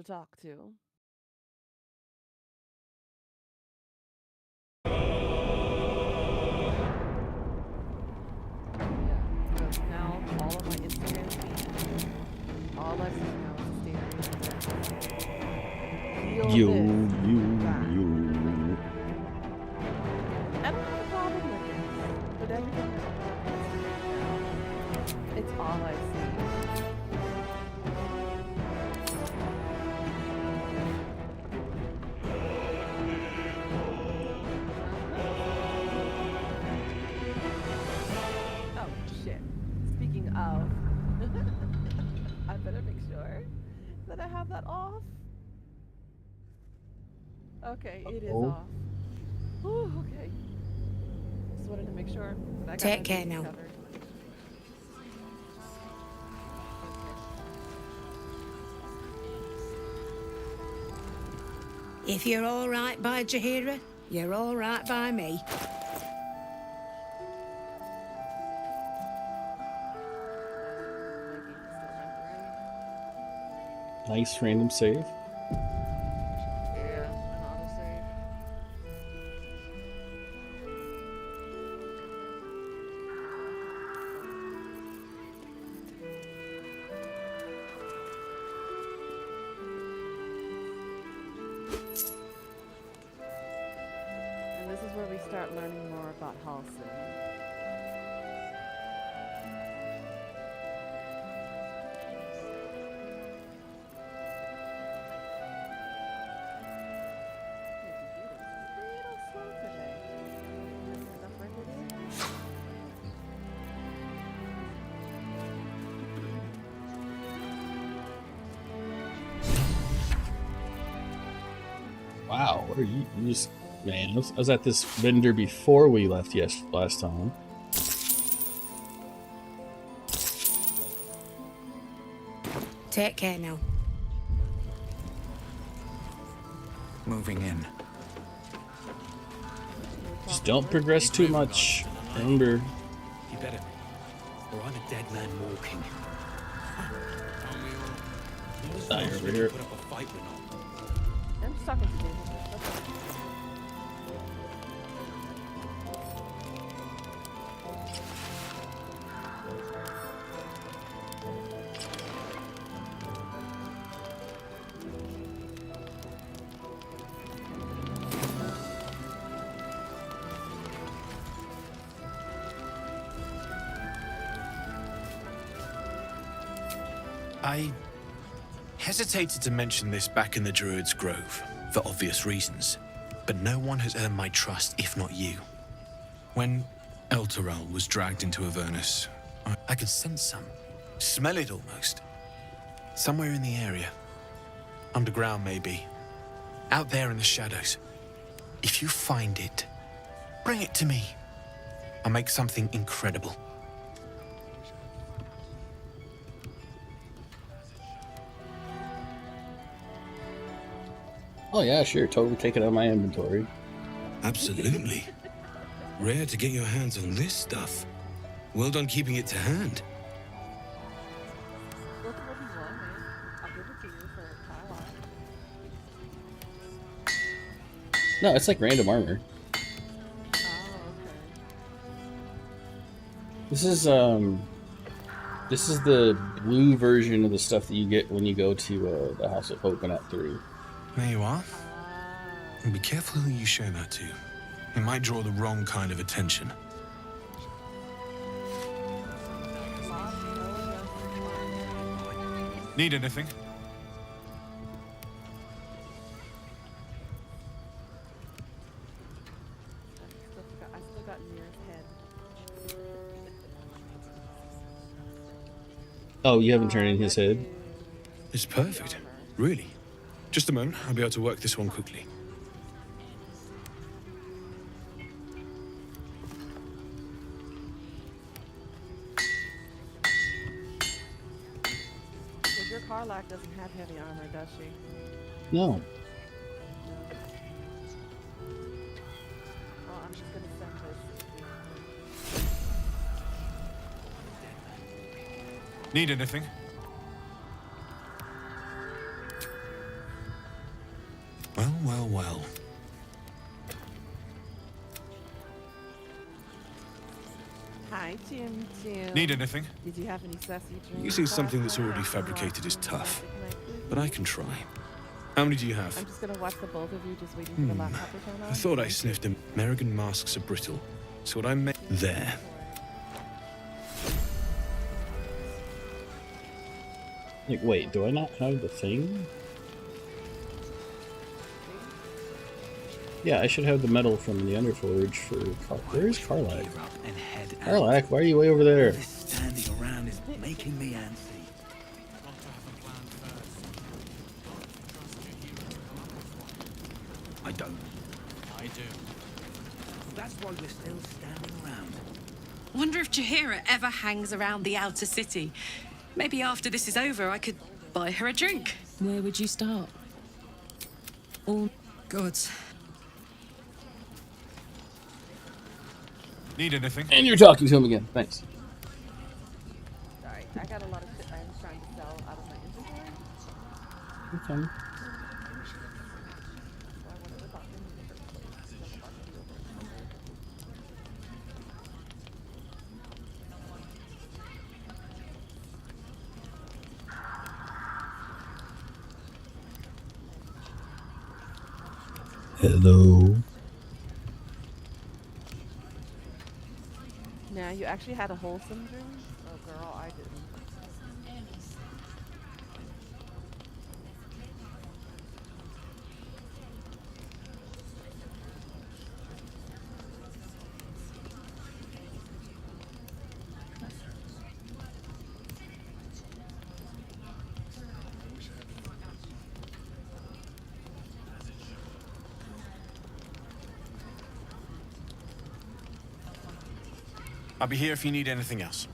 to talk to. Yeah, because now all of my Instagram feed, all I see now is stereo. Heal You, this. you, That. you. I don't have a problem with it, but everything else now, it's all I see. Oh shit. Speaking of, I better make sure that I have that off. Okay, it is Oh, off. Whew, okay. Just wanted to make sure that I got my Take care bases now. covered. If you're all right by Jahira, you're all right by me. My game is still rendering. nice random save. Yeah, an autosave. And this is where we start learning more about Halson. Wow, what are you just, man, I was at this vendor before we left last time. Take care now. Moving in. Just don't progress too much. Remember, You better, or I'm a dead man walking. die over here. Put up a fight or not. I'm stuck with you. That's fine. I hesitated to mention this back in the Druid's Grove, for obvious reasons, but no one has earned my trust if not you. When Elturel was dragged into Avernus, I could sense smell it almost. Somewhere in the area. Underground maybe. Out there in the shadows. If you find it, bring it to me. I'll make something incredible. Oh yeah, sure, totally take it out of my inventory. Absolutely. Rare to get your hands on this stuff. Well done keeping it to hand. Look at what you want, man. I'll give it to you for a pile. No, it's like random armor. Oh, okay. This is the blue version of the stuff that you get when you go to the House of Hope in Act 3. There you are. Ah. And be careful who you show that to. It might draw the wrong kind of attention. Need anything? I still got Mir's head. Oh, you haven't turned in his head? It's perfect. Really. Just a moment. I'll be able to work this one quickly. Because your Karlak doesn't have heavy armor, does she? No. Well, I'm just gonna send this. Need anything? Well, well, well. Hi, Tim Tim. Need anything? Did you have any sassy drinks? Using something last that's night already after fabricated is watching tough, Magic Night Movie? but I can try. How many do you have? I'm just gonna watch the both of you just waiting for the laptop to turn on. I thought I sniffed them. American masks are brittle. So what I made there. Like, wait, do I not have the thing? Yeah, I should have the metal from the Underforge for where is Karlak? Gear up and head out. Karlak, why are you way over there? This standing around is making me antsy. I don't. I do. That's why we're still standing around. Wonder if Jaheira ever hangs around the outer city. Maybe after this is over, I could buy her a drink. Where would you start? All Gods. Need anything? And you're talking to him again. Thanks. Sorry, I got a lot of shit I'm trying to sell out of my inventory. Okay. So I wanted to talk to him in the first place. So I'm about to be over. Hello. Now, you actually had a wholesome dream? Oh, girl, I didn't. I'll be here if you need anything else.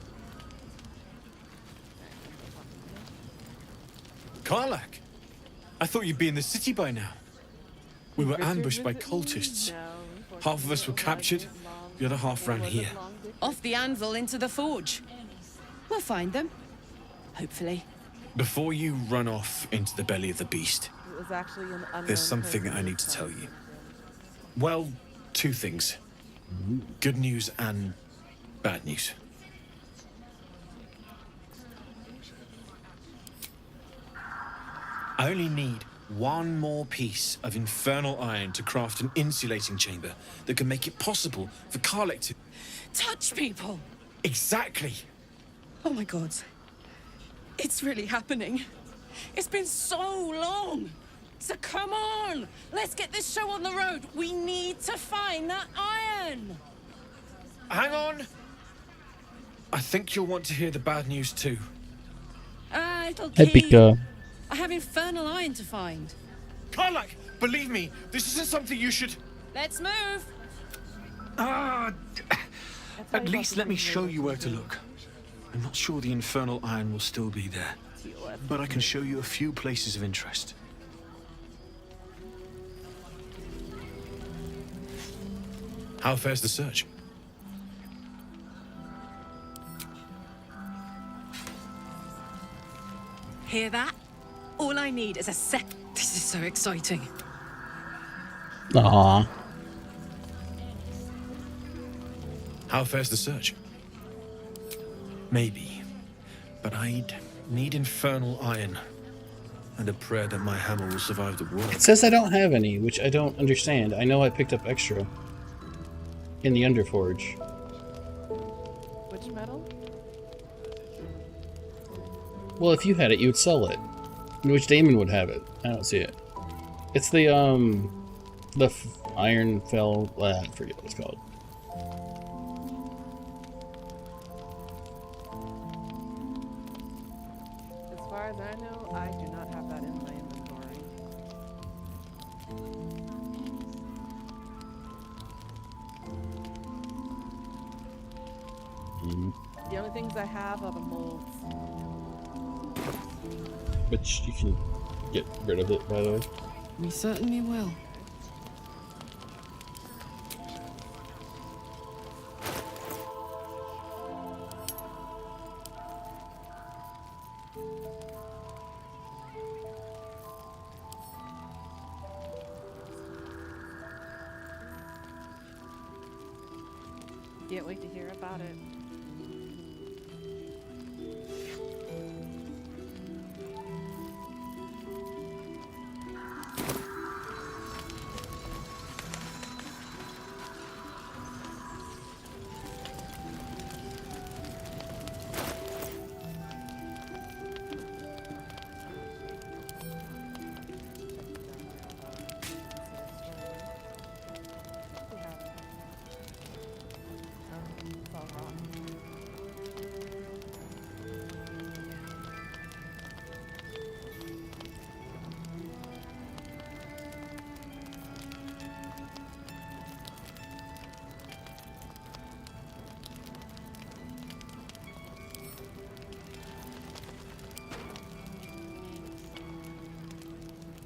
Karlak! I thought you'd be in the city by now. We were ambushed by cultists. Half of us were captured, the other half ran here. off the anvil into the forge. We'll find them. Hopefully. Before you run off into the belly of the beast, It was actually an unknown there's something person I need to tell you. Well, two things. Good news and bad news. I only need one more piece of infernal iron to craft an insulating chamber that can make it possible for Karlak to... Touch people! Exactly! Oh my god. It's really happening. It's been so long. So come on! Let's get this show on the road. We need to find that iron! Hang on! I think you'll want to hear the bad news too. It'll keep. Epica. I have infernal iron to find. Karlak, believe me, this isn't something you should... Let's move! At least let me show you where to look. I'm not sure the infernal iron will still be there, but I can show you a few places of interest. How fares the search? Hear that? All I need is a sec. This is so exciting. Aww. How fares the search? Maybe, but I'd need infernal iron and a prayer that my hammer will survive the war. It says I don't have any, which I don't understand. I know I picked up extra in the Underforge. Which metal? Well, if you had it, you would sell it. Which Damon would have it. I don't see it. It's the iron fell. I forget what it's called. As far as I know, I do not have that in my inventory. The only things I have are the molds. Which you can get rid of it, by the way. We certainly will. Can't wait to hear about it.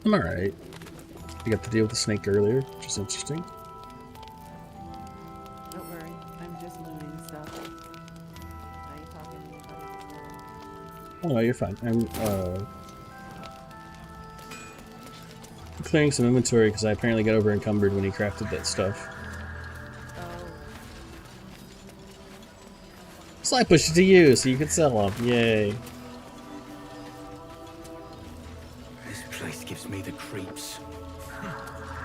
I'm alright. I got to deal with the snake earlier, which is interesting. Don't worry, I'm just looting stuff. I ain't talking to anybody. Oh no, you're fine. I'm clearing some inventory because I apparently got over encumbered when he crafted that stuff. Oh, So I pushed it to you so you could sell them. Yay. This place gives me the creeps.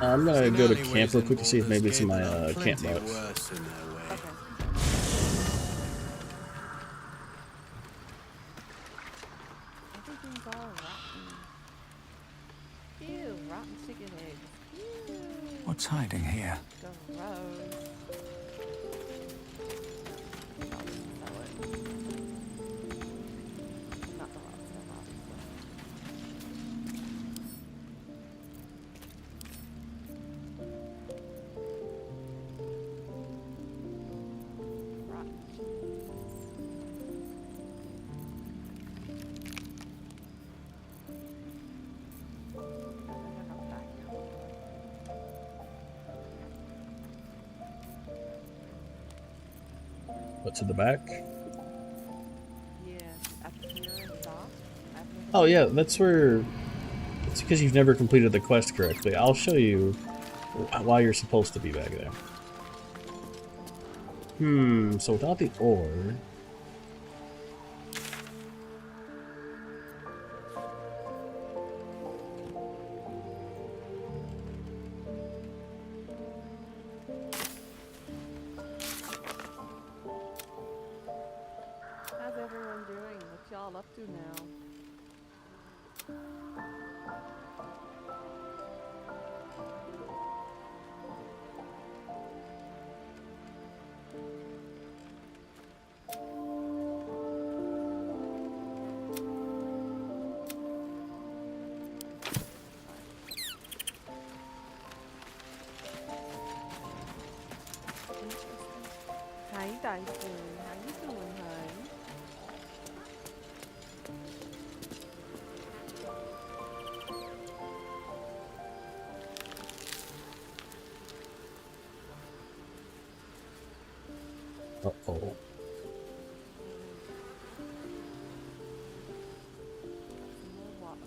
I'm gonna go to Seen camp real alleyways quick to and see if maybe borders it's in my gaping up camp plenty box. worse in their way. okay. Everything's all rotten. Ew, rotten chicken eggs. Ew. What's hiding here? Gross. I'll sell it. Not the lot stuff, obviously. Rotten But to the back. Yeah, at the pier and the dock. Oh yeah, that's where. It's because you've never completed the quest correctly. I'll show you why you're supposed to be back there. So without the ore. How's everyone doing? What y'all up to now? How you guys doing? How you doing, hun? Uh-oh. Some more water.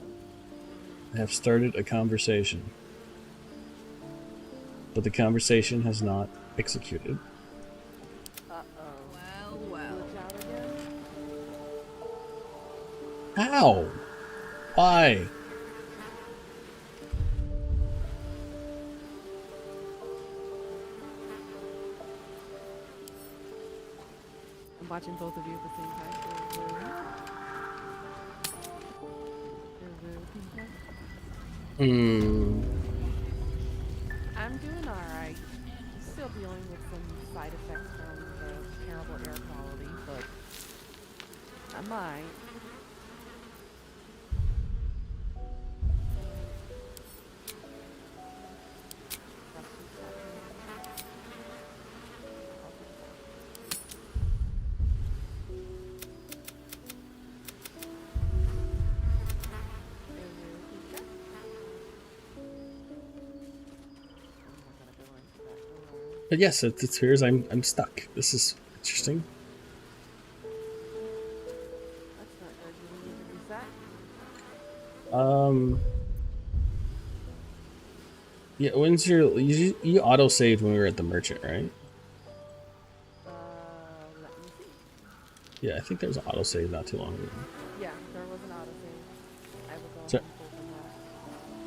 I have started a conversation. But the conversation has not executed. Uh-oh. Well. Glitch out again? How? Why? I'm watching both of you at the same time. I'm doing alright. Still dealing with some side effects from the terrible air quality, but I might. But yes, it appears I'm stuck. This is interesting. That's not good. Do we need to reset? Yeah, when's your you auto saved when we were at the merchant, right? Yeah, I think there was an autosave not too long ago. Yeah, there was an autosave. I will go So- ahead and pull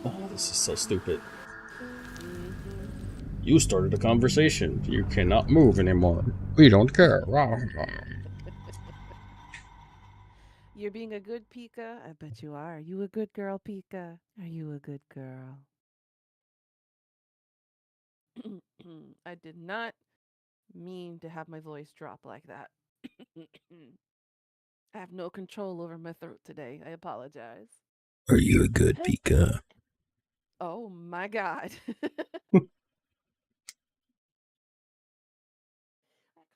from that. Oh, this is so stupid. You started a conversation. You cannot move anymore. We don't care. You're being a good Pika? I bet you are. Are you a good girl, Pika? Are you a good girl? I did not mean to have my voice drop like that. I have no control over my throat today. I apologize. Are you a good Pika? Oh my God. I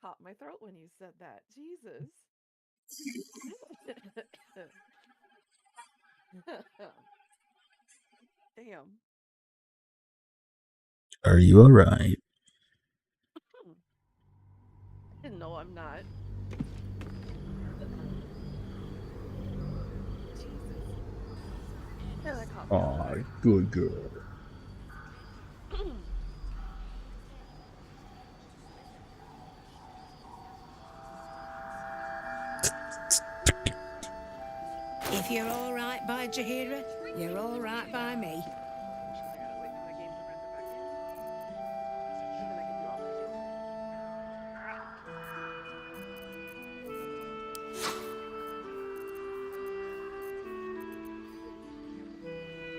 caught my throat when you said that. Jesus. Damn. Are you alright? No, I'm not. Jesus. And I caught me off Aw, guard. good girl. If you're all right by Jahira, you're all right by me. I gotta wait for my game to render back in. And then I can do all that shit.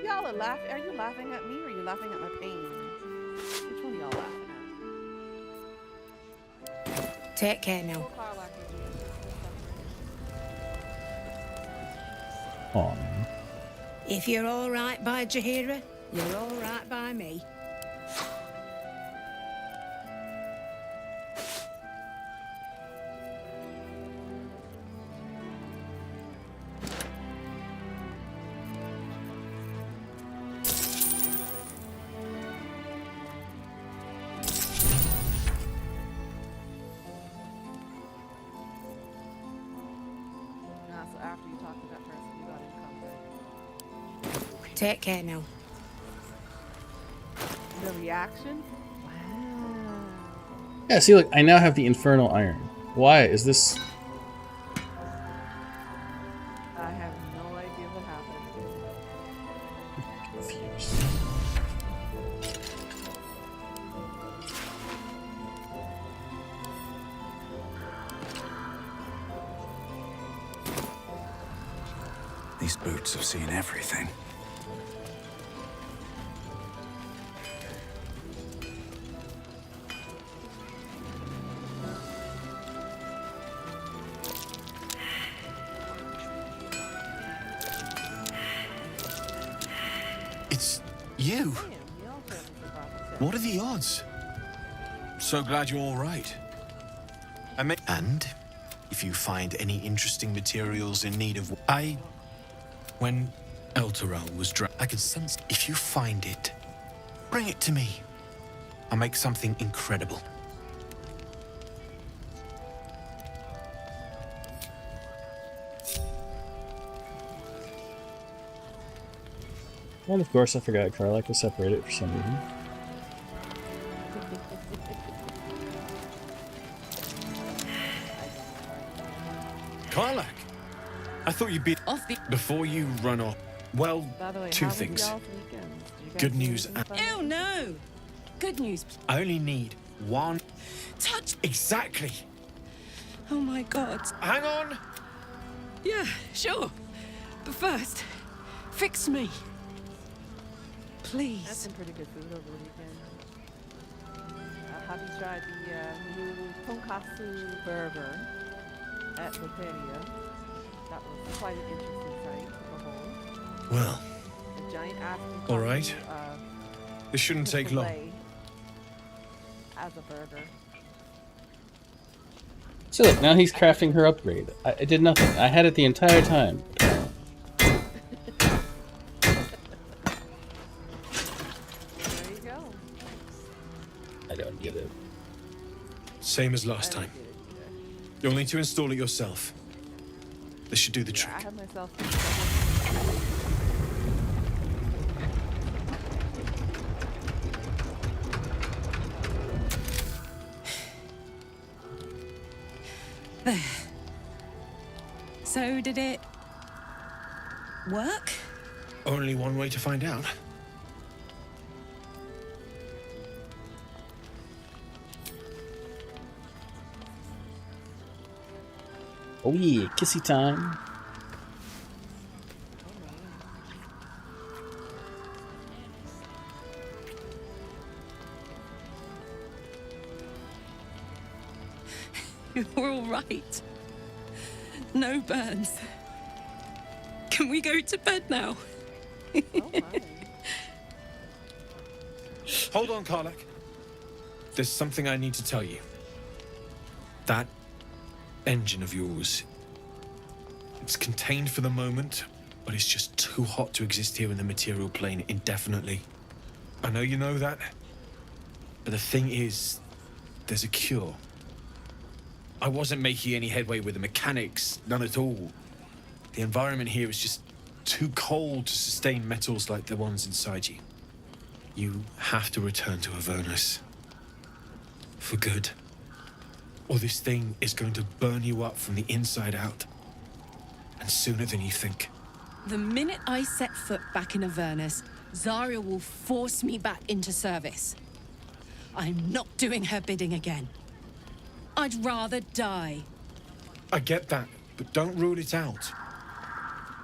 Y'all are laughing. Are you laughing at me or are you laughing at my pain? Which one are y'all laughing at? Take care now. Oh, Carlac is here. She's suffering. Aw. If you're all right by Jahira, you're all right by me. Nah, so after you talk to that person, you got encountered. Take care now. The reaction? Wow. Yeah, see, look, I now have the Infernal Iron. Why is this? I have no idea what happened. Confused. These boots have seen everything. It's you. Damn, he also has a survival What are the odds? So glad you're all right. And if you find any interesting materials in need of... When Elturel was I could sense... If you find it, bring it to me. I'll make something incredible. And of course, I forgot Carlac was separated for some reason. Karlak, I thought you'd be... Off the. Before you run off... Well, By the way, two how was things. y'all's weekends? Did you guys Good do news anything and- fun? Oh no! Good news. I only need one... Touch. Exactly. Oh my God. Hang on. Yeah, sure. But first, fix me. That's Please. some pretty good food over the weekend. Have you tried the new tonkatsu burger at Loteria? That was quite an interesting sight to behold. Well, A giant ass. All right. this shouldn't take long. As a burger. So look, now he's crafting her upgrade. I did nothing. I had it the entire time. There you go. I don't get it. Same as I last don't time. get it either. You'll need to install it yourself. This should do the Yeah, trick. I have myself. So did it work? Only one way to find out. Oh yeah, kissy time. You're all right. No burns. Can we go to bed now? Oh my. Hold on, Karlak. There's something I need to tell you. That engine of yours, it's contained for the moment, but it's just too hot to exist here in the material plane indefinitely. I know you know that, but the thing is, there's a cure. I wasn't making any headway with the mechanics, none at all. The environment here is just too cold to sustain metals like the ones inside you. You have to return to Avernus. For good. Or this thing is going to burn you up from the inside out. And sooner than you think. The minute I set foot back in Avernus, Zarya will force me back into service. I'm not doing her bidding again. I'd rather die. I get that, but don't rule it out.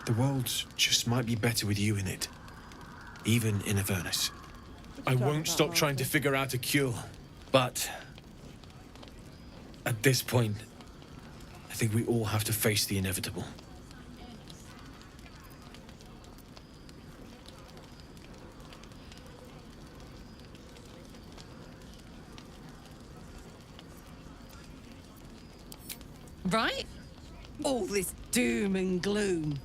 The world just might be better with you in it. Even in Avernus. I won't stop trying to figure out a cure, but at this point, I think we all have to face the inevitable. Right? All this doom and gloom.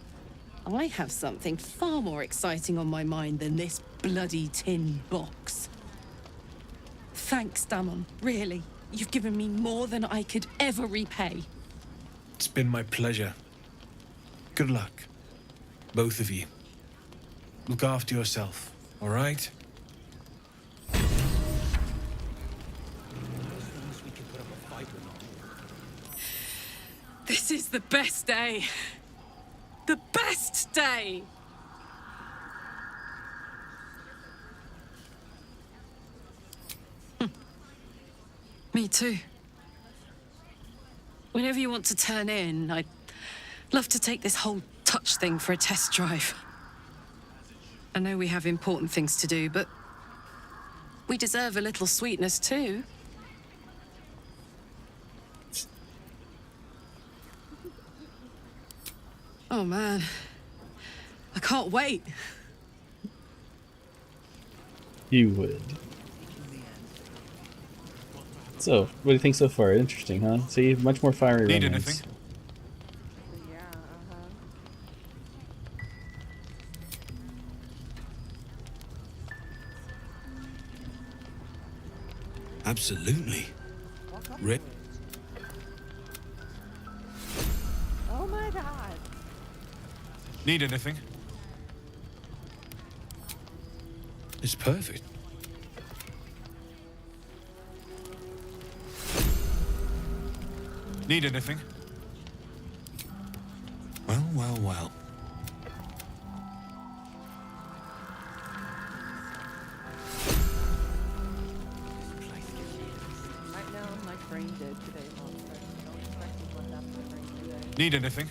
I have something far more exciting on my mind than this bloody tin box. Thanks, Damon. Really. You've given me more than I could ever repay. It's been my pleasure. Good luck. Both of you. Look after yourself, all right? This is the best day. The best day! Me too. Whenever you want to turn in, I'd love to take this whole touch thing for a test drive. I know we have important things to do, but we deserve a little sweetness too. Oh man, I can't wait. You would. So, what do you think so far? Interesting, huh? See, much more fiery Need romance. anything? Yeah, Absolutely. Walk up Re- to it. Oh my god. Need anything? It's perfect. Need anything? Well, well, well. Right now, my brain dead today, monster. Don't expect me what happened to my brain today. Need anything?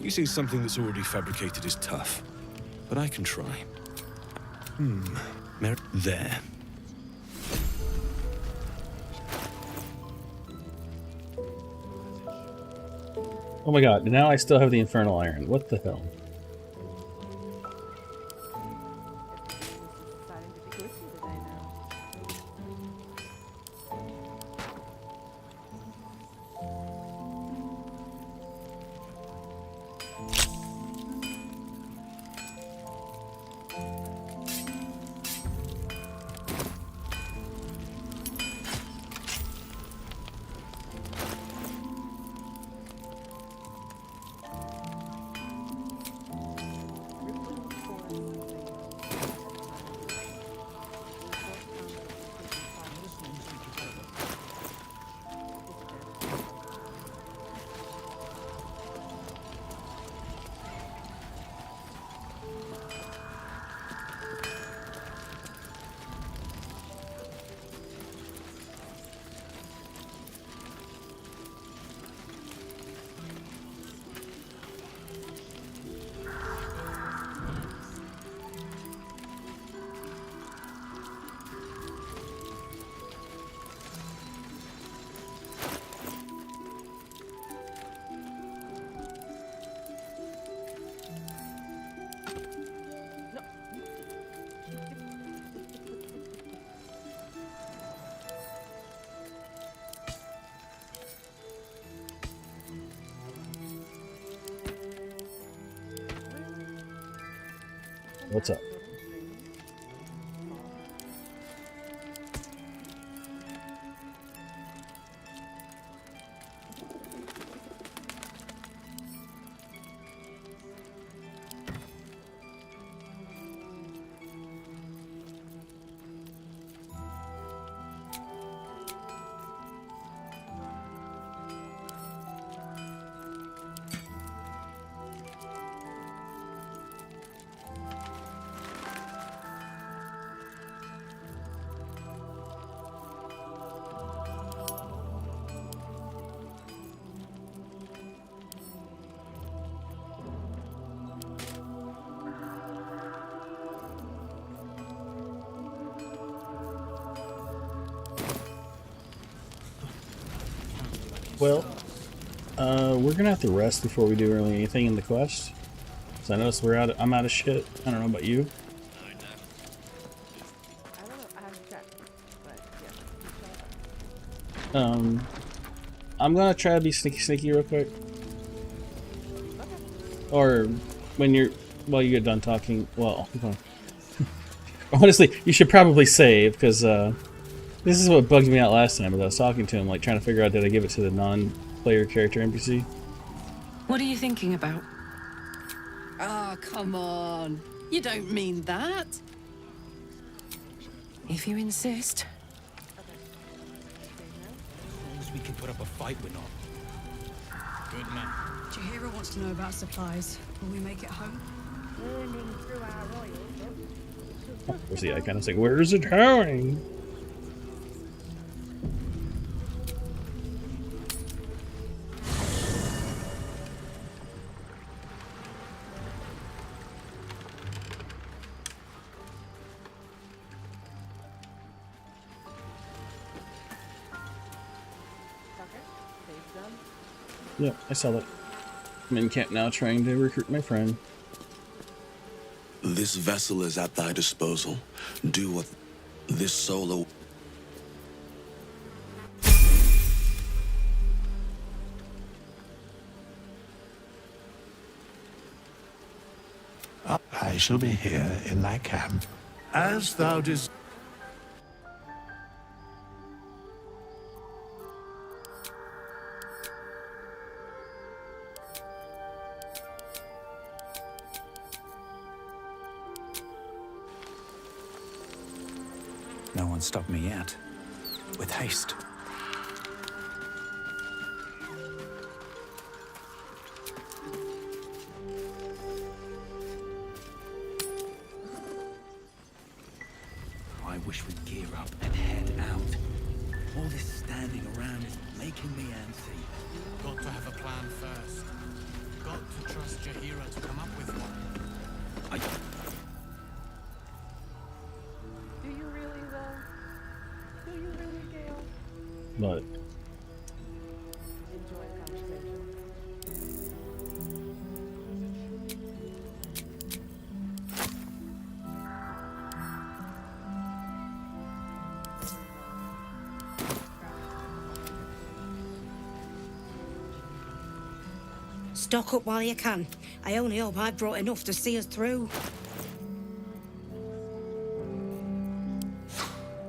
Using something that's already fabricated is tough, but I can try. There. Oh my god, now I still have the Infernal Iron. What the hell? Deciding to be glitchy today now. What's up? Well, we're gonna have to rest before we do really anything in the quest. So I noticed I'm out of shit. I don't know about you. I don't know. I haven't checked, but yeah. I'm gonna try to be sneaky real quick. Okay. Or while you get done talking. Well, honestly, you should probably save because this is what bugged me out last time. As I was talking to him, like trying to figure out did I give it to the non-player character NPC. What are you thinking about? Oh, come on. You don't mean that. If you insist. As long as we can put up a fight, we're not. Good man. Jahira wants to know about supplies. Will we make it home? Burning through our royal. Where's the icon? It's like, where is it going? Okay. Save's done. Yep, I saw that. I'm in camp now trying to recruit my friend. This vessel is at thy disposal. Do what this solo... I shall be here in thy camp, as thou desirest. No one stopped me yet. With haste. I wish we'd gear up and head out. All this standing around is making me antsy. Got to have a plan first. Got to trust Jahira to come up with one. Do you really though? Do you really, Gale? But Enjoy the conversation. Stock up while you can. I only hope I've brought enough to see us through.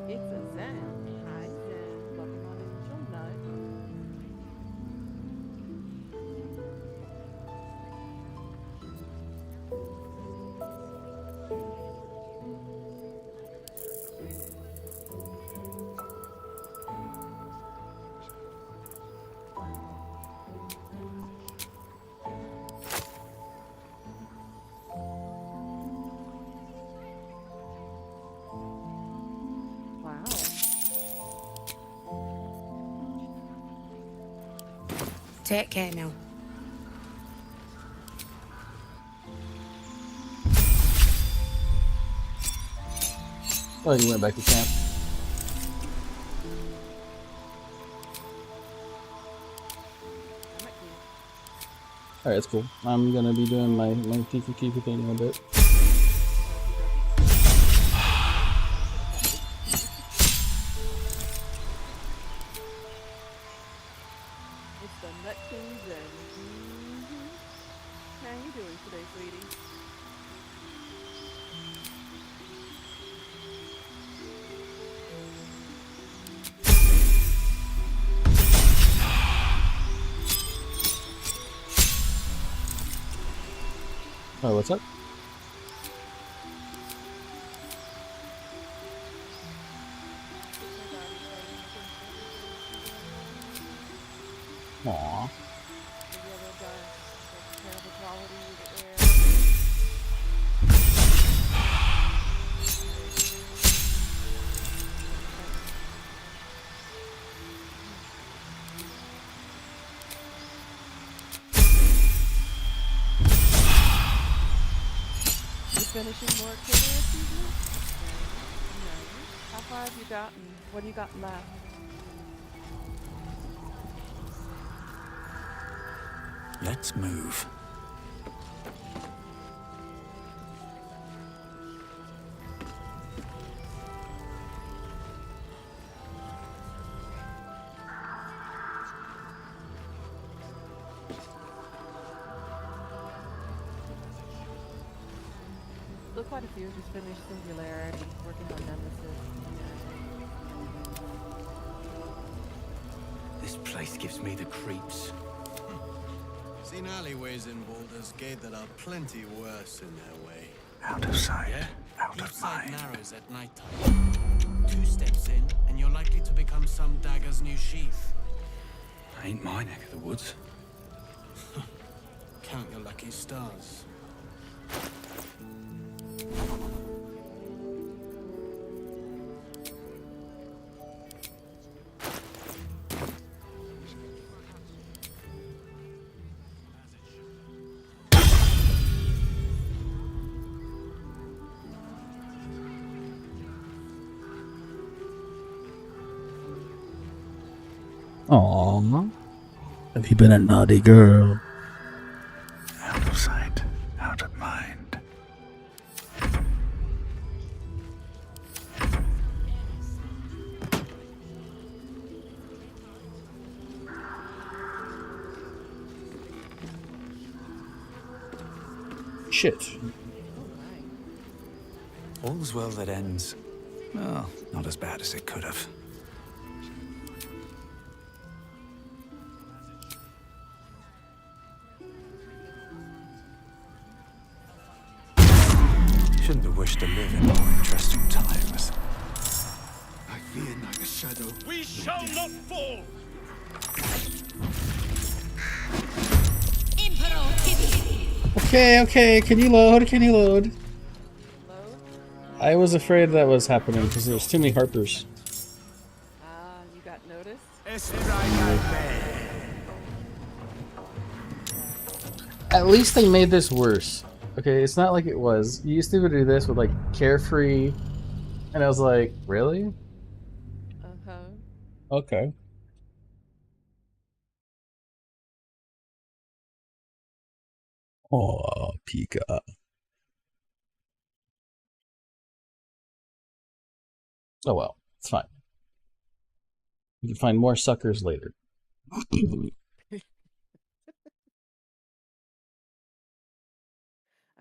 It's a Zen. Hi, Zen. Welcome on in, Chum Nut. Wow. Take care now. oh, you went back to camp. All right, that's cool. I'm gonna be doing my Tiki thing in a bit. It's the Nut King Zen. How you doing today, sweetie? Oh, what's up? Aww. Finishing more killer achievements? Nice. How far have you gotten? What do you got left? Let's move. Still quite a few. Just finished Singularity, working on Nemesis. This place gives me the creeps. Seen alleyways in Baldur's Gate that are plenty worse in their way. Out of sight, Yeah? out Left of side mind. narrows at night time. 2 steps in, and you're likely to become some dagger's new sheath. Ain't my neck of the woods. Count your lucky stars. Aww. Have you been a naughty girl? Out of sight, out of mind. Shit. All's well that ends. Well, not as bad as it could have. Shouldn't have wished to live in more interesting times. I fear neither shadow. We shall not fall! Okay, can you load? Can you load? Load? I was afraid that was happening because there's too many Harpers. You got noticed? At least they made this worse. Okay, it's not like it was. You used to be able to do this with like Carefree, and I was like, really? Uh-huh. Okay. Oh, Pika. Oh well, it's fine. You can find more suckers later.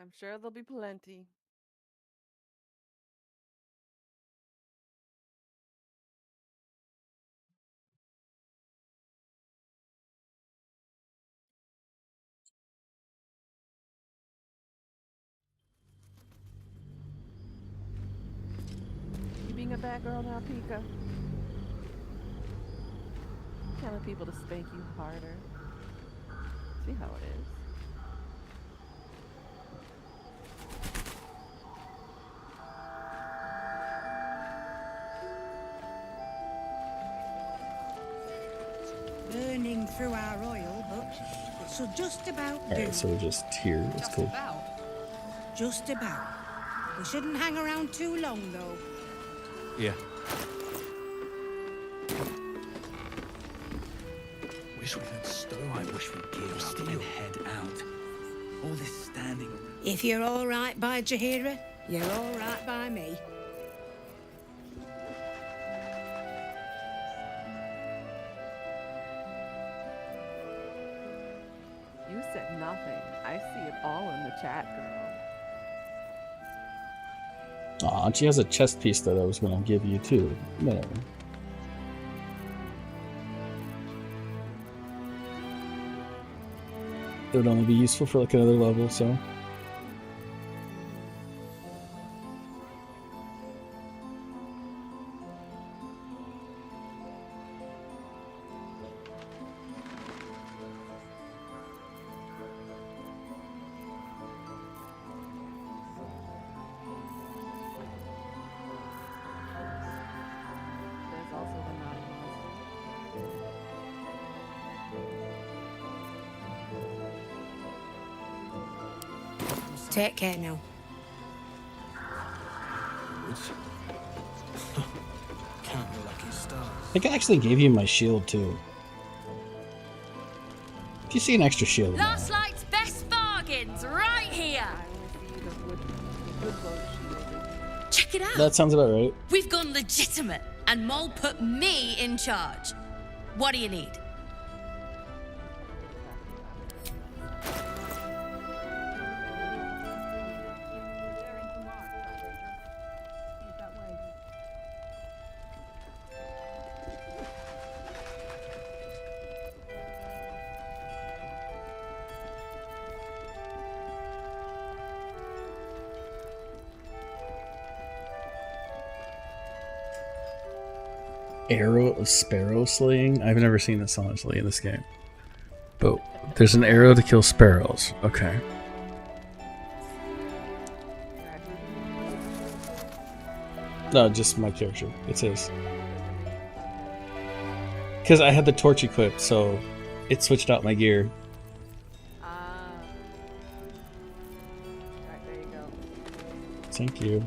I'm sure there'll be plenty. You being a bad girl now, Pika? Telling people to spank you harder. See how it is. Burning through our oil, but it'll just about do. Alright, so we're just here. It's cool. Just about. We shouldn't hang around too long, though. Yeah. Wish we had stow. I wish we'd gear up and head out. All this standing. If you're all right by Jahira, you're all right by me. You said nothing. I see it all in the chat, girl. Aw, and she has a chest piece that I was gonna give you too. Whatever. It would only be useful for like another level, so. Take care now. Count your lucky stars. I think I actually gave you my shield too. If you see an extra shield, in there. Last Light's best bargains right here. Check it out. That sounds about right. We've gone legitimate, and Mole put me in charge. What do you need? Arrow of sparrow slaying? I've never seen this honestly in this game. But there's an arrow to kill sparrows. Okay. No, just my character. It's his. Because I had the torch equipped, so it switched out my gear. Alright, there you go. Thank you.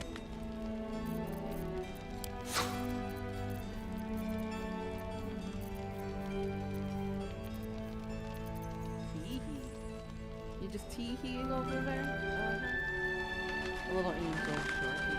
You just tee-heeing over there? A little angel shorty.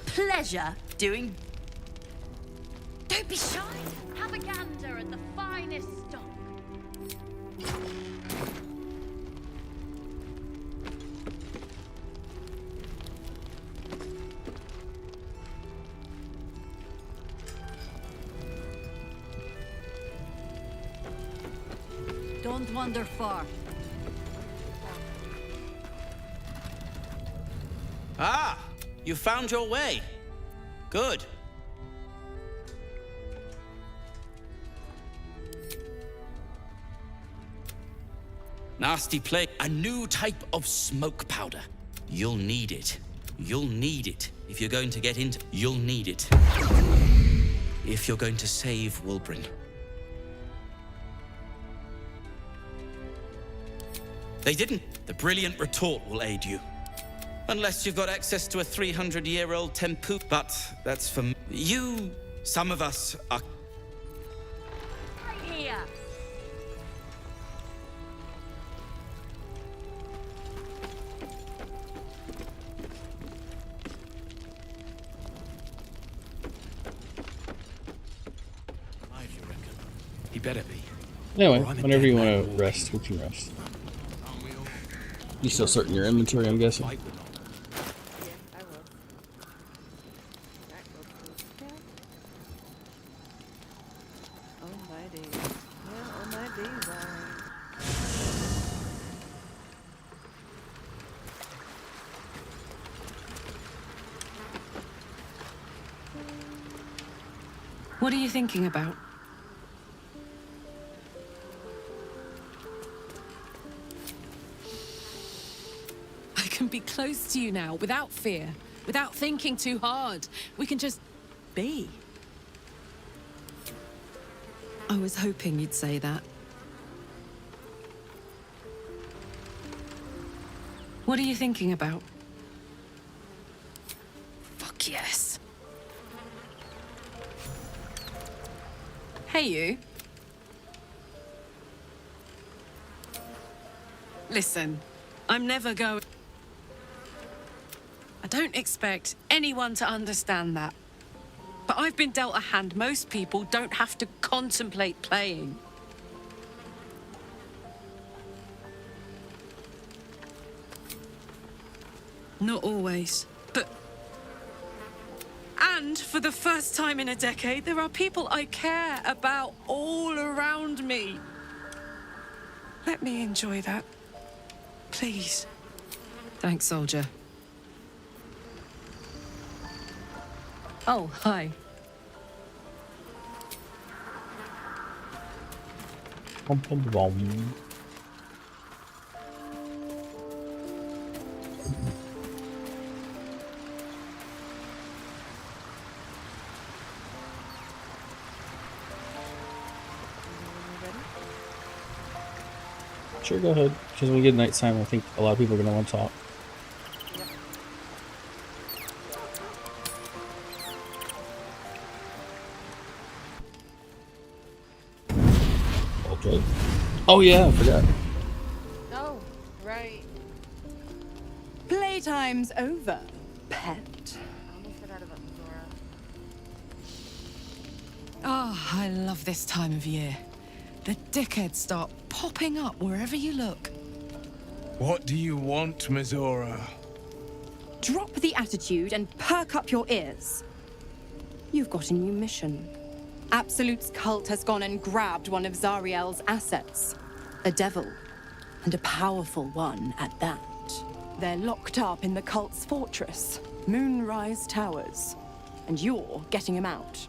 Pleasure doing. Don't be shy. Have a gander at the finest stock. Don't wander far. Ah, you found your way. Good. Nasty plague. A new type of smoke powder. You'll need it. You'll need it. If you're going to get into... You'll need it. If you're going to save Wilbrin. They didn't. The brilliant retort will aid you. Unless you've got access to a 300-year-old tempu. But that's for... You... Some of us are... Right here. He better be. Anyway, whenever you want to rest, we can rest. You still sorting your inventory, I'm guessing? Yeah, I will. That goes to the Oh my days. Yeah, oh my days, alright. What are you thinking about? I can be close to you now, without fear, without thinking too hard. We can just be. I was hoping you'd say that. What are you thinking about? Fuck yes. Hey, you. Listen, I'm never going... I don't expect anyone to understand that. But I've been dealt a hand most people don't have to contemplate playing. Not always, but... And for the first time in a decade, there are people I care about all around me. Let me enjoy that. Please. Thanks, soldier. Oh, hi. Bum, bum, bum. Sure, go ahead. Because when we get nighttime, I think a lot of people are going to want to talk. Okay. Oh yeah, I forgot. Oh, right. Playtime's over, pet. I almost got out of it, Zora. Oh, I love this time of year. The dickheads start popping up wherever you look. What do you want, Mizora? Drop the attitude and perk up your ears. You've got a new mission. Absolute's cult has gone and grabbed one of Zariel's assets. A devil. And a powerful one at that. They're locked up in the cult's fortress, Moonrise Towers. And you're getting him out.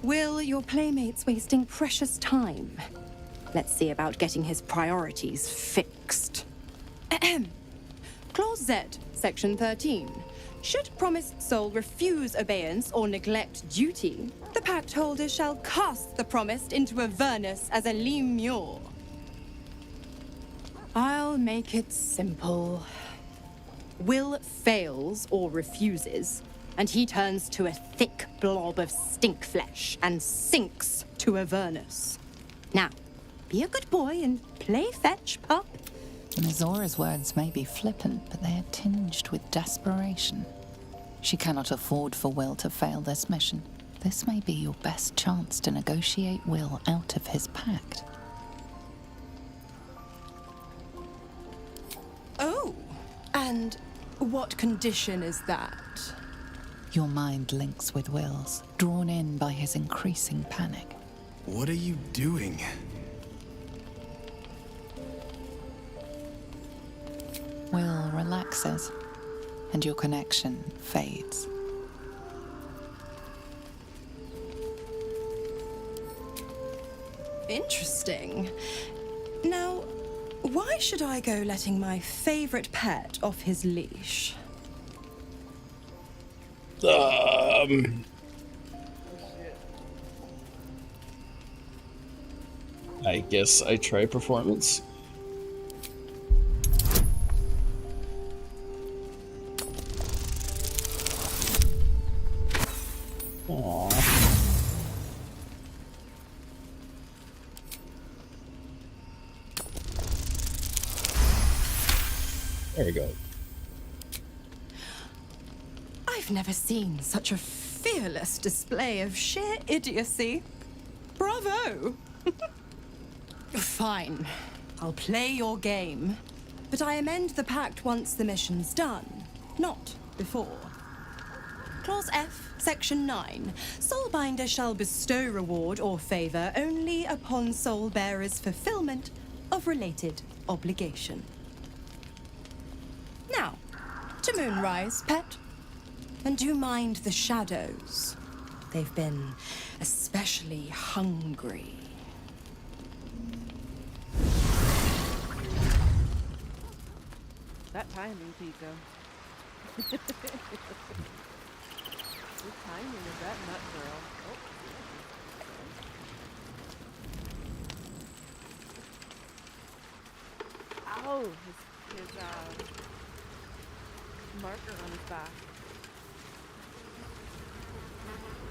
Will, your playmate's wasting precious time. Let's see about getting his priorities fixed. Ahem. Clause Z, Section 13. Should promised soul refuse obeyance or neglect duty, the pact holder shall cast the promised into Avernus as a lemure. I'll make it simple. Will fails or refuses, and he turns to a thick blob of stink flesh and sinks to Avernus. Now, be a good boy and play fetch, pup. Mizora's words may be flippant, but they are tinged with desperation. She cannot afford for Will to fail this mission. This may be your best chance to negotiate Will out of his pact. Oh, and what condition is that? Your mind links with Will's, drawn in by his increasing panic. What are you doing? Will relaxes, and your connection fades. Interesting. Now, why should I go letting my favorite pet off his leash? I guess I try performance. Aww. There we go. I've never seen such a fearless display of sheer idiocy. Bravo! Fine. I'll play your game. But I amend the pact once the mission's done, not before. Clause F, Section 9. Soulbinder shall bestow reward or favor only upon soul bearer's fulfillment of related obligation. Now, to Moonrise, pet. And do mind the shadows. They've been especially hungry. That timing, Pico. Good timing is that nut girl. Oh. Ow! His marker on his back.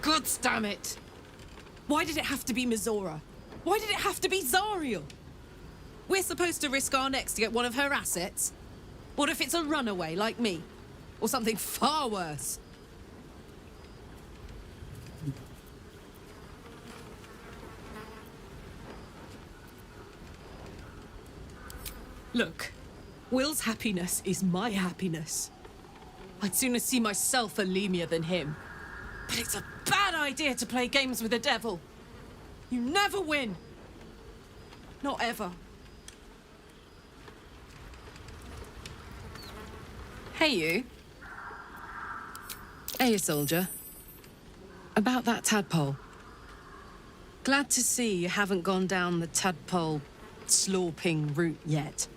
God damn it! Why did it have to be Mizora? Why did it have to be Zariel? We're supposed to risk our necks to get one of her assets? What if it's a runaway like me? Or something far worse? Look, Will's happiness is my happiness. I'd sooner see myself a lemur than him. But it's a bad idea to play games with the devil. You never win. Not ever. Hey, you. Hey, soldier. About that tadpole. Glad to see you haven't gone down the tadpole slorping route yet.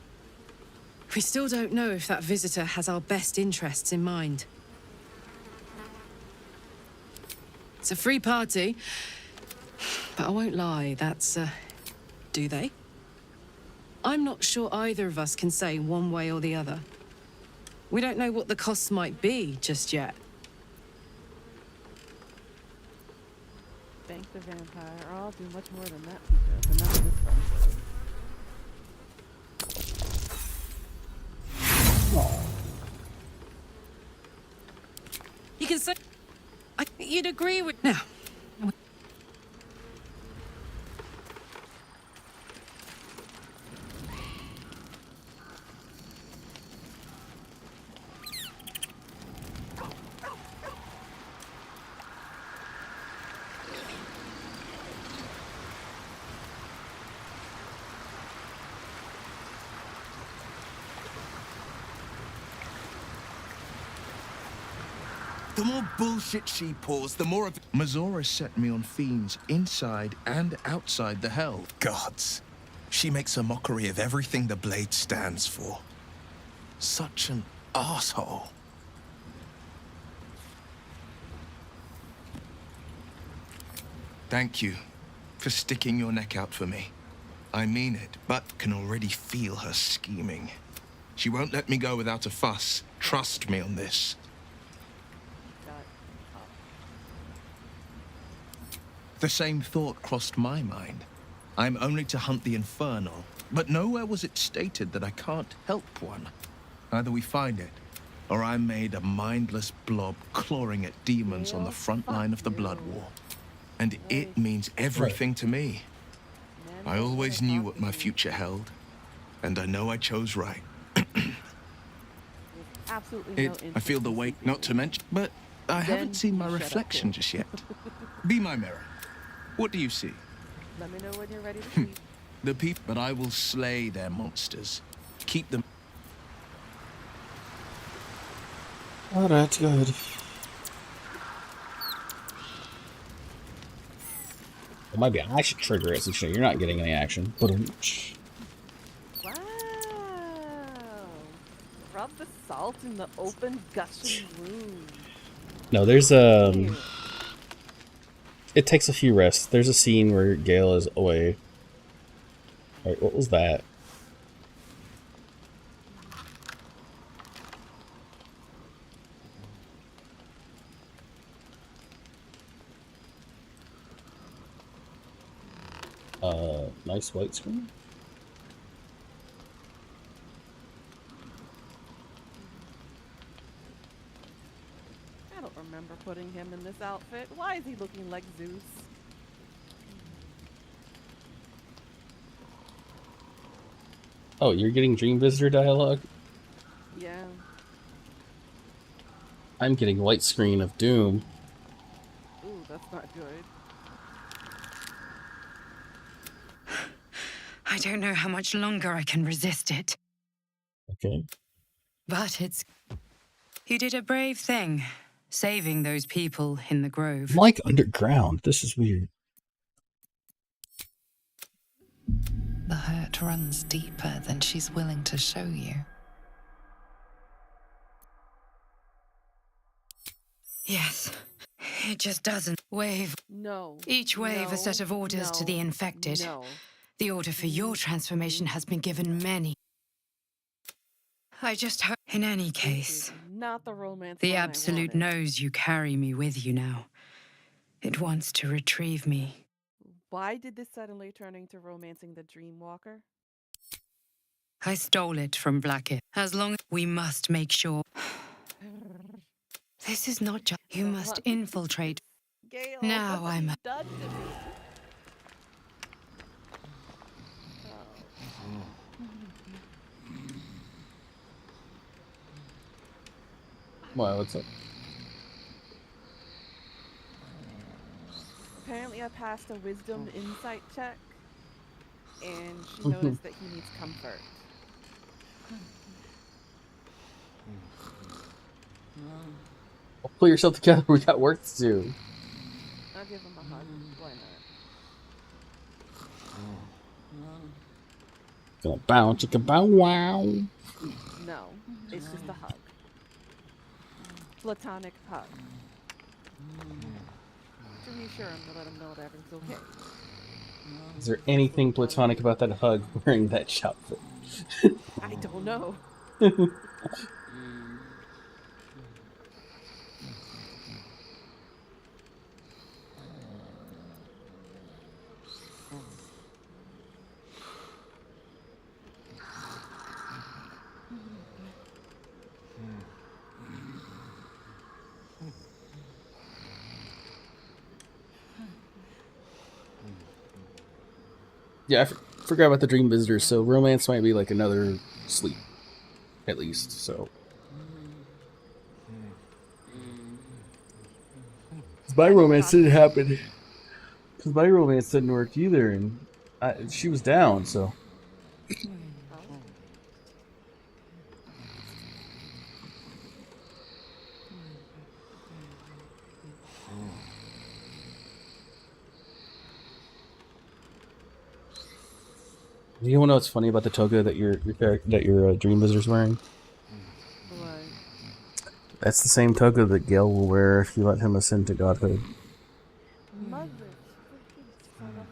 We still don't know if that visitor has our best interests in mind. It's a free party, but I won't lie, that's, do they? I'm not sure either of us can say one way or the other. We don't know what the costs might be just yet. Thank the vampire. Or I'll do much more than that, Peter, but not this one. You can say... you'd agree with... Now... The more bullshit she pours, the more of... Mazora set me on fiends inside and outside the Hell. Gods. She makes a mockery of everything the Blade stands for. Such an asshole. Thank you for sticking your neck out for me. I mean it, but can already feel her scheming. She won't let me go without a fuss. Trust me on this. The same thought crossed my mind. I'm only to hunt the Infernal, but nowhere was it stated that I can't help one. Either we find it, or I'm made a mindless blob clawing at demons on the front line of the Blood War. And it means everything to me. I always knew what my future held, and I know I chose right. Absolutely no I feel the weight, not to mention, but I haven't seen my reflection just yet. Be my mirror. What do you see? Let me know when you're ready to sleep. The people, but I will slay their monsters. Keep them. Alright, good. Well, maybe I should trigger it since you're not getting any action. Wow. Rub the salt in the open, gushing wound. No, there's it takes a few rests. There's a scene where Gale is away. Alright, what was that? Nice white screen? I don't remember putting him in this outfit. Why is he looking like Zeus? Oh, you're getting Dream Visitor dialogue? Yeah. I'm getting white screen of Doom. Ooh, that's not good. I don't know how much longer I can resist it. Okay. But it's... You did a brave thing, saving those people in the grove. I'm like underground. This is weird. The hurt runs deeper than she's willing to show you. Yes. It just doesn't. Wave. No. Each wave a set of orders to the infected. No. The order for your transformation has been given many. I just hope... In any case... Not the romance. The Absolute knows you carry me with you now. It wants to retrieve me. Why did this suddenly turn into romancing the Dreamwalker? I stole it from Blackett. As long as we must make sure... This is not just... You must infiltrate... Gale, now I'm... Done to me. Wow, what's up? Apparently I passed a wisdom insight check, and she noticed that he needs comfort. Well, pull yourself together. We got work to do. I'll give him a hug. Why not? Gonna bow, chicka bow, wow. No, it's just a hug. Platonic hug. To reassure him to let him know that everything's okay. Is there anything platonic about that hug wearing that outfit? I don't know. Yeah, I forgot about the dream visitors. So romance might be like another sleep, at least. So my romance didn't happen. Because my romance didn't work either, and she was down. So you wanna know what's funny about the toga that your dream visitor's wearing? What? That's the same toga that Gale will wear if you let him ascend to godhood. Mother freaking son of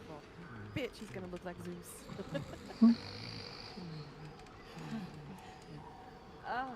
a bitch, he's gonna look like Zeus. Oh.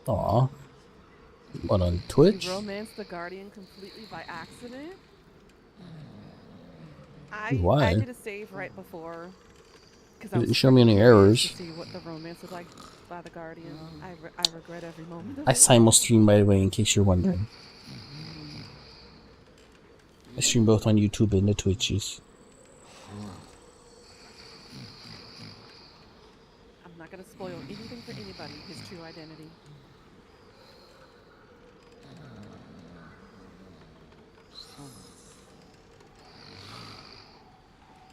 Aw. What, on Twitch? You romanced the Guardian completely by accident? Why? I did a save right before. You didn't show me any errors. To see what the romance was like by the Guardian. I regret every moment of I it. simul-stream, by the way, in case you're wondering. I stream both on YouTube and the Twitches. I'm not gonna spoil anything for anybody, his true identity.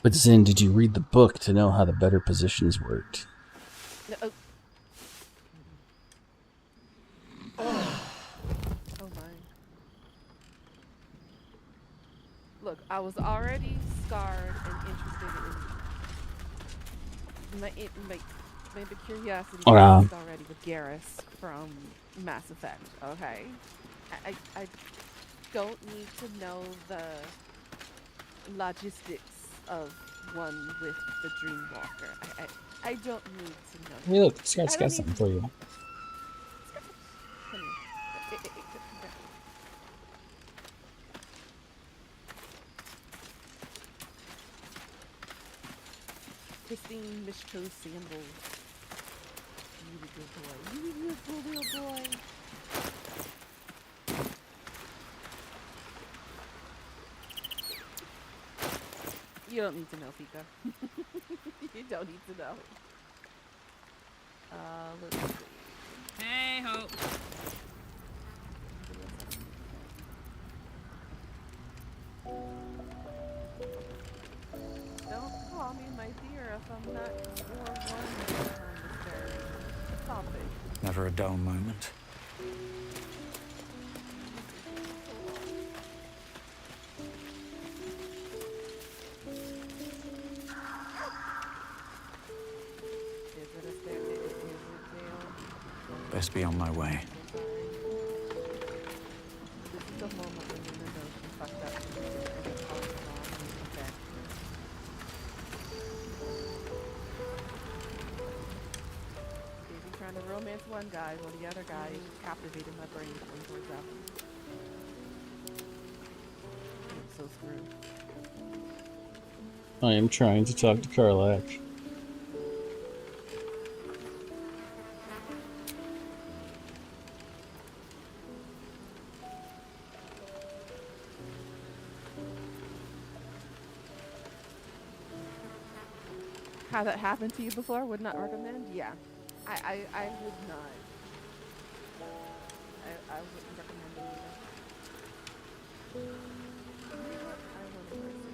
But Zen, did you read the book to know how the better positions worked? No, oh my. Look, I was already scarred and interested in my curiosity was already with Garrus from Mass Effect, okay? I don't need to know the logistics of one with the Dreamwalker. I don't need to know. Hey, look, Scott's got something for you. Come here. Come here. Christine Mishko Sandals. You a good boy. You a good little boy. You don't need to know, Fika. You don't need to know. Let's see. Hey, Hope. Don't call me my dear if I'm not forewarned on this very topic. Never a dull moment. Best be on my way. This is the moment when you know she fucked up and it's all wrong. Okay. Busy trying to romance one guy while the other guy captivated my brain going towards that one. I'm so screwed. I am trying to talk to Karlach. Had that happened to you before? Would not recommend? Yeah. I would not. I wouldn't recommend it either. You know what? I want to mercy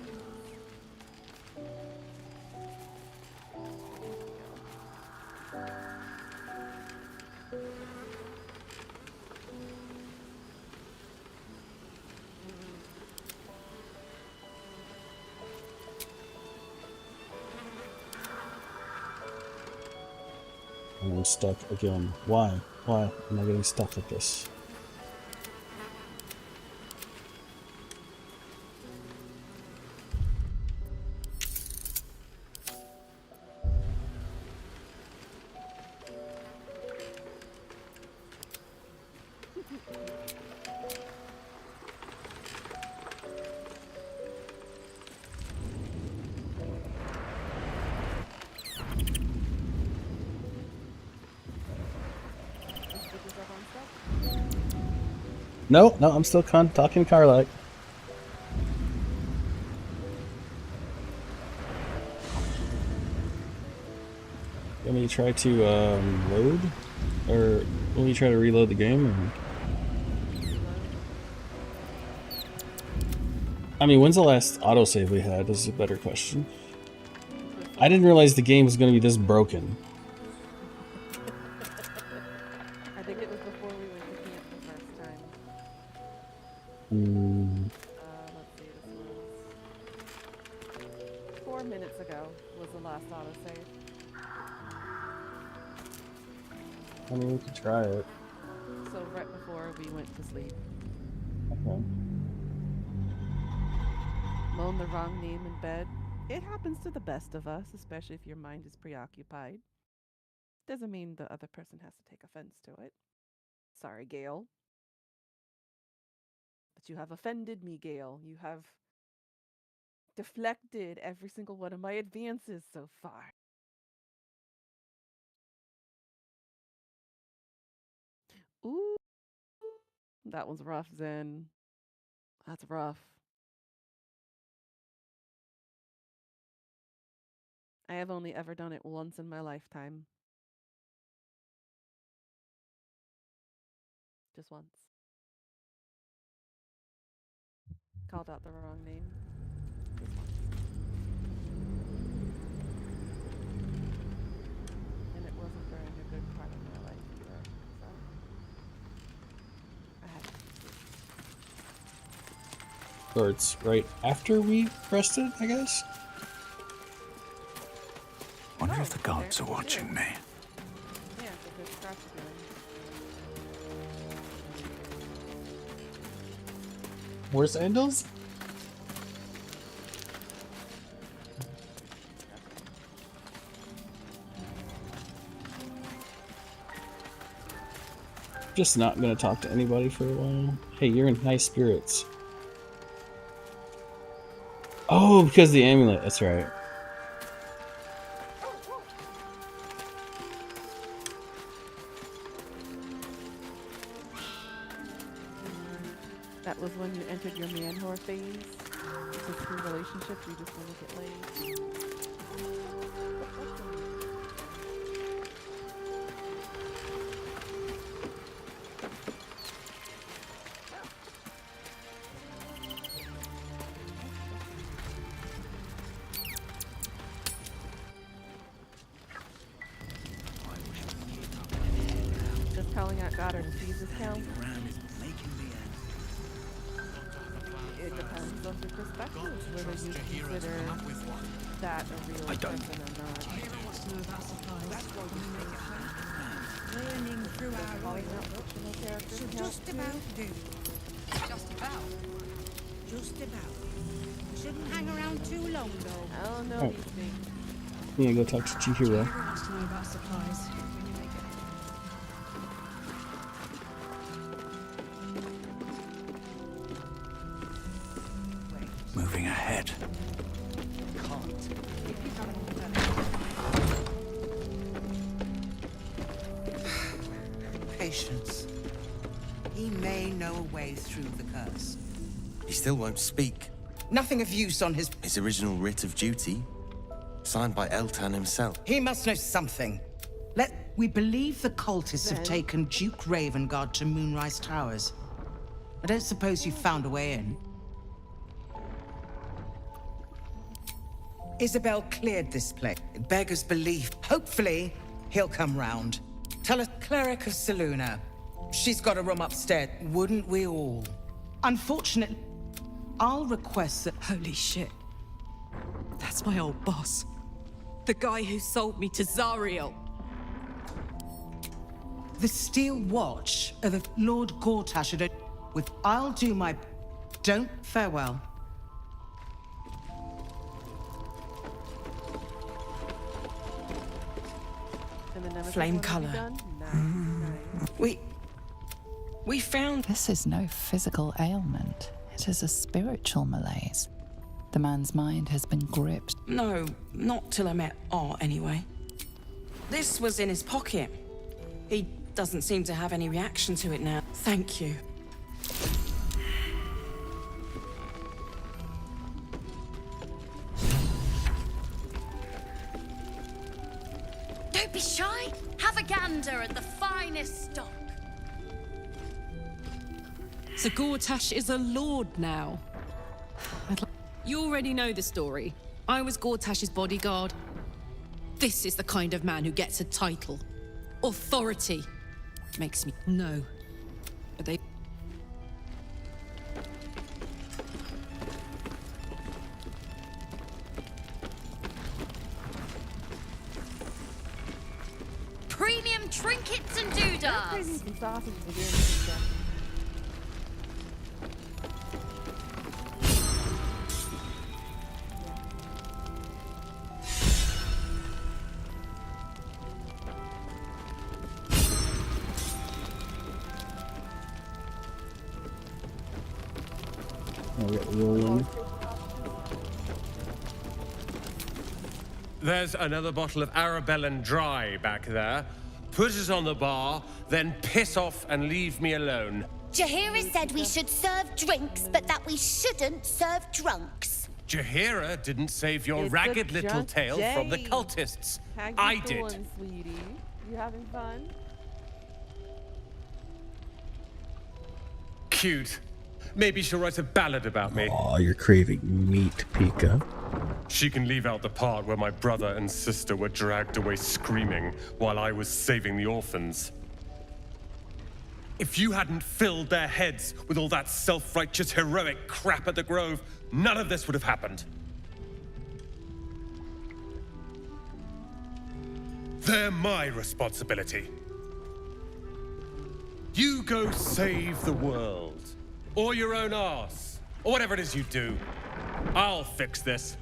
I'm stuck again. Why? Why am I getting stuck like this? No, I'm still talking to Carla. Let me try to load, or let me try to reload the game. Or... I mean, when's the last autosave we had? Is a better question. I didn't realize the game was going to be this broken. I think it was before we went to camp the first time. Let's see, this was 4 minutes ago was the last autosave. I mean, we could try it. So right before we went to sleep. Okay. Moan the wrong name in bed. It happens to the best of us, especially if your mind is preoccupied. Doesn't mean the other person has to take offense to it. Sorry, Gail. But you have offended me, Gail. You have deflected every single one of my advances so far. Ooh. That one's rough, Zen. That's rough. I have only ever done it once in my lifetime. Just once. Called out the wrong name. Just once. And it wasn't during a good part of my life either. So I had to. Or it's right after we rested, I guess? Wonder if the gods are watching me. Yeah, it's a good start to doing. Where's Angels? Just not gonna talk to anybody for a while. Hey, you're in high spirits. Oh, because of the amulet, that's right. That was when you entered your man whore phase. Just through relationships, you just want to get laid. Just calling out Goddard and Jesus count. It depends on your perspective, whether you consider that a real person or not. Learning through our Calling out fictional characters should counts just too. about do. Just about. Just about. Shouldn't hang around too long, though. I don't know Oh. these things. I'm gonna go talk to Chihiro. Who wants to know about supplies? When you make it. Moving ahead. Patience. He may know a way through the curse. He still won't speak. Nothing of use on his original writ of duty. signed by Eltan himself. He must know something. We believe the cultists have taken Duke Ravengard to Moonrise Towers. I don't suppose you found a way in. Isabel cleared this place. It beggars belief. Hopefully, he'll come round. Tell a cleric of Seluna. She's got a room upstairs. Wouldn't we all? Unfortunately, I'll request that... Holy shit. That's my old boss. The guy who sold me to Zariel. The Steel Watch of the Lord Gortash with I'll do my... Don't farewell. Flame color. We found... This is no physical ailment. It is a spiritual malaise. The man's mind has been gripped. No, not till I met Art, anyway. This was in his pocket. He doesn't seem to have any reaction to it now. Thank you. Don't be shy. Have a gander at the finest stock. So Gortash is a lord now. You already know the story. I was Gortash's bodyguard. This is the kind of man who gets a title. Authority. Makes me know. But they... Premium trinkets and doodads. There's another bottle of Arabellan Dry back there. Put it on the bar, then piss off and leave me alone. Jaheira said we should serve drinks, but that we shouldn't serve drunks. Jaheira didn't save your It's ragged a little drunk tail from the day. cultists. How you I doing, did. sweetie? You having fun? Cute. Maybe she'll write a ballad about me. Aw, you're craving meat, Pika. She can leave out the part where my brother and sister were dragged away screaming while I was saving the orphans. If you hadn't filled their heads with all that self-righteous, heroic crap at the Grove, none of this would have happened. They're my responsibility. You go save the world, or your own arse, or whatever it is you do. I'll fix this.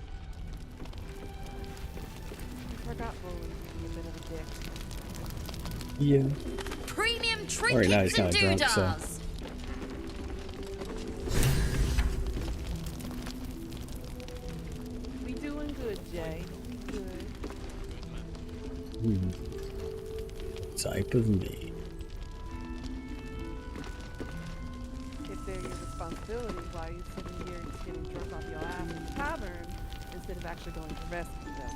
I forgot Roland to be a bit of a dick. Yeah. Premium Alright, trinkets now he's and kinda drunk, so- doodads. We doing good, Jay. Good. Type of me. If they're your responsibility, why are you sitting here just getting drunk off your ass in the tavern instead of actually going to rescue them?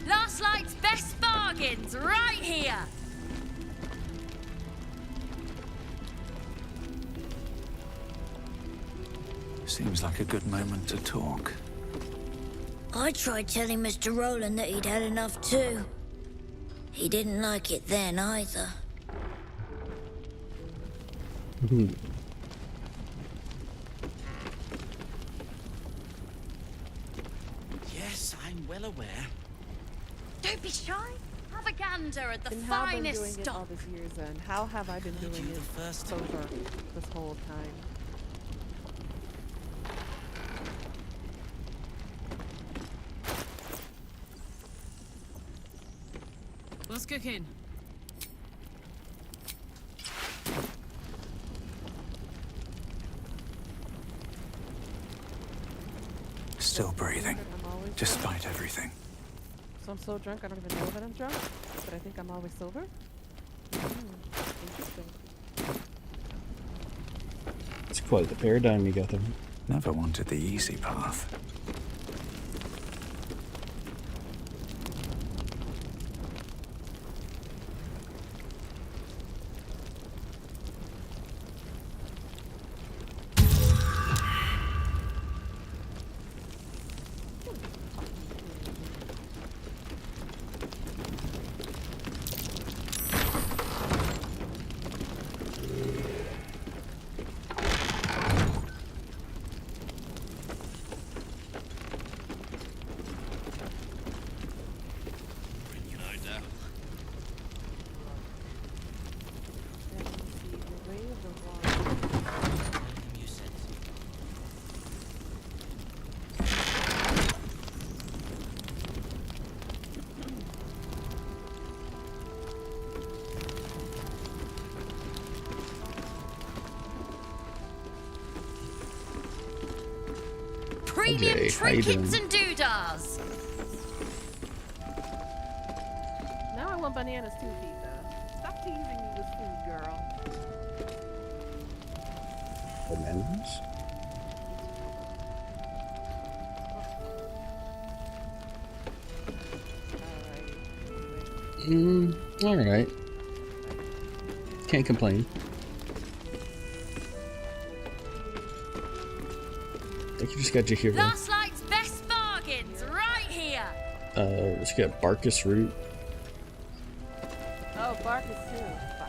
Last night's best bargains right here. Seems like a good moment to talk. I tried telling Mr. Roland that he'd had enough too. He didn't like it then either. Yes, I'm well aware. Don't be shy. Have a gander at the And how have I been finest doing it all stock. these years, and how have I been doing it sober this whole time? What's cooking? Still breathing, despite everything. So I'm so drunk I don't even know that I'm drunk, but I think I'm always sober? Interesting. It's quite the paradigm you got there. Never wanted the easy path. Premium Jay, how you trinkets doing? and doodahs. Now I want bananas too, Pizza. Stop teasing me with food, girl. Bananas? Alright. Can't complain. I think you just got Jahira. Last night's best bargains right here. Let's get Barkus root. Oh, Bark is too. Fuck.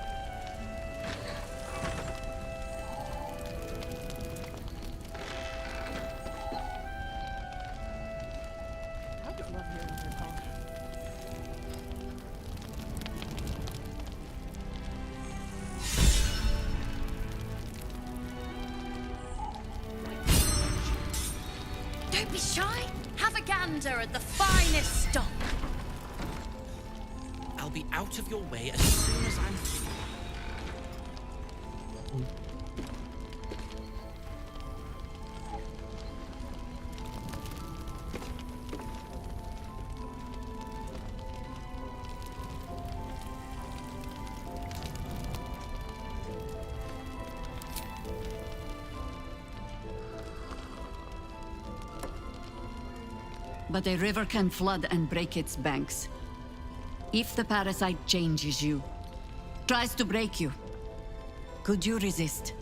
I just love hearing her talk. Don't be shy. Have a gander at the finest stock. I'll be out of your way as soon as I'm through. But a river can flood and break its banks. If the parasite changes you, tries to break you, could you resist?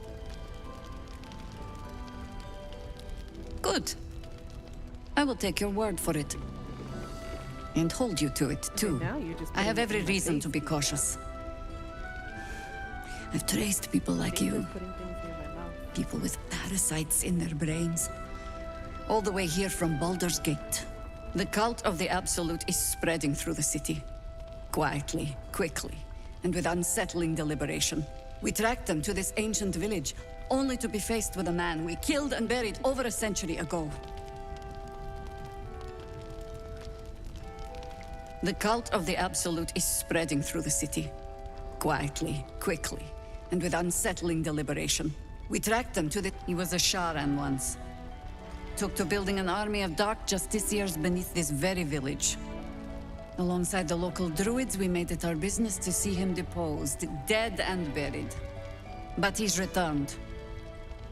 Good. I will take your word for it. And hold you to it, too. now you're just I have putting it every in my reason face. to be cautious. I've traced people like you. Putting things near my mouth. People with parasites in their brains. All the way here from Baldur's Gate. The cult of the Absolute is spreading through the city. Quietly, quickly, and with unsettling deliberation. We tracked them to this ancient village, only to be faced with a man we killed and buried over a century ago. The cult of the Absolute is spreading through the city. Quietly, quickly, and with unsettling deliberation. We tracked them to the... He was a Sharan once. Took to building an army of dark justiciars beneath this very village. Alongside the local druids, we made it our business to see him deposed, dead and buried. But he's returned.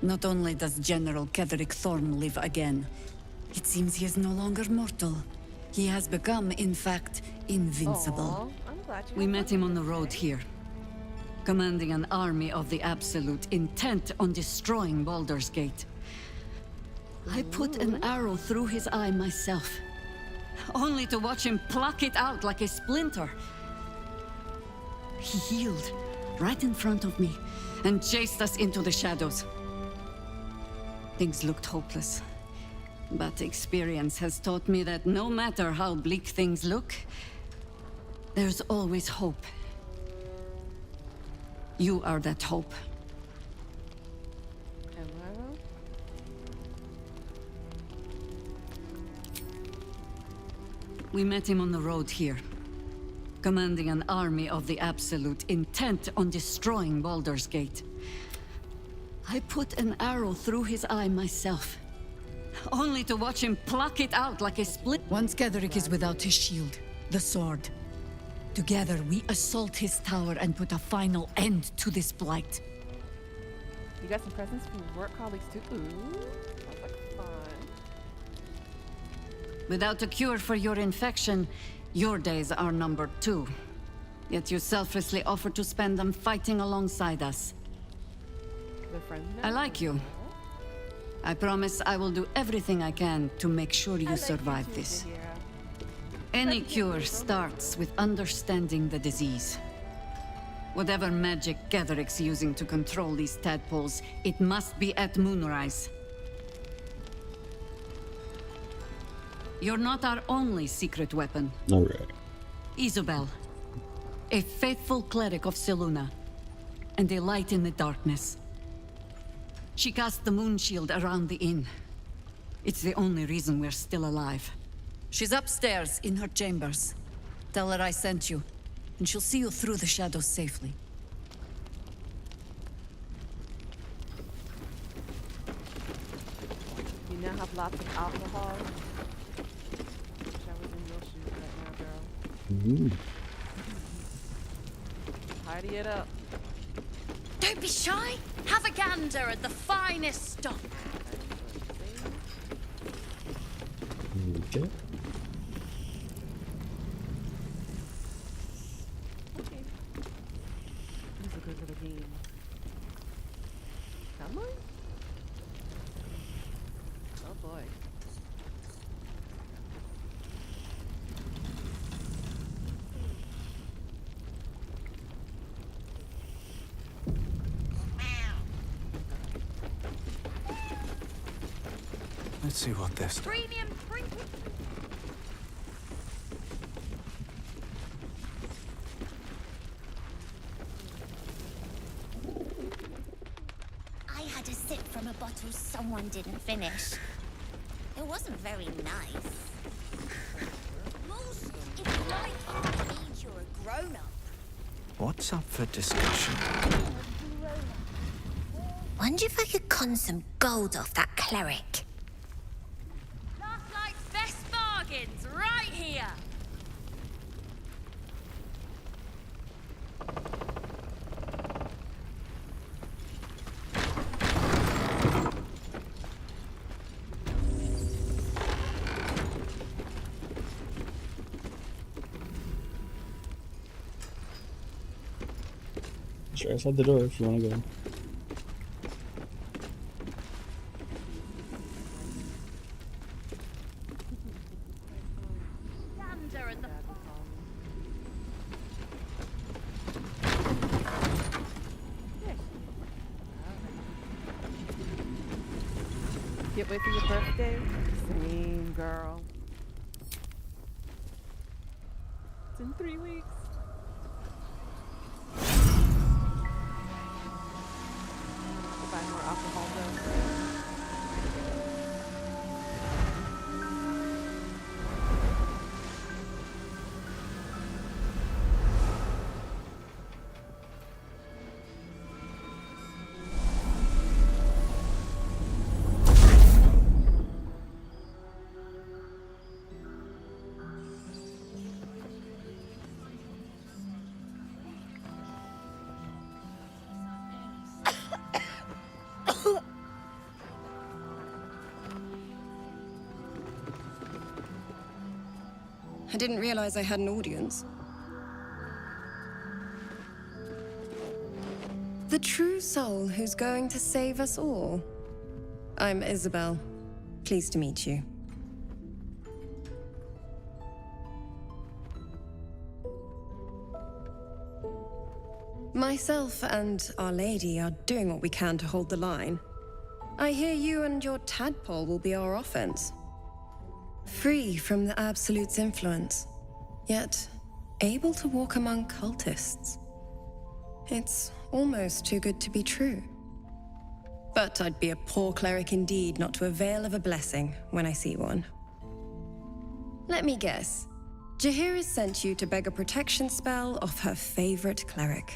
Not only does General Ketherick Thorm live again, it seems he is no longer mortal. He has become, in fact, invincible. Aw, I'm glad you We had met fun him with on the us road today. here, commanding an army of the Absolute, intent on destroying Baldur's Gate. I put an arrow through his eye myself, only to watch him pluck it out like a splinter. He healed right in front of me and chased us into the shadows. Things looked hopeless, but experience has taught me that no matter how bleak things look, there's always hope. You are that hope. We met him on the road here, commanding an army of the Absolute, intent on destroying Baldur's Gate. I put an arrow through his eye myself, only to watch him pluck it out like a split. Once Ketherick is without his shield, the sword. Together we assault his tower and put a final end to this blight. You got some presents from work colleagues too. Ooh, Without a cure for your infection, your days are numbered too. Yet you selflessly offer to spend them fighting alongside us. I like you. I promise I will do everything I can to make sure you survive this. Any cure starts with understanding the disease. Whatever magic Gatheric's using to control these tadpoles, it must be at moonrise. You're not our only secret weapon. All right. Isabel, a faithful cleric of Selûne, and a light in the darkness. She cast the moon shield around the inn. It's the only reason we're still alive. She's upstairs in her chambers. Tell her I sent you, and she'll see you through the shadows safely. You now have lots of alcohol. Wish I was in your shoes right now, girl. Ooh. Tidy it up. Don't be shy. Have a gander at the finest stock. Okay. Okay. This is a good little game. Come on. Oh boy. Let's see what this... Premium. I had a sip from a bottle someone didn't finish. It wasn't very nice. Most, if you like, it means you're a grown-up. What's up for discussion? Wonder if I could con some gold off that cleric. Last night's best bargains right here. Sure, outside the door if you want to go. Gander at the Can't wait for your birthday. Same, girl. It's in 3 weeks. Buy more alcohol though. I didn't realize I had an audience. The true soul who's going to save us all. I'm Isabel. Pleased to meet you. Myself and Our Lady are doing what we can to hold the line. I hear you and your tadpole will be our offense. Free from the Absolute's influence, yet able to walk among cultists. It's almost too good to be true. But I'd be a poor cleric indeed not to avail of a blessing when I see one. Let me guess. Jaheira sent you to beg a protection spell off her favorite cleric.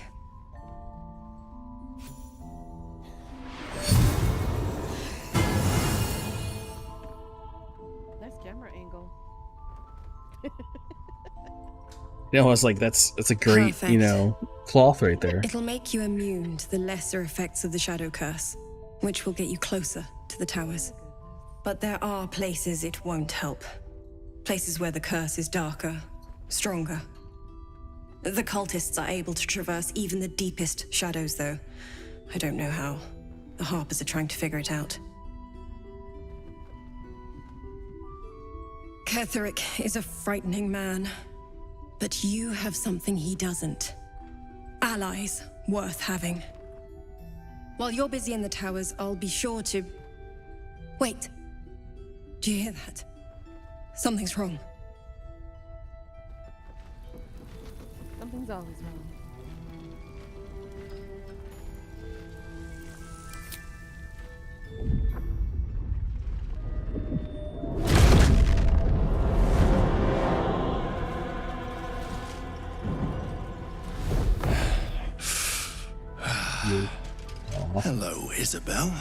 Nice camera angle. You know, I was like, that's a great, Perfect. you know, cloth right there. It'll make you immune to the lesser effects of the Shadow Curse, which will get you closer to the towers. But there are places it won't help. Places where the curse is darker, stronger. The cultists are able to traverse even the deepest shadows, though. I don't know how. The Harpers are trying to figure it out. Ketherick is a frightening man. But you have something he doesn't. Allies worth having. While you're busy in the towers, I'll be sure to... Wait. Do you hear that? Something's wrong. Something's always wrong. Hello, Isabel.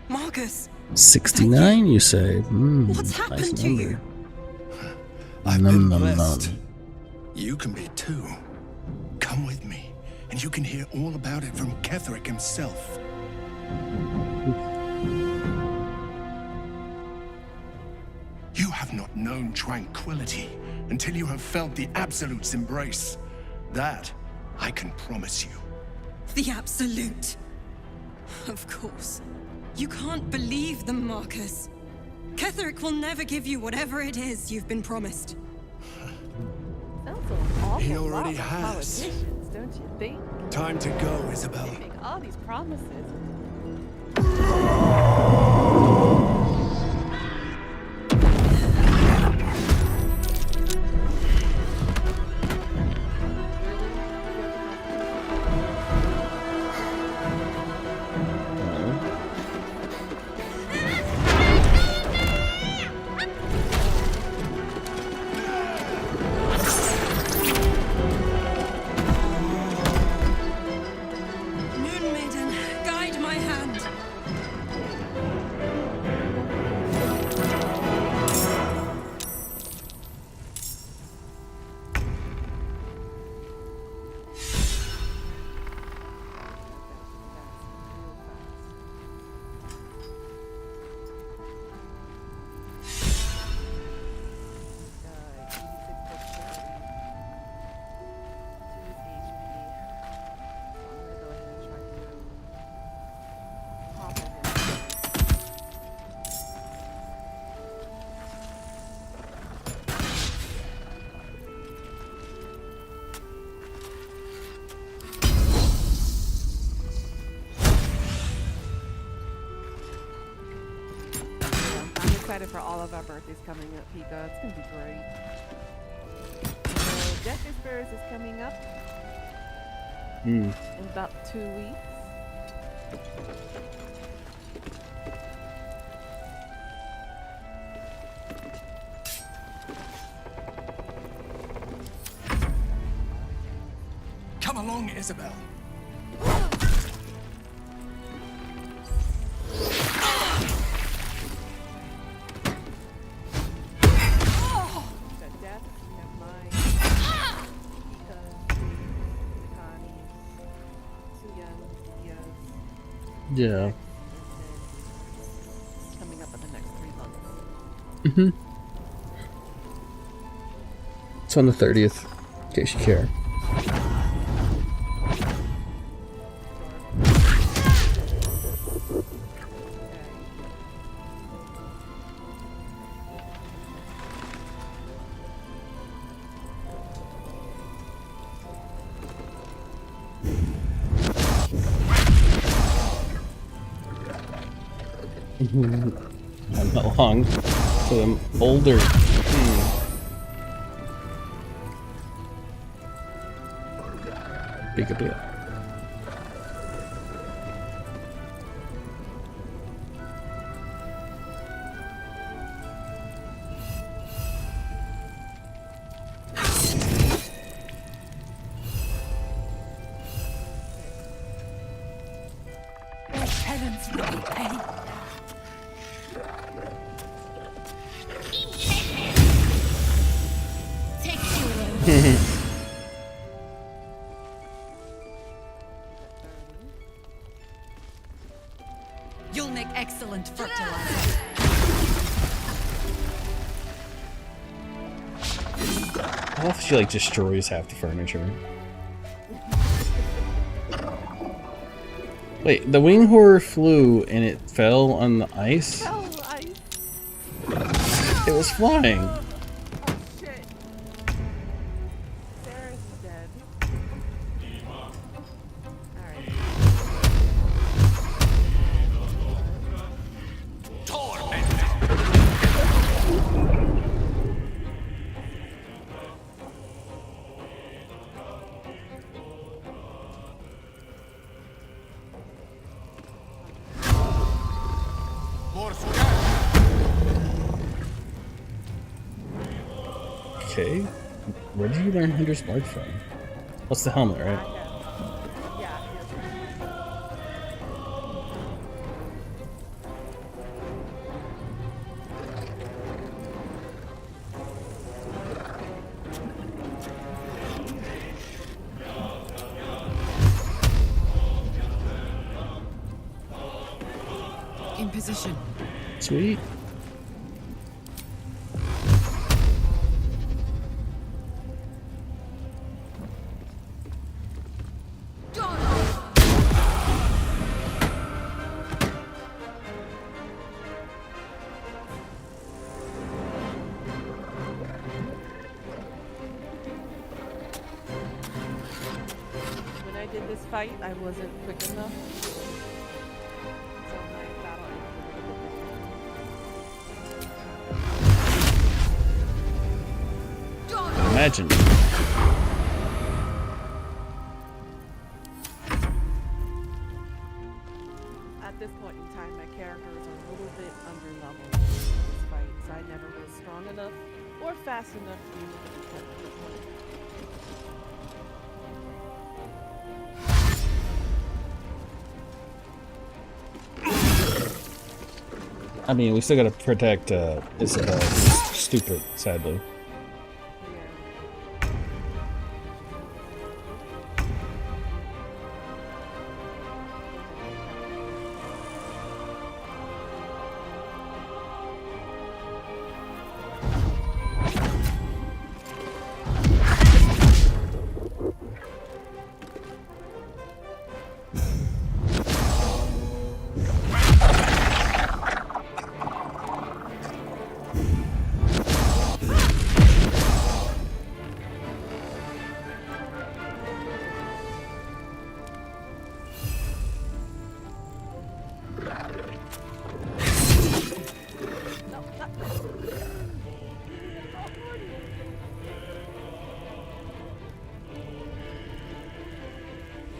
Marcus! 69, you say? What's happened to you? I've been blessed. You can be too. Come with me, and you can hear all about it from Ketherick himself. You have not known tranquility until you have felt the Absolute's embrace. That I can promise you. The Absolute. Of course. You can't believe them, Marcus. Ketherick will never give you whatever it is you've been promised. Sounds an awful He already lot like has. politicians, don't you think? Time to go, Isabel. They make all these promises. Moon Maiden, guide my hand. I'm excited for all of our birthdays coming up, Pika. It's gonna be great. So Death Whispers is coming up in about 2 weeks. Come along, Isabel. Yeah. Coming up in the next 3 months. Mm-hmm. It's on the 30th, in case you care. Not long, so I'm older. Big a bit. Heavens, really, Penny. You'll make excellent fertilizer. I love she like destroys half the furniture. Wait, the wing horror flew and it fell on the ice? Fell on the ice. It was flying. Oh shit. Sarah's dead. Alright. Okay. Where did you learn Hunter's Mark from? What's the helmet, right? In position. Sweet. When I did this fight, I wasn't quick enough. So my battle Imagine. At this point in time, my character is a little bit underleveled in this fight, so I never was strong enough or fast enough to use I mean, we still gotta protect Isabel. Who's stupid, sadly.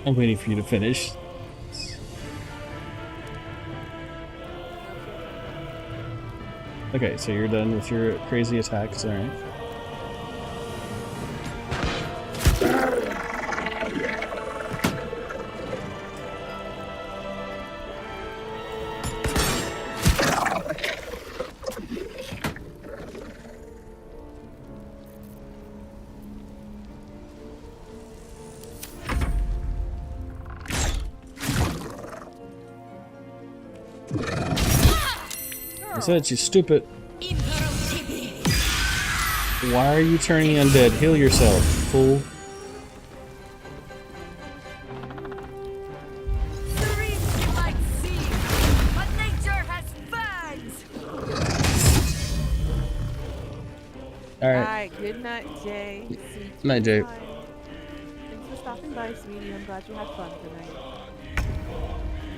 I'm waiting for you to finish. Okay, so you're done with your crazy attacks, alright. I said she's stupid. Why are you turning undead? Heal yourself, fool. Alright, good night, Jay. See you Night, Jay. tomorrow. Thanks for stopping by, sweetie. I'm glad you had fun tonight.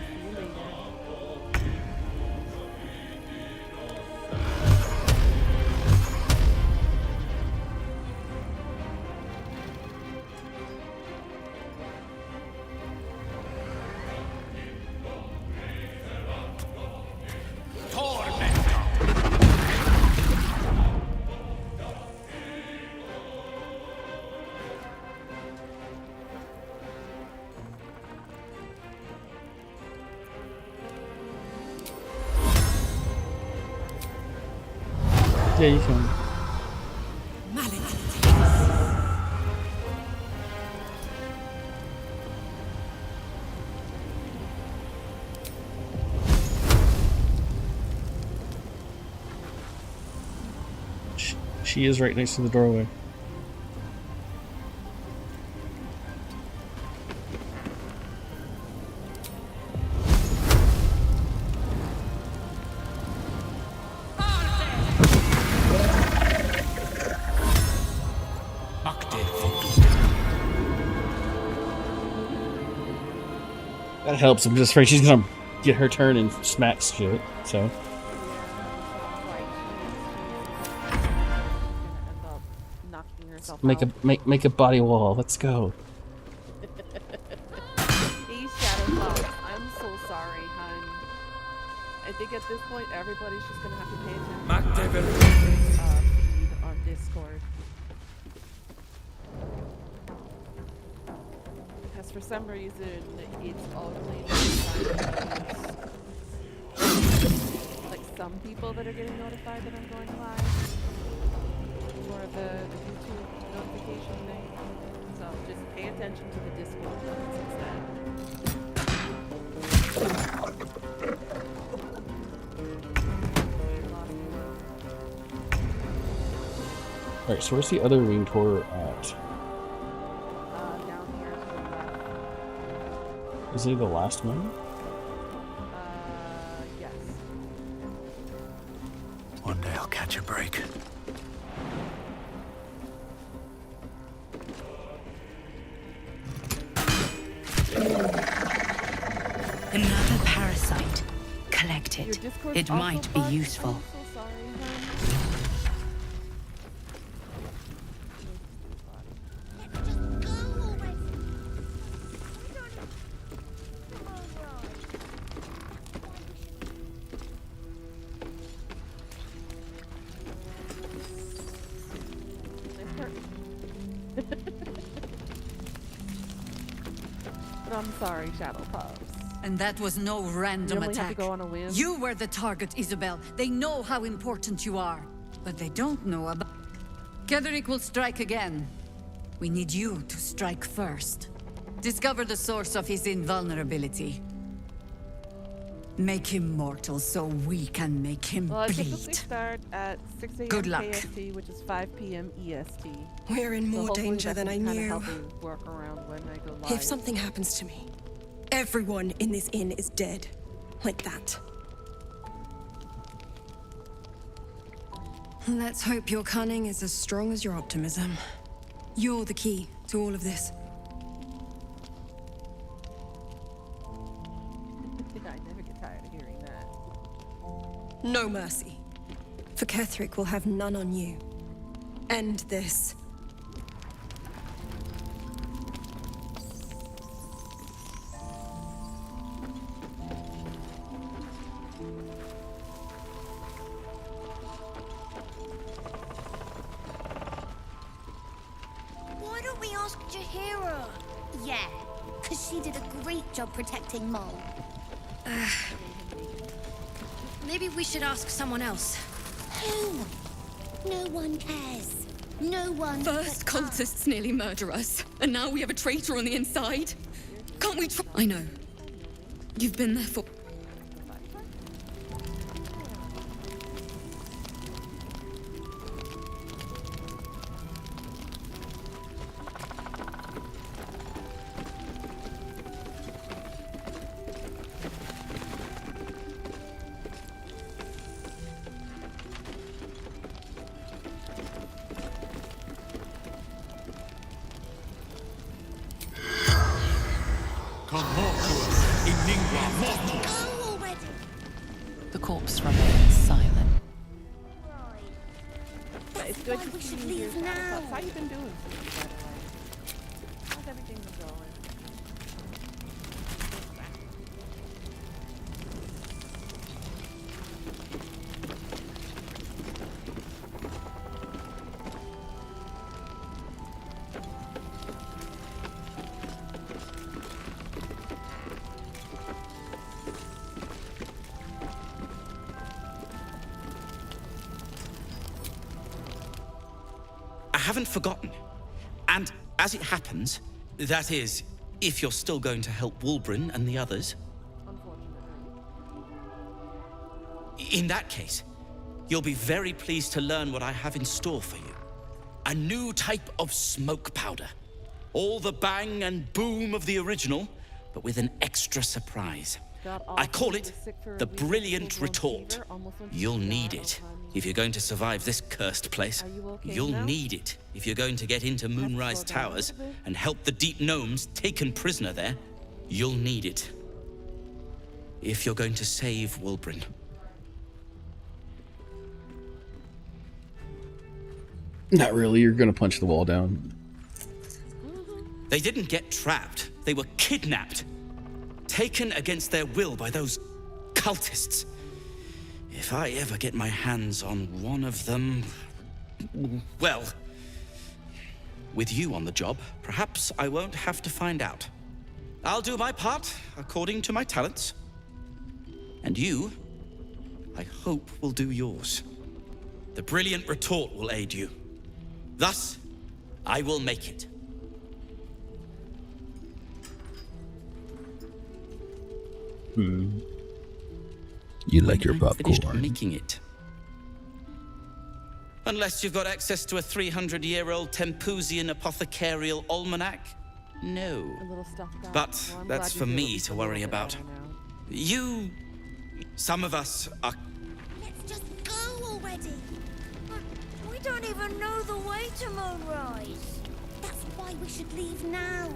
See you later. Yeah, you can. She is right next to the doorway. That helps. I'm just afraid she's gonna get her turn and smack shit. So. Make a body wall. Let's go. He's Shadow Fox. I'm so sorry, hun. I think at this point everybody's just gonna have to pay attention to feed on Discord. Because for some reason it's only like some people that are getting notified that I'm going live for the YouTube notification thing. So just pay attention to the Discord comments instead. Alright, so where's the other winged horror at? Down here to the left. Is he the last one? Yes. One day I'll catch a break. Another parasite. Collect it. It might be useful. I'm sorry, Shadow Puffs. And that was no random You only have to attack. go on a whim. You were the target, Isabel. They know how important you are. But they don't know about... Ketheric will strike again. We need you to strike first. Discover the source of his invulnerability. Make him mortal so we can make him Well, I bleed. typically start at 6 a.m. Good luck. KST, which is 5 p.m. EST. We're in more hopefully danger that than I can kinda knew. help me work around when I go live. If something happens to me, everyone in this inn is dead. Like that. Let's hope your cunning is as strong as your optimism. You're the key to all of this. I never get tired of hearing that. No mercy. For Ketheric will have none on you. End this. Why don't we ask Jahira? Yeah, because she did a great job protecting Mole. Maybe we should ask someone else. Who? No one cares. No one. First cultists nearly murder us, and now we have a traitor on the inside. Can't we try? I know. You've been there for... The corpse remains silent. It's good to we see should you leave here, Shadow now. Puffs. How you been doing, by the way? How's everything been going? I haven't forgotten. And as it happens, that is, if you're still going to help Wulbren and the others. In that case, you'll be very pleased to learn what I have in store for you. A new type of smoke powder. All the bang and boom of the original, but with an extra surprise. I call it the Brilliant Retort. You'll need it if you're going to survive this cursed place. You'll need it if you're going to get into Moonrise Towers and help the Deep Gnomes taken prisoner there. You'll need it. if you're going to save Wulbren. Not really. You're gonna punch the wall down. They didn't get trapped. They were kidnapped. Taken against their will by those cultists. If I ever get my hands on one of them... well... with you on the job, perhaps I won't have to find out. I'll do my part, according to my talents. And you, I hope, will do yours. The brilliant retort will aid you. Thus, I will make it. You like your Finished popcorn. making it. Unless you've got access to a 300-year-old Tempusian apothecarial almanac? No. A little stuff back. But Well, I'm that's glad for you feel me it's to a little worry bit about. better now. You... some of us are... Let's just go already. We don't even know the way to Moonrise. That's why we should leave now.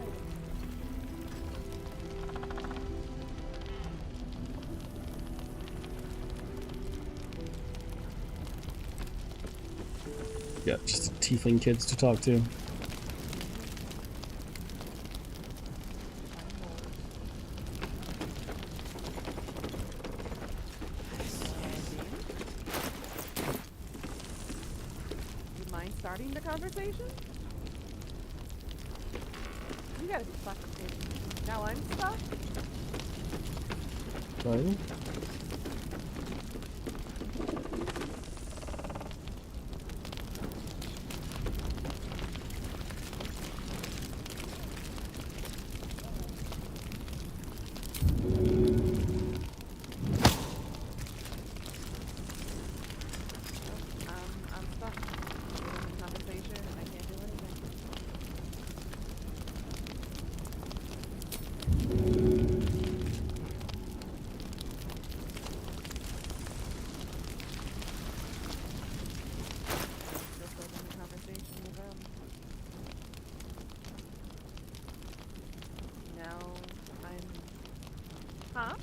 Yeah, just tiefling kids to talk to. You mind starting the conversation? You gotta be stuck. Now I'm stuck? Sorry? I'm stuck. In the conversation and I can't do anything. Just open the conversation with them. Now I'm... Huh?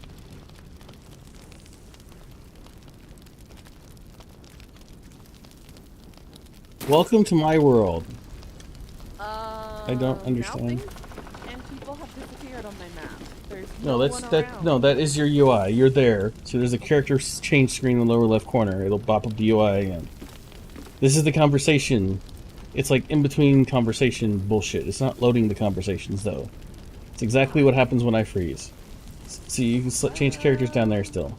Welcome to my world. I don't understand. And people have disappeared on my map. There's No, no that's one that. around. No, that is your UI. You're there. So there's a character change screen in the lower left corner. It'll pop up the UI again. This is the conversation. It's like in between conversation bullshit. It's not loading the conversations though. It's exactly what happens when I freeze. See, you can change characters down there still.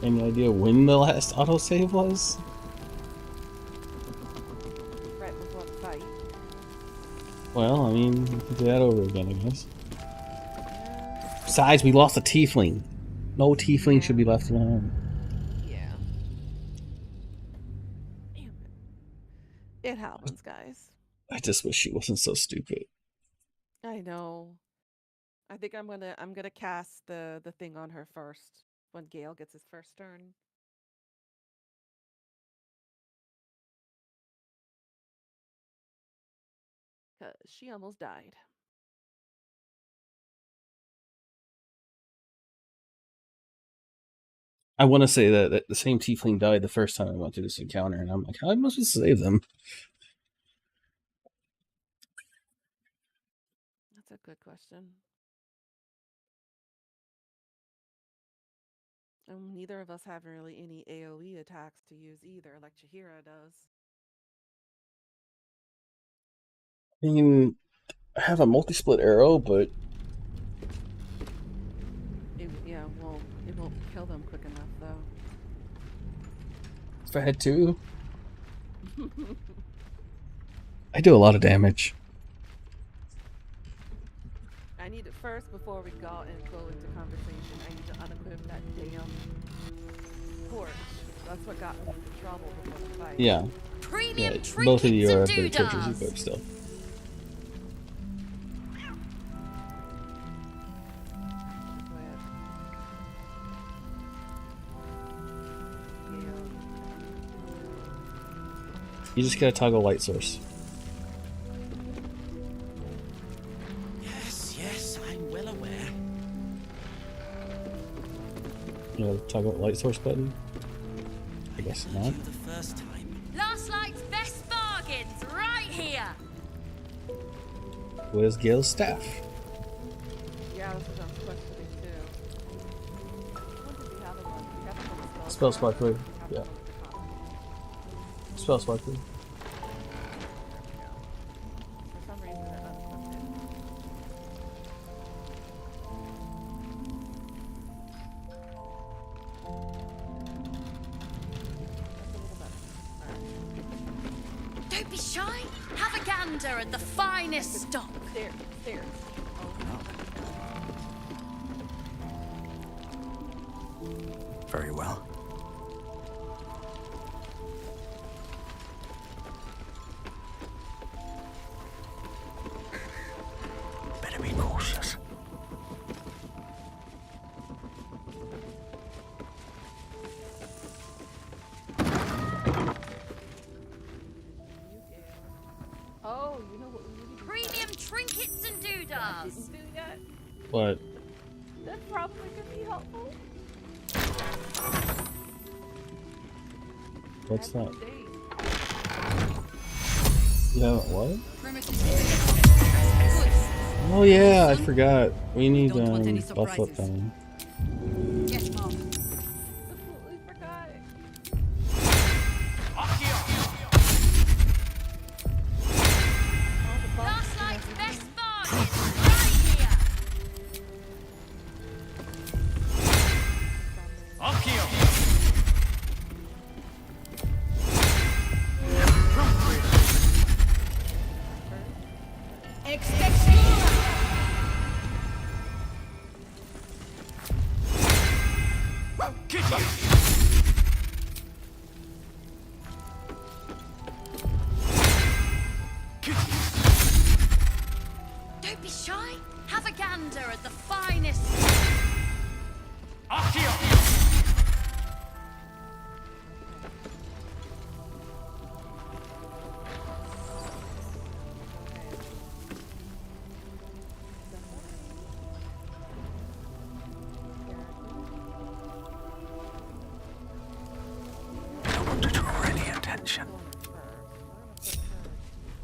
Any idea when the last autosave was? Right before the fight. Well, I mean, we can do that over again, I guess. Besides, we lost a tiefling. No tiefling should be left alone. Yeah. Damn it. It happens, guys. I just wish she wasn't so stupid. I know. I think I'm gonna cast the thing on her first when Gale gets his first turn. Cause she almost died. I want to say that the same tiefling died the first time I went through this encounter, and I'm like, how am I supposed to save them? That's a good question. Neither of us have really any AoE attacks to use either, like Chihira does. I mean, I have a multi-split arrow, but Yeah, well, it won't kill them quick enough, though. if I had two, I do a lot of damage. I need it first before we go into conversation. I need to unequip that damn torch. That's what got me into trouble before the fight. Yeah. Premium Yeah, both of you are trinkets the and torches doodads. equipped still. You just gotta toggle light source. toggle light source button? I guess not. Last night's best bargains right here. Where's Gil's staff? Yeah, that's what I was questioning too. When did we have the one? We have the one Spell slot 3. Yeah. Spell slot 3. For some reason they're unequipped. Don't be shy. Have a gander at the finest stock. Stairs. Very well. Better be cautious. Oh, you know what we need to do? Premium trinkets and doodads. Didn't do that. What? That probably could be helpful. What's that? You haven't what? Oh yeah, I forgot. We need buff up them. Yes, Mom. Completely forgot it. Last night's best bargains right here. Don't be shy. Have a gander at the finest. I want to draw any attention.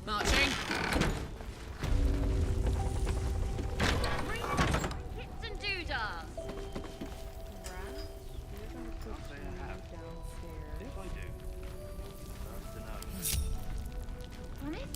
Marching. Trinkets and doodads. On it?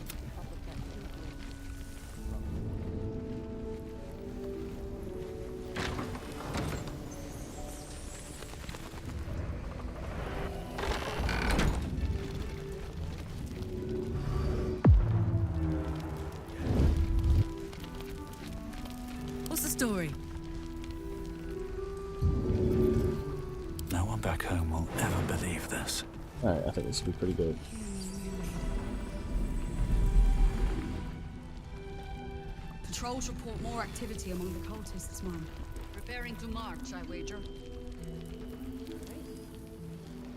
What's the story? No one back home will ever believe this. Alright, I think this will be pretty good. Patrols report more activity among the cultists, Mom. Preparing to march, I wager.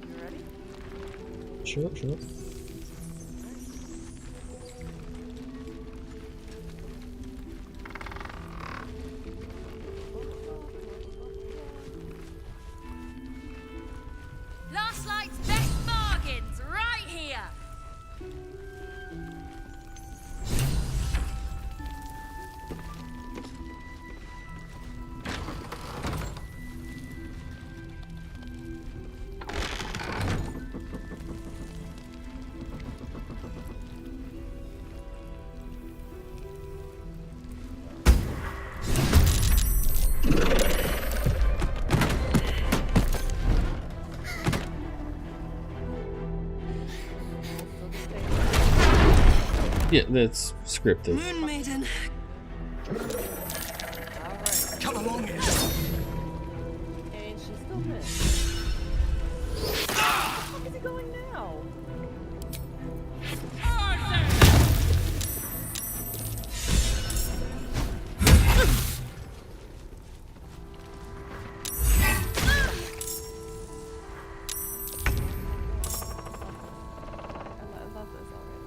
You ready? Sure. Last night's best bargains right here. Yeah, that's scripted. Moon Maiden. Alright. Come along here. And she's still missed. Where is he going now? I love this already.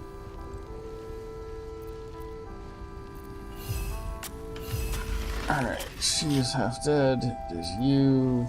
Alright, she is half dead. There's you.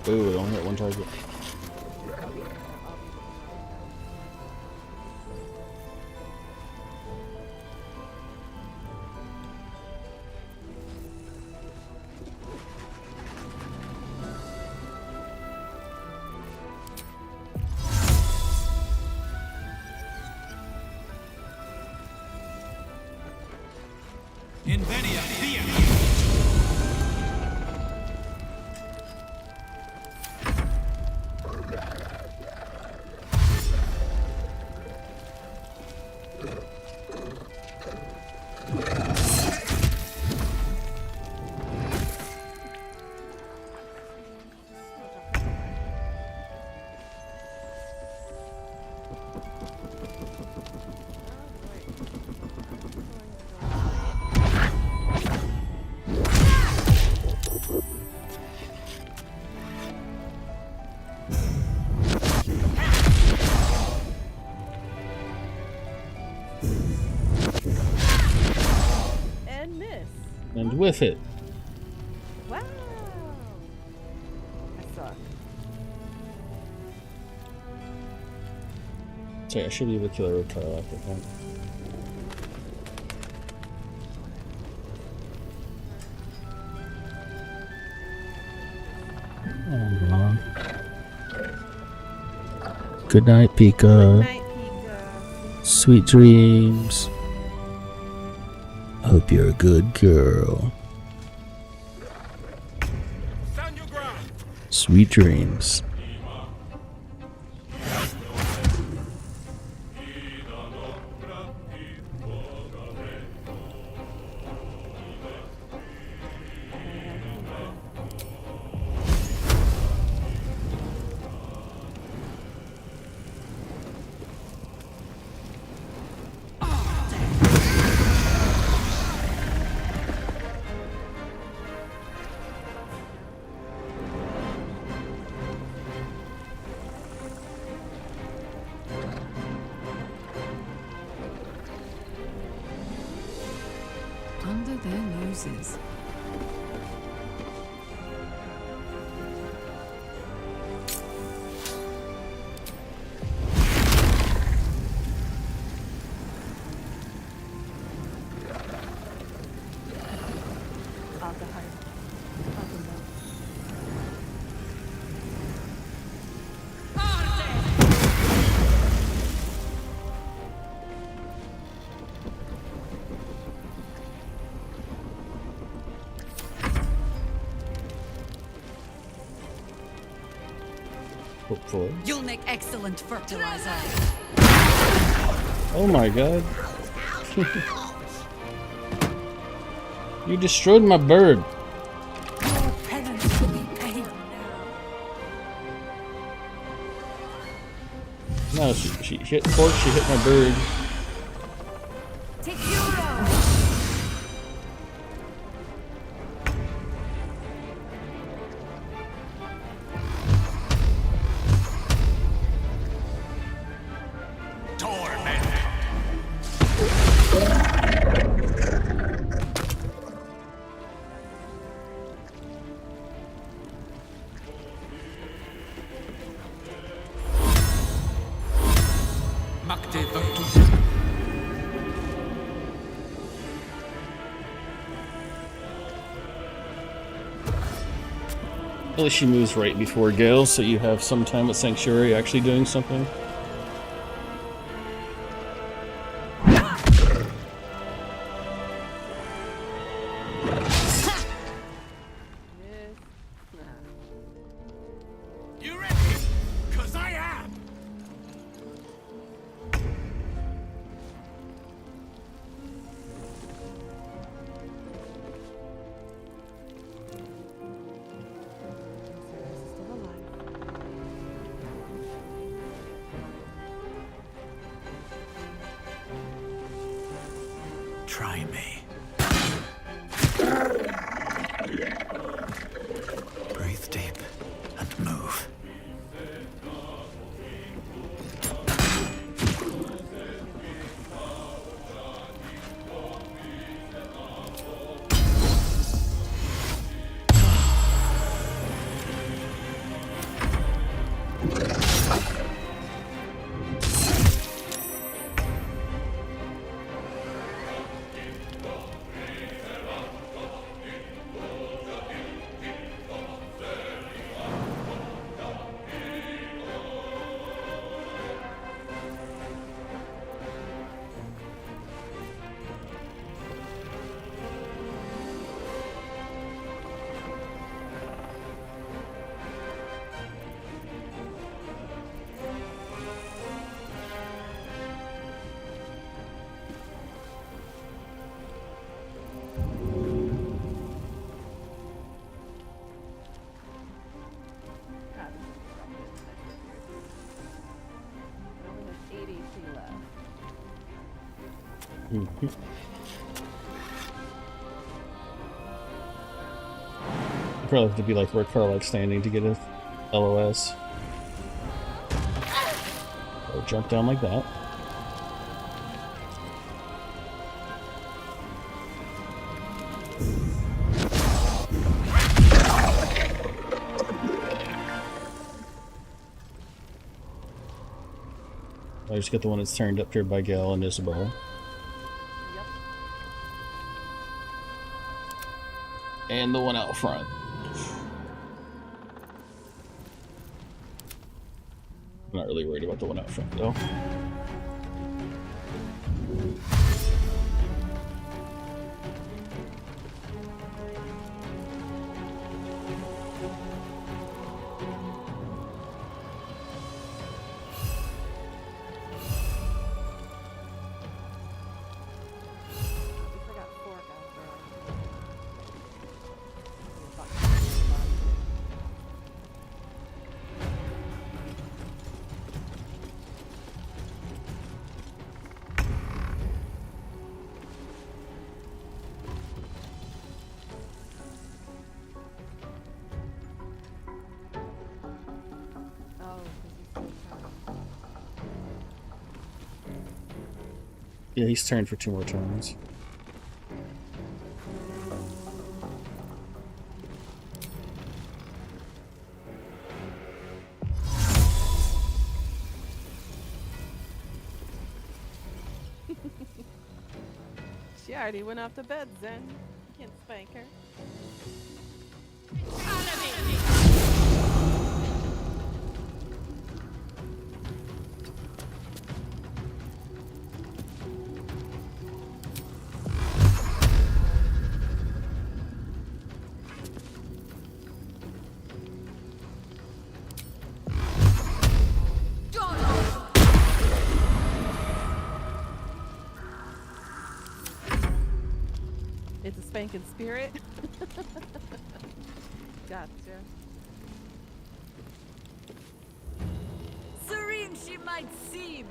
Ooh, it only hit one target. Invedia, fear! And with it. Wow. I suck. Sorry, I should be able to kill a reptile after that. Good night, Pika. Good night, Pika. Sweet dreams. Hope you're a good girl. Sweet dreams. Under their noses. Hopefully. You'll make excellent fertilizer. Oh my god. You destroyed my bird. Penance will be paid. No, she hit fork, she hit my bird. Take Euro. At least she moves right before Gale, so you have some time at Sanctuary actually doing something. You ready? 'Cause I am! Try me. Breathe deep and move. You probably have to be like where Carlack's standing to get a LOS. Or jump down like that. I just get the one that's turned up here by Gale and Isabel. And the one out front. I'm not really worried about the one out front though. Yeah, he's turned for 2 more turns. She already went off to bed, Zen. You can't spank her. It's a spanking spirit. Gotcha. Serene she might seem,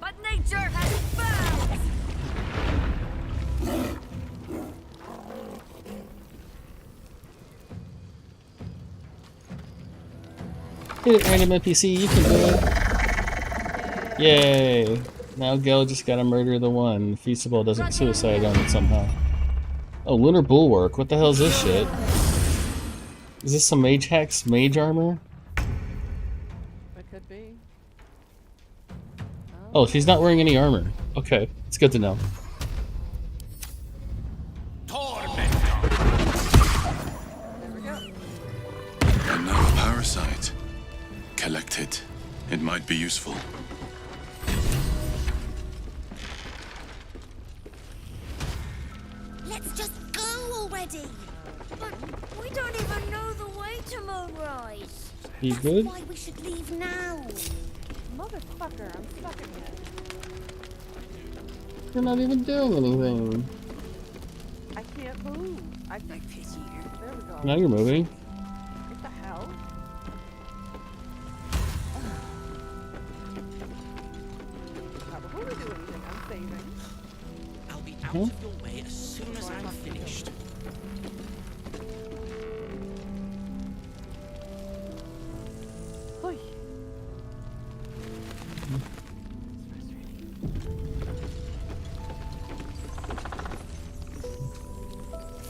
but nature has bounds. Hit it, random NPC, you can do it. Yay! Now Gale just gotta murder the one. Feasible doesn't suicide on it somehow. Oh, Lunar Bulwark, what the hell is this shit? Is this some mage hacks, mage armor? It could be. Oh, Oh, she's not wearing any armor. Okay, it's good to know. Another parasite. Collect it. It might be useful. Let's just go already. But we don't even know the way to Moonrise. You good? Why we should leave now? Motherfucker, I'm stuck in here. You're not even doing anything. I can't move. I pity you. There we go. Now you're moving. What the hell? Not before we do anything, I'm saving. I'll be out of your way as soon as I'm finished. Oi.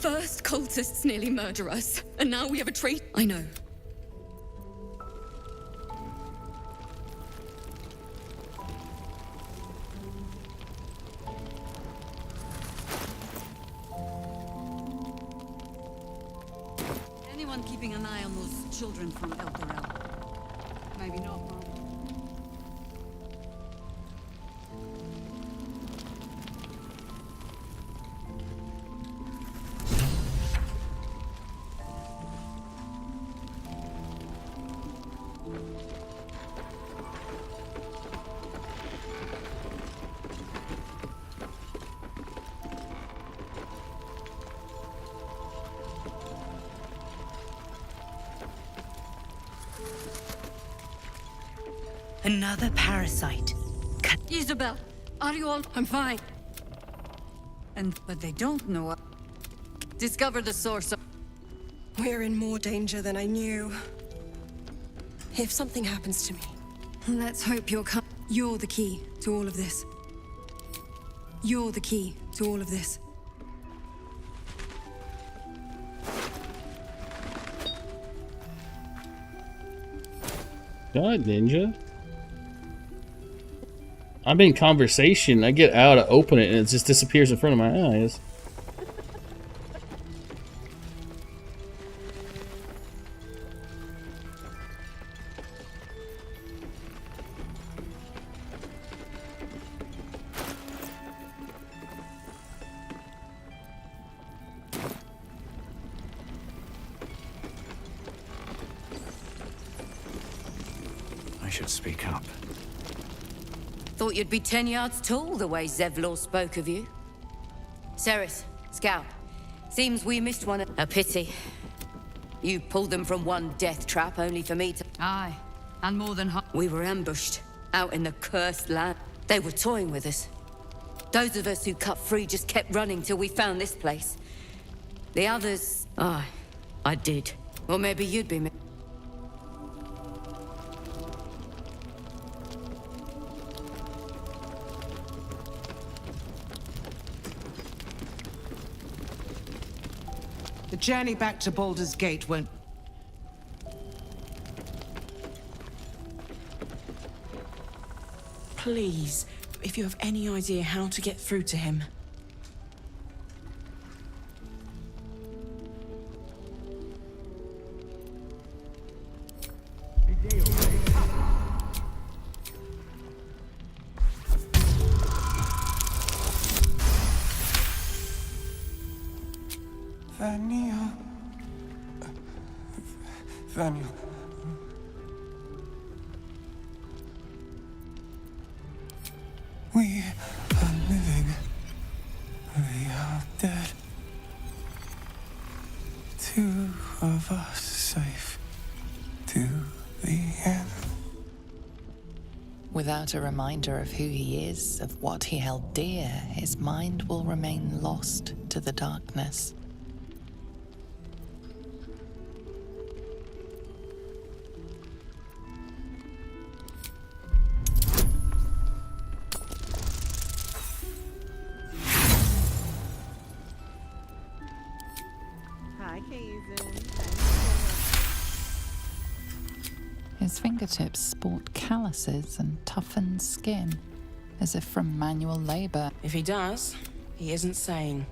First cultists nearly murder us, and now we have a trait. I know. Anyone keeping an eye on those children from Elderel? Maybe not, Mom. Another parasite. Isabel, are you all? I'm fine. But they don't know. Discover the source of. We're in more danger than I knew. If something happens to me. Let's hope you're the key to all of this. You're the key to all of this. God, ninja. I'm in conversation. I get out, I open it, and it just disappears in front of my eyes. I should speak up. Thought you'd be 10 yards tall the way Zevlor spoke of you. Ceres, Scout, seems we missed one. A pity. You pulled them from one death trap only for me to... Aye, and more than half. We were ambushed, out in the cursed land. They were toying with us. Those of us who cut free just kept running till we found this place. The others... Aye, I did. Or maybe you'd be... The journey back to Baldur's Gate won't... Please, if you have any idea how to get through to him. Daniel. We are living. We are dead. Two of us safe to the end. Without a reminder of who he is, of what he held dear, his mind will remain lost to the darkness. His fingertips sport calluses and toughened skin. as if from manual labor. If he does, he isn't sane.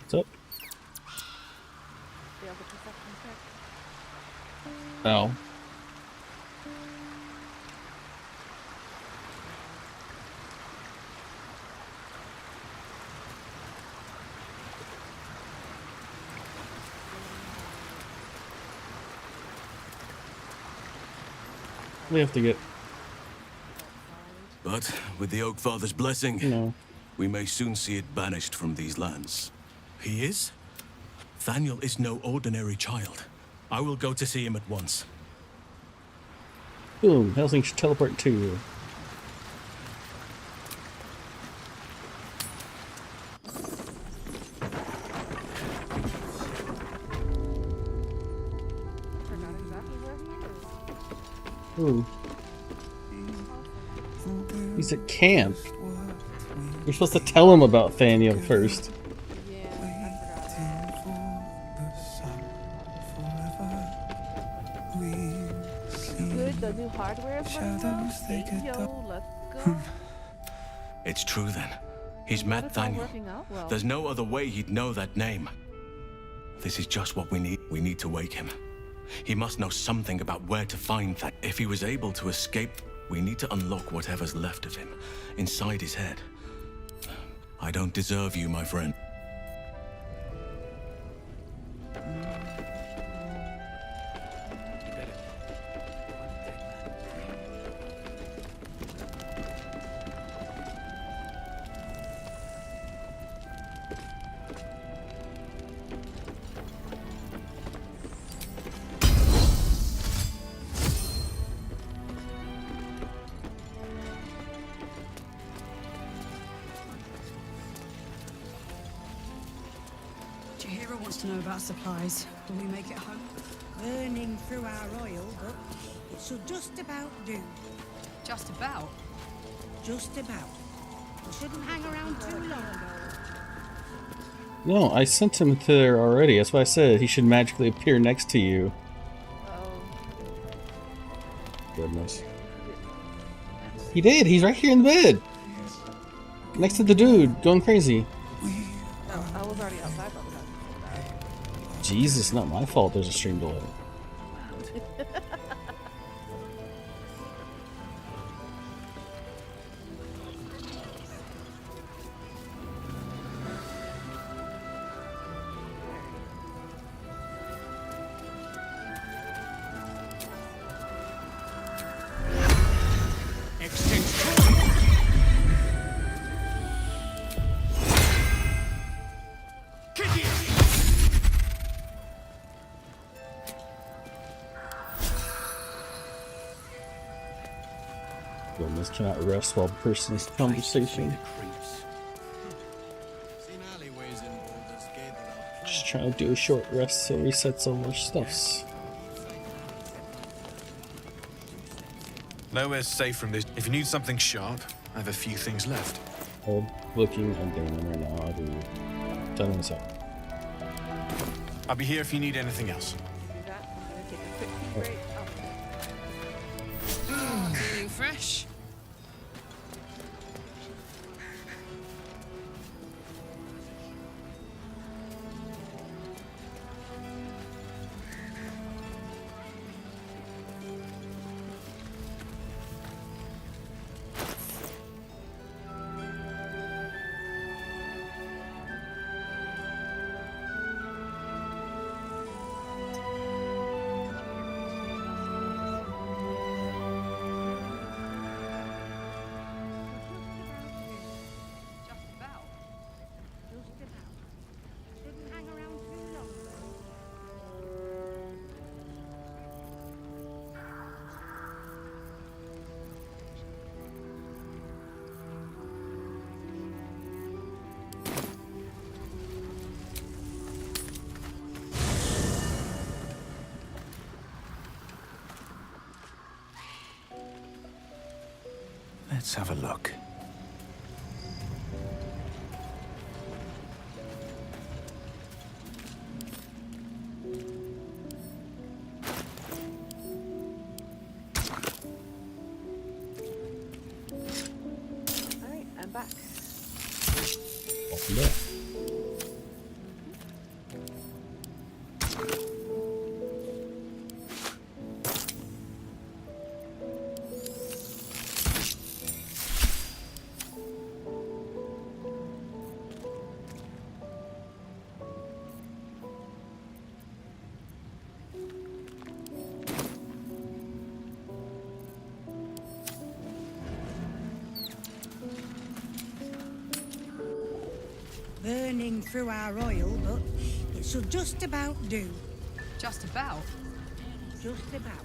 What's up? Oh. We have to get... But with the Oak Father's blessing, No. we may soon see it banished from these lands. He is? Thaniel is no ordinary child. I will go to see him at once. Boom, Helsing should teleport to you. Ooh. He's at camp. You're supposed to tell him about Thaniel first. Good, the new hardware is running out. Hey, yo, let's go. It's true then. He's met Thaniel. Working out well. There's no other way he'd know that name. This is just what we need. We need to wake him. He must know something about where to find that. If he was able to escape, we need to unlock whatever's left of him, inside his head. I don't deserve you, my friend. Chihiro wants to know about supplies. Will we make it home? Burning through our oil, but it should just about do. Just about? Just about. We shouldn't hang around too long. No, I sent him to there already. That's why I said he should magically appear next to you. Goodness. He did. He's right here in the bed. Next to the dude, going crazy. I was already outside by the time. Jesus, not my fault there's a stream delay. Goodness, cannot rest while person's conversation. Just trying to do a short rest so it resets all our stuffs. Nowhere's safe from this. If you need something sharp, I have a few things left. I'm looking at Damon right now. I'll be 10 minutes out. I'll be here if you need anything else. Feeling fresh? Let's have a look. Alright, I'm back. Yeah. Burning through our oil, but it should just about do. Just about? Just about.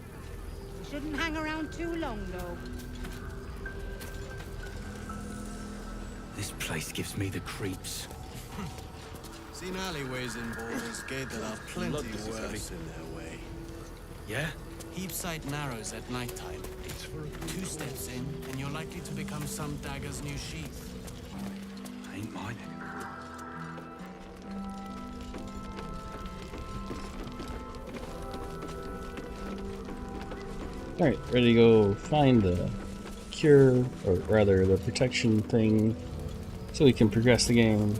We shouldn't hang around too long, though. This place gives me the creeps. Seen alleyways in Baldur's Gate that are plenty worse in their way. Yeah? Heap sight narrows at night time. 2 steps in, and you're likely to become some dagger's new sheath. Ain't mine. Alright, ready to go find the cure, or rather the protection thing, so we can progress the game.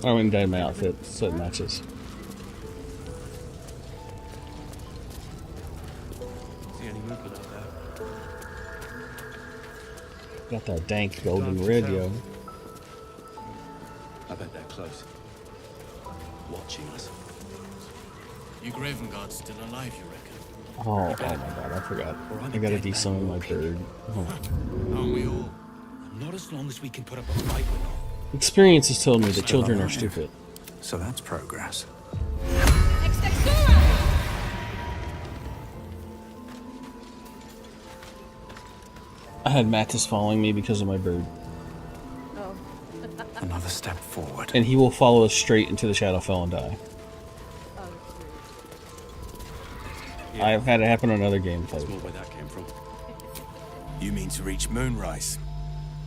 I went and dyed my outfit so it matches. See any movement out there? Got that dank golden radio. I bet they're close. Watching us. You Gravengard's still alive, you reckon? Oh my god, I forgot. I gotta desummon my bird. Oh. Aren't we all? Not as long as we can put up a fight with them. Experience has told me that children are stupid. So that's progress. I had Mattis following me because of my bird. Oh. Another step forward. And he will follow us straight into the Shadowfell and die. Yeah. I've had it happen on other gameplays. That's more where that came from. You mean to reach Moonrise,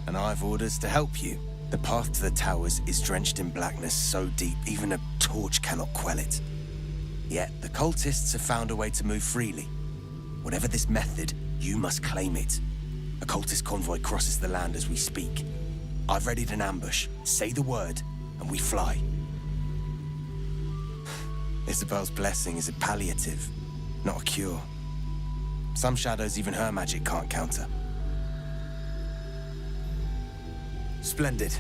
and I've orders to help you. The path to the towers is drenched in blackness so deep even a torch cannot quell it. Yet the cultists have found a way to move freely. Whatever this method, you must claim it. A cultist convoy crosses the land as we speak. I've readied an ambush. Say the word, and we fly. Isabel's blessing is a palliative, not a cure. Some shadows even her magic can't counter. Splendid.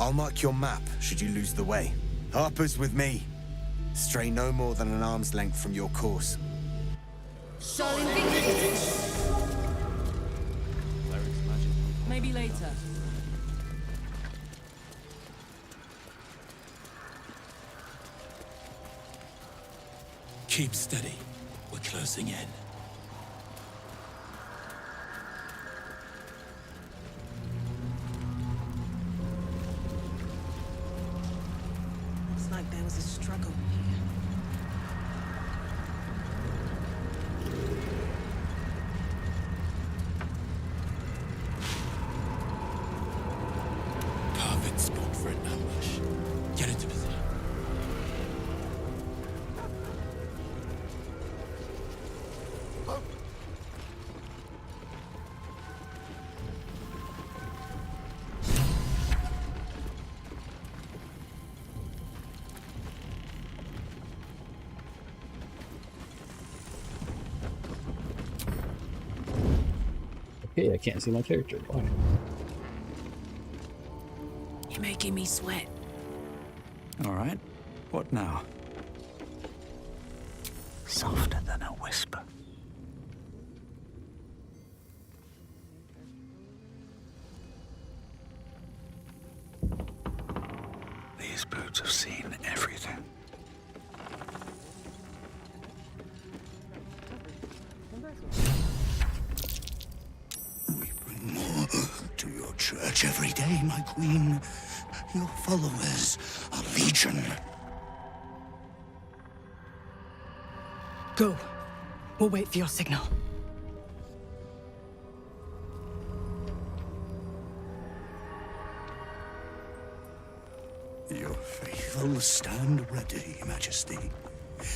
I'll mark your map should you lose the way. Harper's with me. Stray no more than an arm's length from your course. Maybe later. Keep steady. We're closing in. Looks like there was a struggle. Perfect spot for an ambush. Get into position. Okay, I can't see my character. Why? You're making me sweat. All right. What now? Softer than a whisper. These boots have seen everything. We bring more to your church every day, my queen. Your followers are legion. Go. We'll wait for your signal. Your faithful stand ready, Majesty.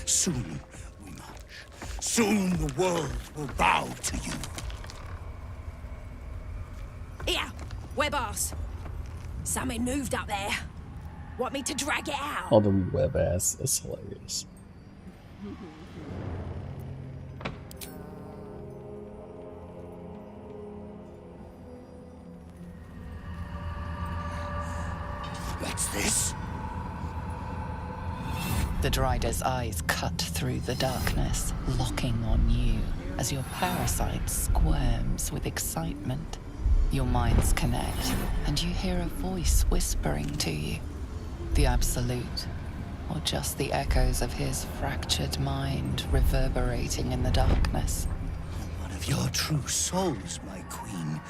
Soon we march. Soon the world will bow to you. Here, web ass. Something moved up there. Want me to drag it out? All the web ass. That's hilarious. What's this? The Drider's eyes cut through the darkness, locking on you as your parasite squirms with excitement. Your minds connect, and you hear a voice whispering to you. The Absolute, or just the echoes of his fractured mind reverberating in the darkness. One of your true souls, my queen.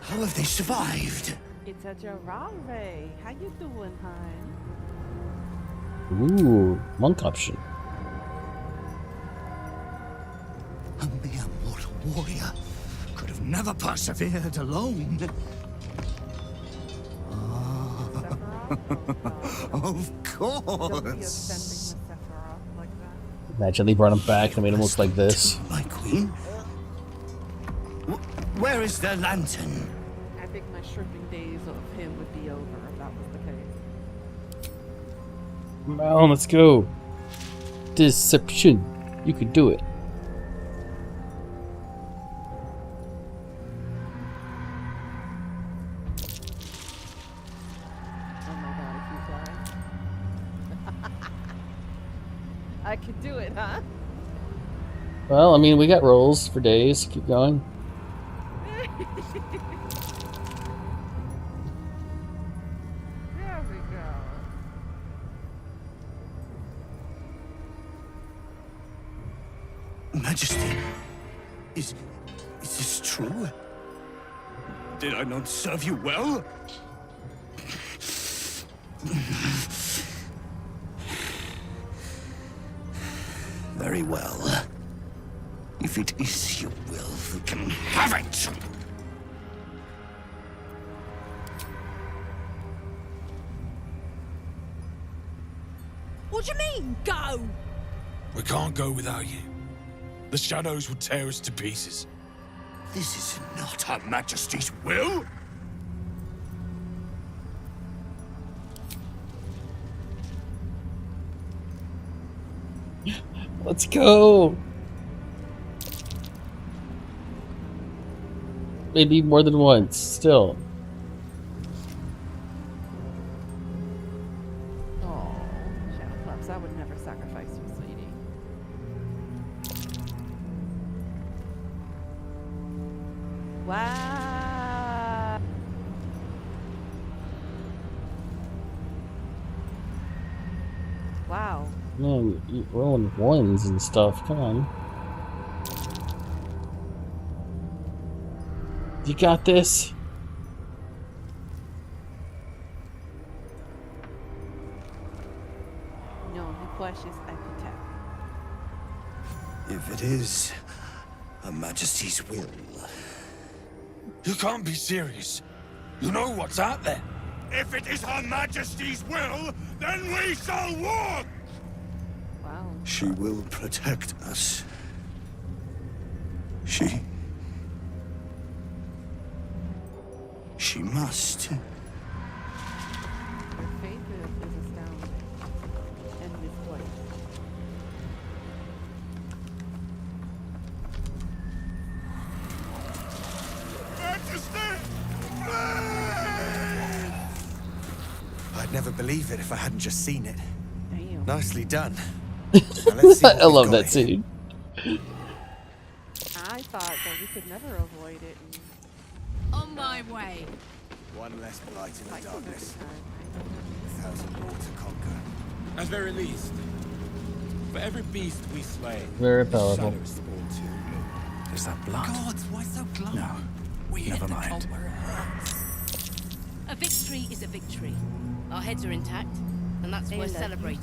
How have they survived? It's a giraffe. How you doing, hon? Ooh, monk option. A mere mortal warrior could have never persevered alone. Of course. Imagine they brought him back and made him look like this. My queen? Where is their lantern? I think my shrimping days of him would be over if that was the case. Come on, let's go. Deception. You could do it. I could do it, huh? Well, I mean, we got rolls for days. Keep going. There we go. Majesty, is this true? Did I not serve you well? Very well. If it is your will, you can have it! What do you mean, go? We can't go without you. The shadows will tear us to pieces. This is not Her Majesty's will! Let's go. Maybe more than once, still. Oh, Shadow Pups, I would never sacrifice you, sweetie. Wow. Wow. Man, you're rolling ones and stuff. Come on. You got this. No, the flesh is epitaph. If it is Her Majesty's will. You can't be serious. You know what's out there. If it is Her Majesty's will, then we shall walk! Wow. She will protect us. She must. Your faith is astounding. And misplaced. I'd never believe it if I hadn't just seen it. Damn. Nicely done. Now let's see what I love we've that got scene. I thought that we could never avoid it. On my way. here. One less blight in the darkness. 1,000 more to conquer. At very least, for every beast we slay, Very powerful. shadows spawn too. Is that blood? God, why so close? No. Never mind. A victory is a victory. Our heads are intact, and that's worth celebrating.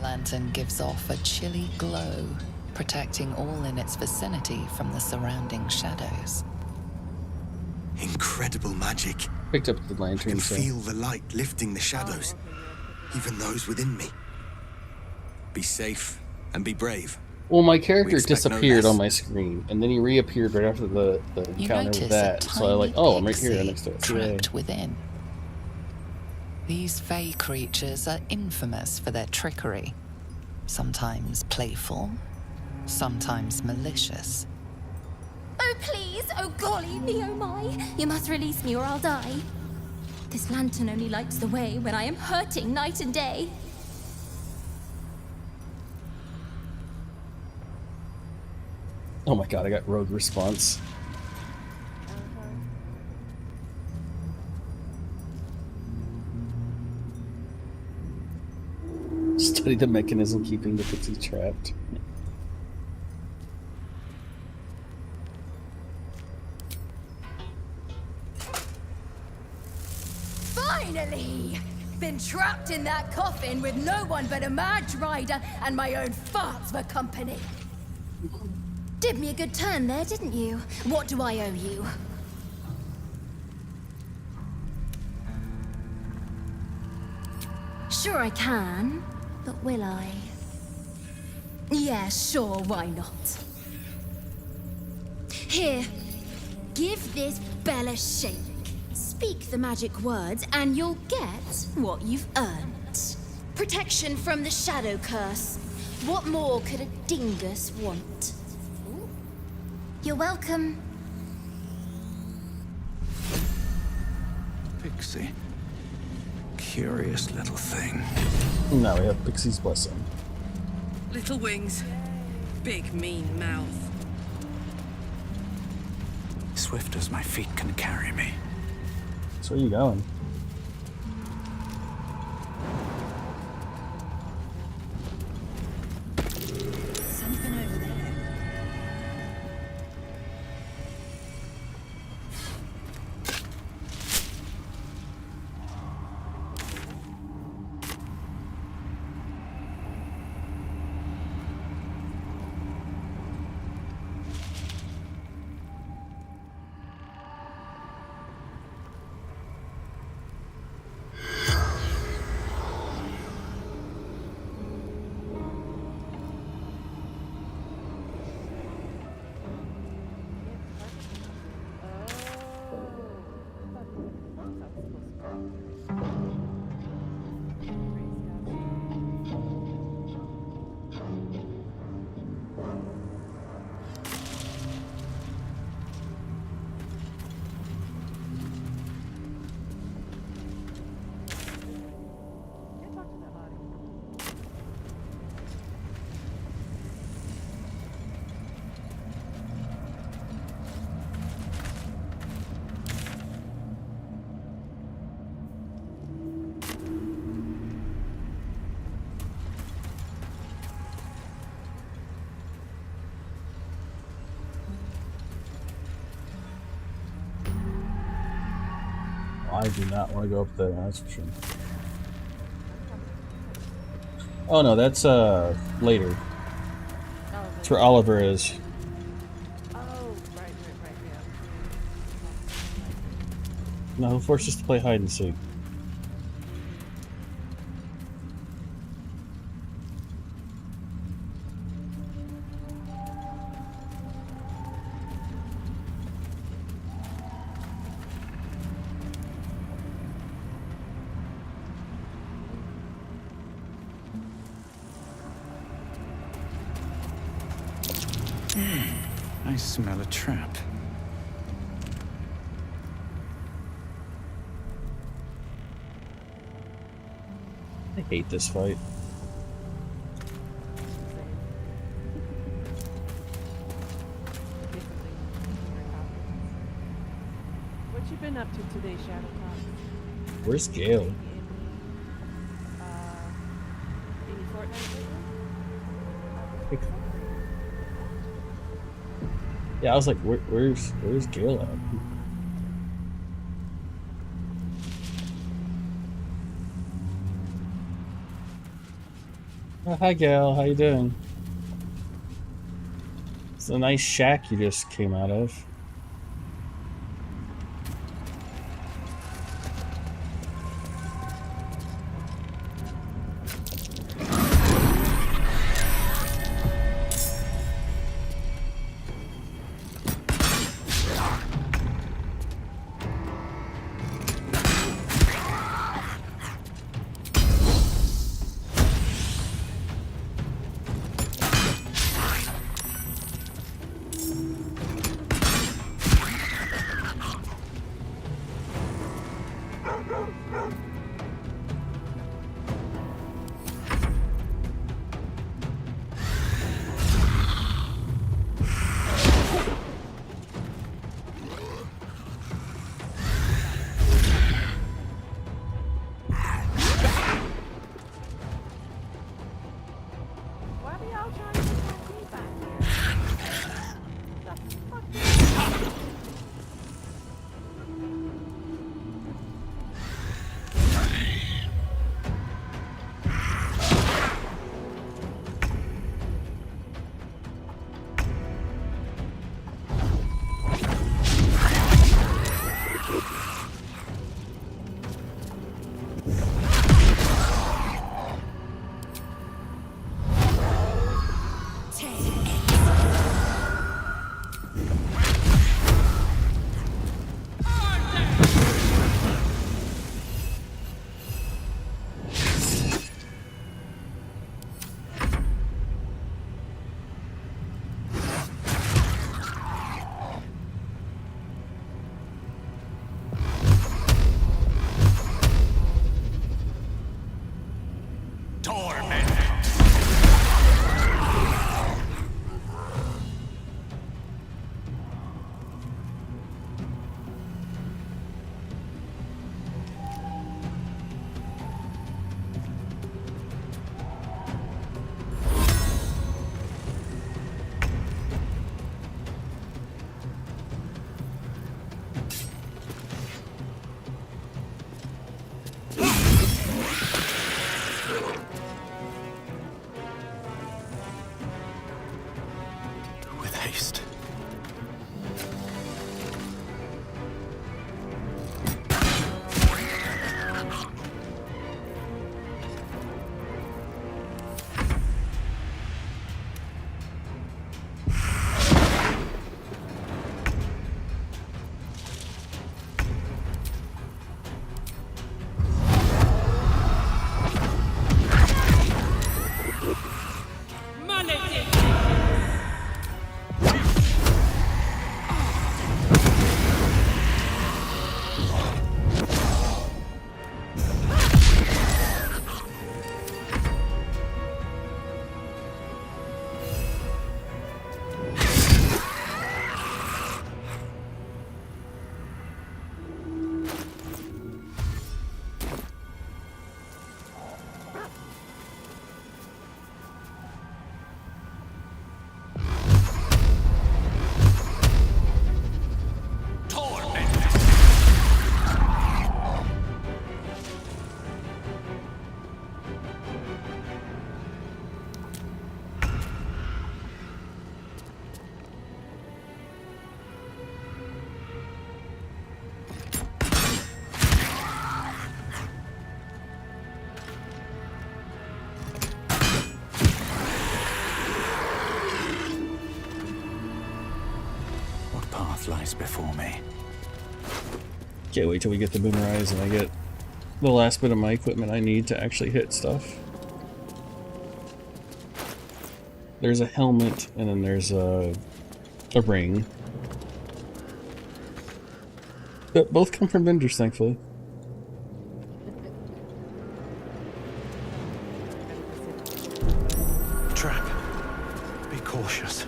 lantern gives off a chilly glow, protecting all in its vicinity from the surrounding shadows. Incredible magic. Picked up the I lantern, can so feel the light lifting the shadows, even those within me. Be safe and be brave. well, my We character expect no disappeared less. on my screen, and then he reappeared right after the You encounter with notice that. a So I'm like, tiny oh, I'm right here pixie next to it. trapped within. These fey creatures are infamous for their trickery. Sometimes playful, sometimes malicious. Oh, please! Oh, golly me, oh my! You must release me or I'll die. This lantern only lights the way when I am hurting night and day. Oh my god, I got rogue response. Study the mechanism keeping the pixie trapped. Finally! Been trapped in that coffin with no one but a mad rider and my own farts for company. Did me a good turn there, didn't you? What do I owe you? Sure I can, but will I? Yeah, sure, why not? Here, give this bell a shake. Speak the magic words and you'll get what you've earned. Protection from the shadow curse. What more could a dingus want? You're welcome. Pixie. Curious little thing. Now we have Pixie's blessing. Little wings, big mean mouth. Swift as my feet can carry me. So where are you going? Something over there. I do not want to go up there, that's for sure. Oh no, that's later. That's where Oliver is. Oh, right, yeah. No, he'll force us to play hide and seek. I smell a trap. I hate this fight. What you been up to today, Shadowcross? Where's Gale? Any Fortnite lately? Yeah, I was like, where's Gale at? Oh, hi, Gal. How you doing? It's a nice shack you just came out of. With haste. Lies before me. Can't wait till we get the Moonrise and I get the last bit of my equipment I need to actually hit stuff. There's a helmet and then there's a ring. But both come from vendors, thankfully. Trap. Be cautious.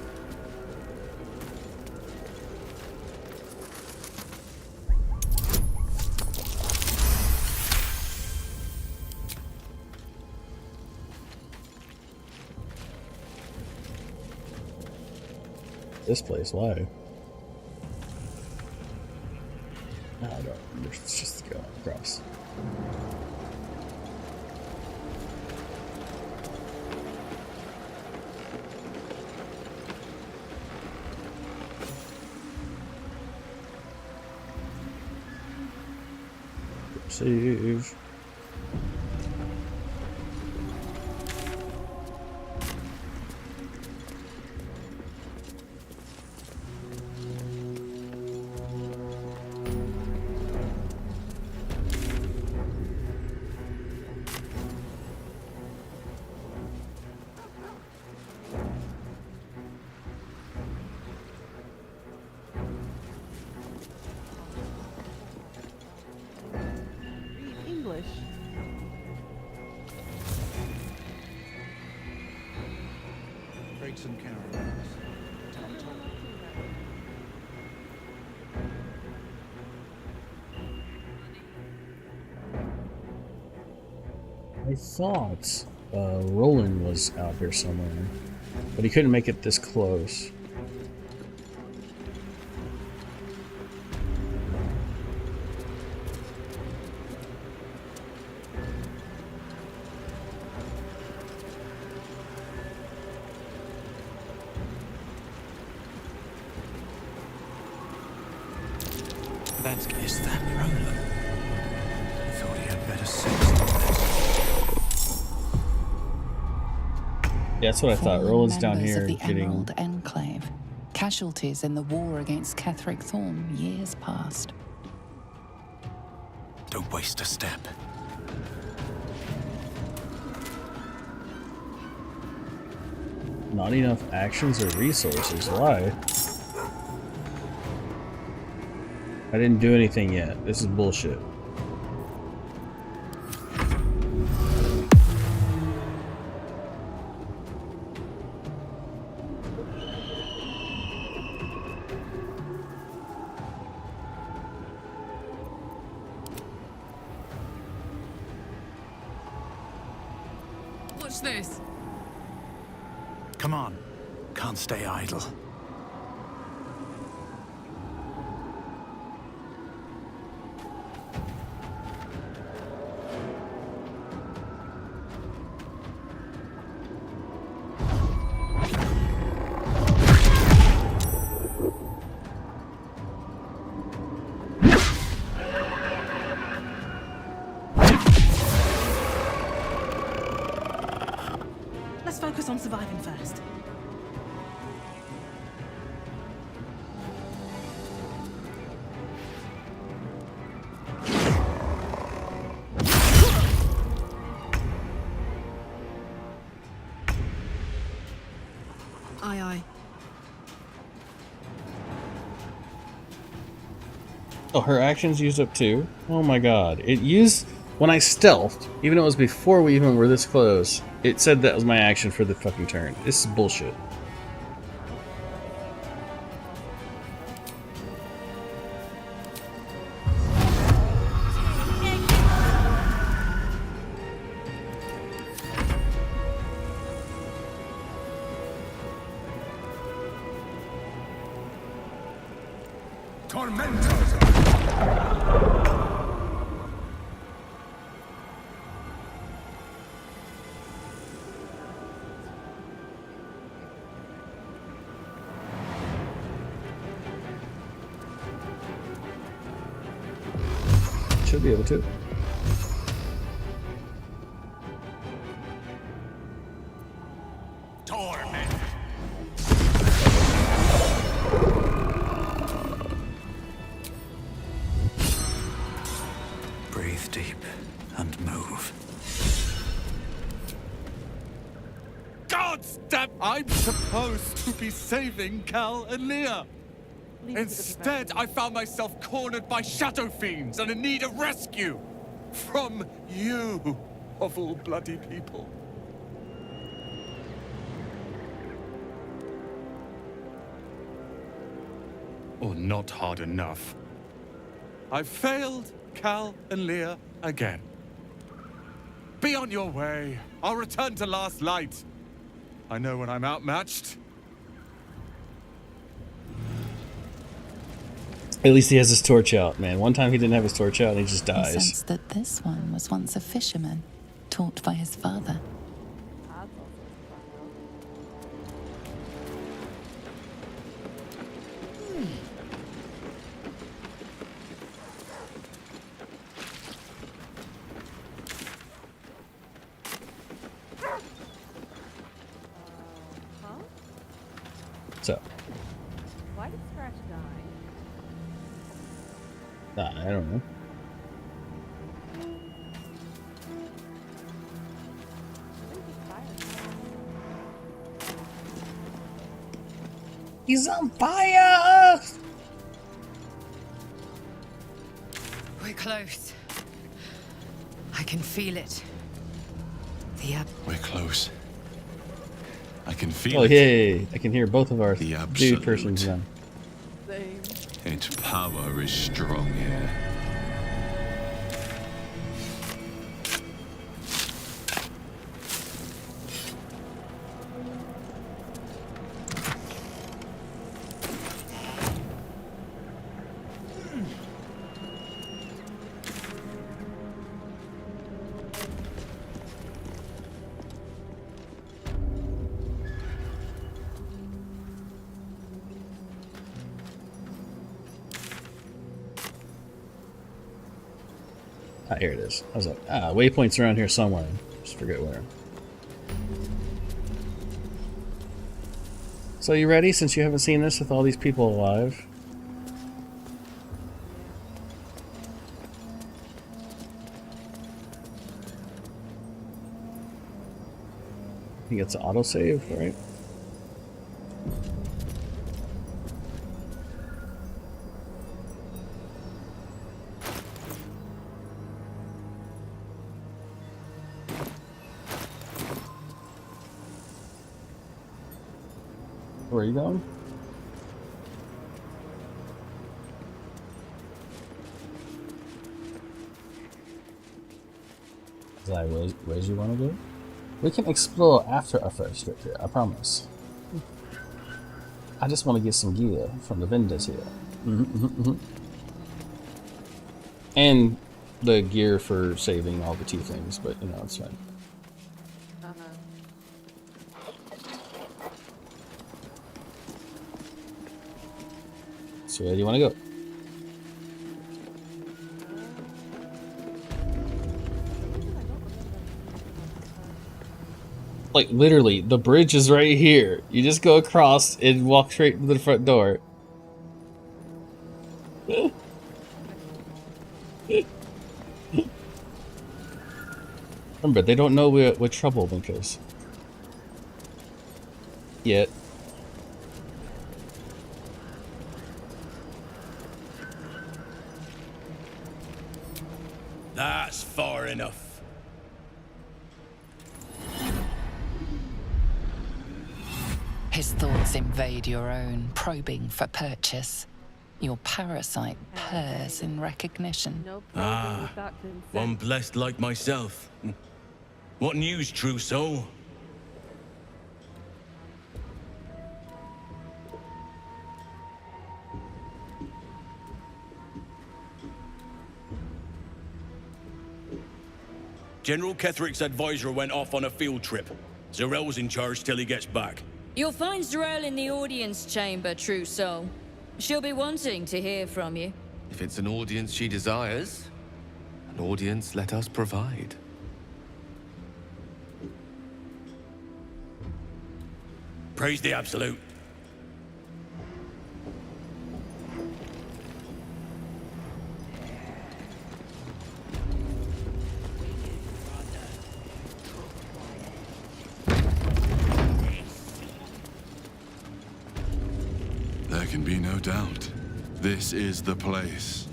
This place, why? I don't remember. Let's just go across. Save. Read English. Trade some caravans. I thought Roland was out here somewhere, but he couldn't make it this close. Is that Roland? I thought he had better sense than this. Yeah, that's what I thought. Fallen Roland's down members here of the getting. Emerald Enclave, casualties in the war against Ketheric Thorm years past. Don't waste a step. Not enough actions or resources. Why? I didn't do anything yet. This is bullshit. Watch this. Come on. Can't stay idle. Let's focus on surviving first. Aye, aye. Oh, her actions used up too? Oh my god. It used... When I stealthed, even though it was before we even were this close, it said that was my action for the fucking turn. This is bullshit. Should be able to. Torment. Breathe deep and move. God's damn! I'm supposed to be saving Cal and Leah. Instead, I found myself cornered by shadow fiends and in need of rescue. From you, of all bloody people. Or not hard enough. I failed Cal and Leah again. Be on your way. I'll return to Last Light. I know when I'm outmatched. At least he has his torch out, man. One time he didn't have his torch out and he just He dies. sensed that this one was once a fisherman, taught by his father. I don't know. He's on fire! We're close. I can feel it. We're close. I can feel Oh, it. yay! I can hear both of our The dude absolute. persons now. Its power is strong here. Ah, here it is. I was like, waypoint's around here somewhere. Just forget where. So you ready, since you haven't seen this with all these people alive? I think it's an autosave, right? Where are you going? Is that where you want to go? We can explore after our first trip here, I promise. I just want to get some gear from the vendors here. And the gear for saving all the tieflings, but you know, it's fine. So where do you want to go? Like, literally, the bridge is right here. You just go across and walk straight to the front door. Remember, they don't know we're troublemakers. Yet. That's far enough. His thoughts invade your own, probing for purchase. Your parasite purrs in recognition. One blessed like myself. What news, true soul? General Ketherick's advisor went off on a field trip. Zarel's in charge till he gets back. You'll find Zarel in the audience chamber, true soul. She'll be wanting to hear from you. If it's an audience she desires, an audience let us provide. Praise the Absolute. There can be no doubt. This is the place.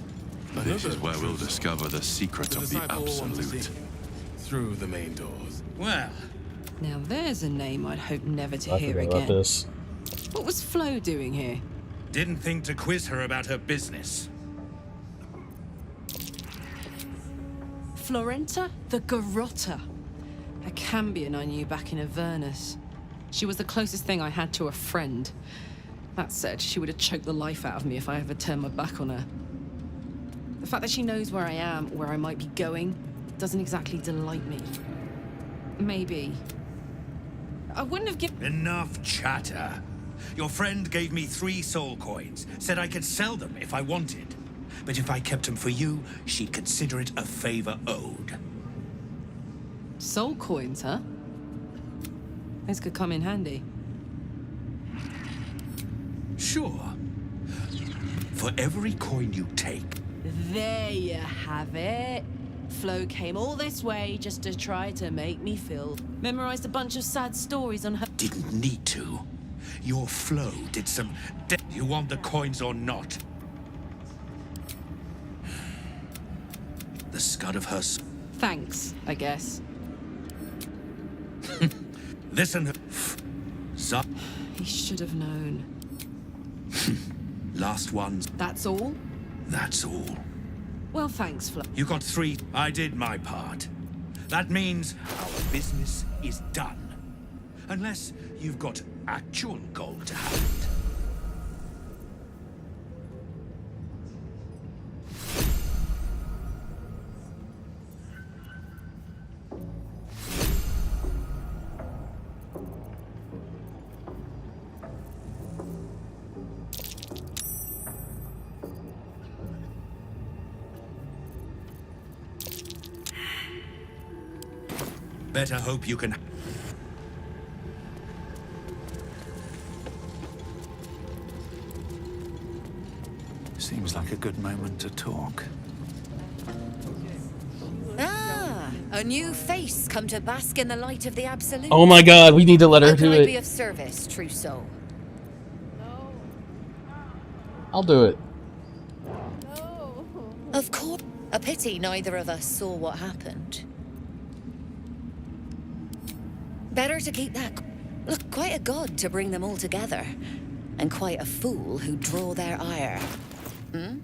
This is where we'll discover the secret of the Absolute. Through the main doors. Well, now there's a name I'd hope never to I hear forgot again. about this. What was Flo doing here? Didn't think to quiz her about her business. Florenta the Garotta. A Cambion I knew back in Avernus. She was the closest thing I had to a friend. That said, she would have choked the life out of me if I ever turned my back on her. The fact that she knows where I am, where I might be going, doesn't exactly delight me. Maybe. I wouldn't have given— Enough chatter. Your friend gave me 3 soul coins, said I could sell them if I wanted. But if I kept them for you, she'd consider it a favor owed. Soul coins, huh? Those could come in handy. Sure. For every coin you take, There you have it. Flo came all this way just to try to make me feel. Memorized a bunch of sad stories on her. Didn't need to. Your Flo did some. You want the coins or not? The scud of her. Thanks, I guess. Listen. He should have known. Last ones. That's all? That's all. Well, thanks, Flo. You got 3. I did my part. That means our business is done. Unless you've got actual gold to hand. Better hope you can. Seems like a good moment to talk. Ah, a new face come to bask in the light of the absolute. Oh my god, we need to let her How do can I be it. of service, true soul? I'll do it. Of course. A pity neither of us saw what happened. Better to keep that. Look, quite a god to bring them all together. And quite a fool who'd draw their ire. Hmm?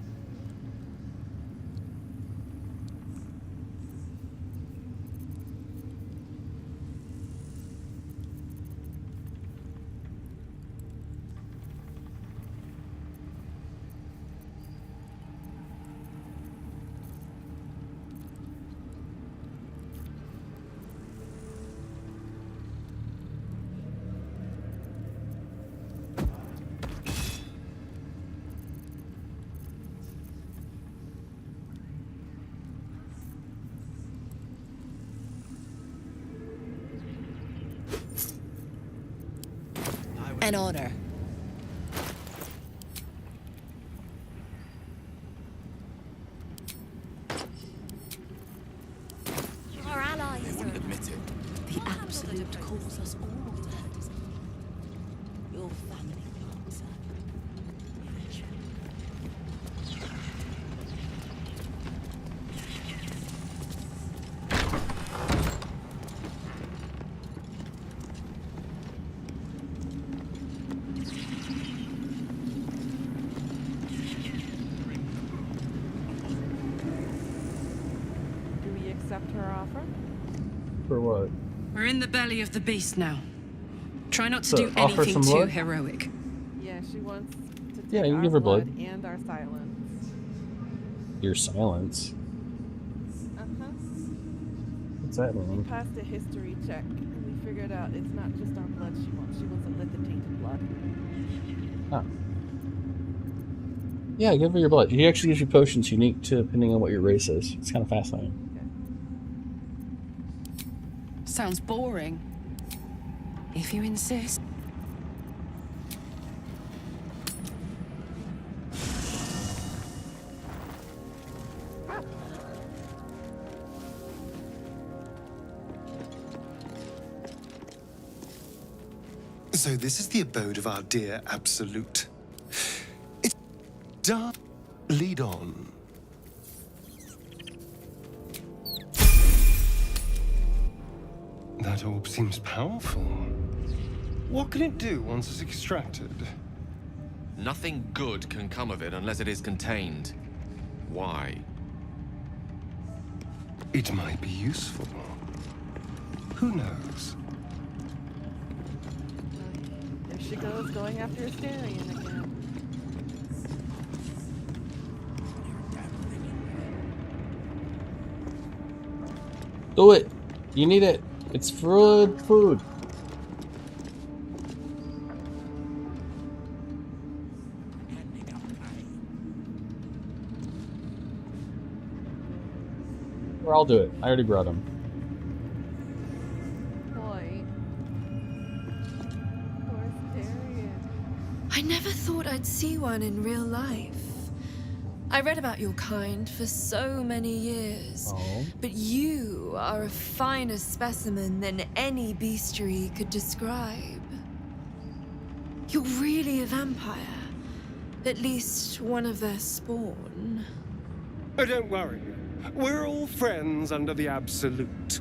An honor. Our allies They wouldn't admit it. The absolute calls us all to her design. Your family answer. Do we accept her offer? For what? We're in the belly of the beast now. Try not to So, do offer anything some too blood? heroic. Yeah, she wants to take Yeah, you our give her blood. and our silence. Your silence. Uh-huh. What's that We mean? passed a history check, and we figured out it's not just our blood she wants. She wants a lick of tainted blood. Oh. Yeah, give her your blood. He actually gives you potions unique to depending on what your race is. It's kind of fascinating. Sounds boring. If you insist. So this is the abode of our dear Absolute. It's dark. Lead on. That orb seems powerful. What can it do once it's extracted? Nothing good can come of it unless it is contained. Why? It might be useful. Who knows? There she goes, going after Asterion again. Do it! You need it! It's food! Or I'll do it. I already brought him. Boy. Poor Asterion. I never thought I'd see one in real life. I read about your kind for so many years, but you are a finer specimen than any bestiary could describe. You're really a vampire. At least one of their spawn. Oh, don't worry. We're all friends under the Absolute.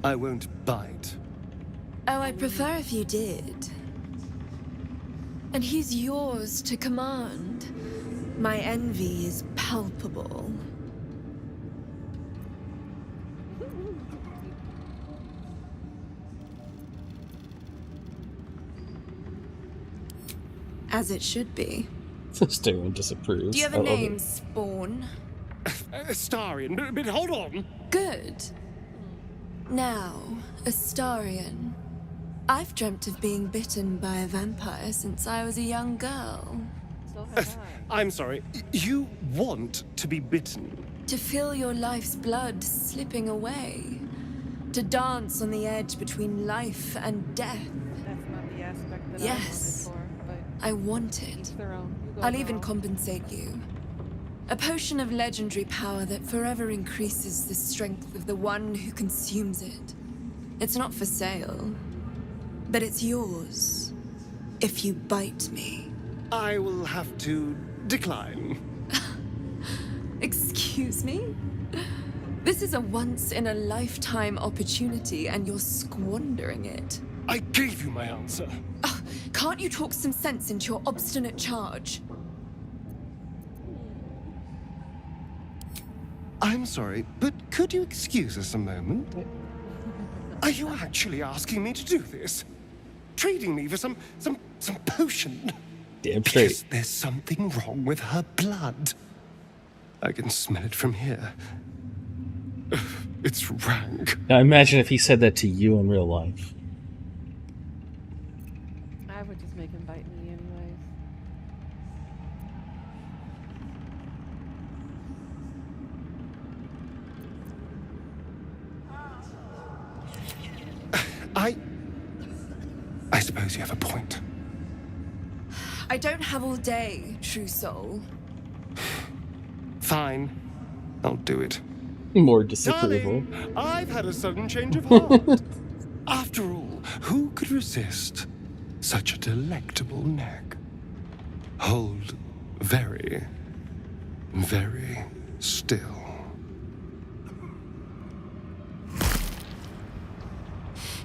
I won't bite. Oh, I'd prefer if you did. And he's yours to command. My envy is palpable. As it should be. Styrian disapproves. Do you have a name, Spawn? Astarion, but hold on. Good. Now, Astarion. I've dreamt of being bitten by a vampire since I was a young girl. I'm sorry. You want to be bitten? To feel your life's blood slipping away. To dance on the edge between life and death. That's not the aspect that Yes. I want it. I'll even compensate you. A potion of legendary power that forever increases the strength of the one who consumes it. It's not for sale, but it's yours if you bite me. I will have to decline. Excuse me? This is a once-in-a-lifetime opportunity, and you're squandering it. I gave you my answer. Can't you talk some sense into your obstinate charge? I'm sorry, but could you excuse us a moment? Are you actually asking me to do this? Trading me for some potion? Damn Because straight. there's something wrong with her blood. I can smell it from here. It's rank. Now imagine if he said that to you in real life. I would just make him bite me anyways. I suppose you have a point. I don't have all day, true soul. Fine. I'll do it. More disapproval. Darling, I've had a sudden change of heart. After all, who could resist such a delectable neck? Hold very, very still.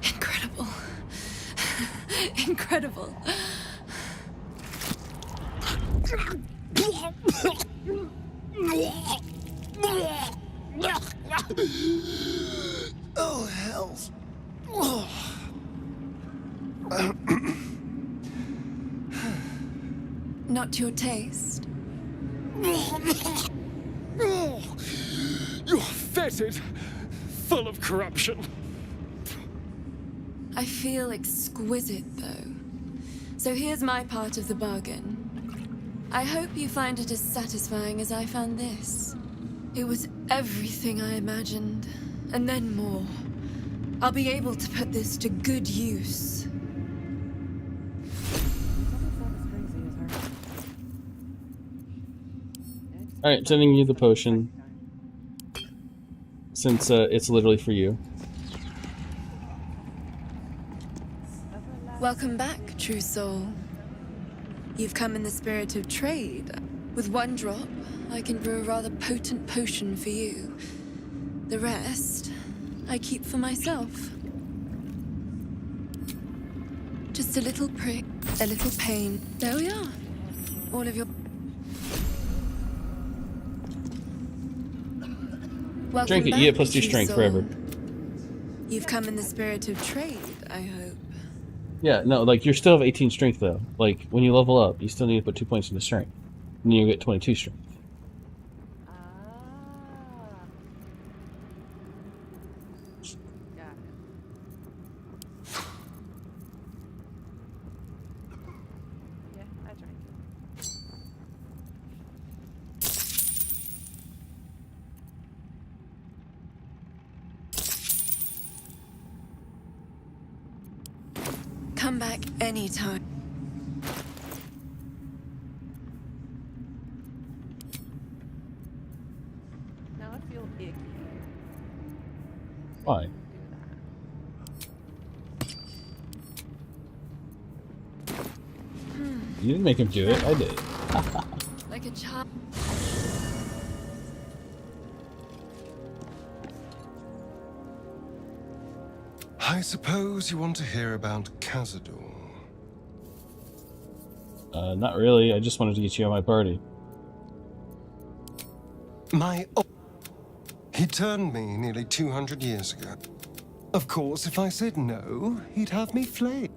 Incredible. Incredible. Oh, hells. Not to your taste. You're fetid, full of corruption. I feel exquisite, though. So here's my part of the bargain. I hope you find it as satisfying as I found this. It was everything I imagined, and then more. I'll be able to put this to good use. Alright, sending you the potion. Since it's literally for you. Welcome back, true soul. You've come in the spirit of trade. With one drop, I can brew a rather potent potion for you. The rest, I keep for myself. Just a little prick, a little pain. There we are. All of your... Welcome Drink it, back, you get plus 2 true strength soul. forever. You've come in the spirit of trade, I hope. Yeah, no, like, you're still have 18 strength, though. Like, when you level up, you still need to put 2 points into strength. And you get 22 strength. Yeah, I drank it. Come back anytime. icky. Why? You didn't make him do it, I did. Like a child. I suppose you want to hear about Cazador. Not really. I just wanted to get you on my party. He turned me nearly 200 years ago. Of course, if I said no, he'd have me flayed.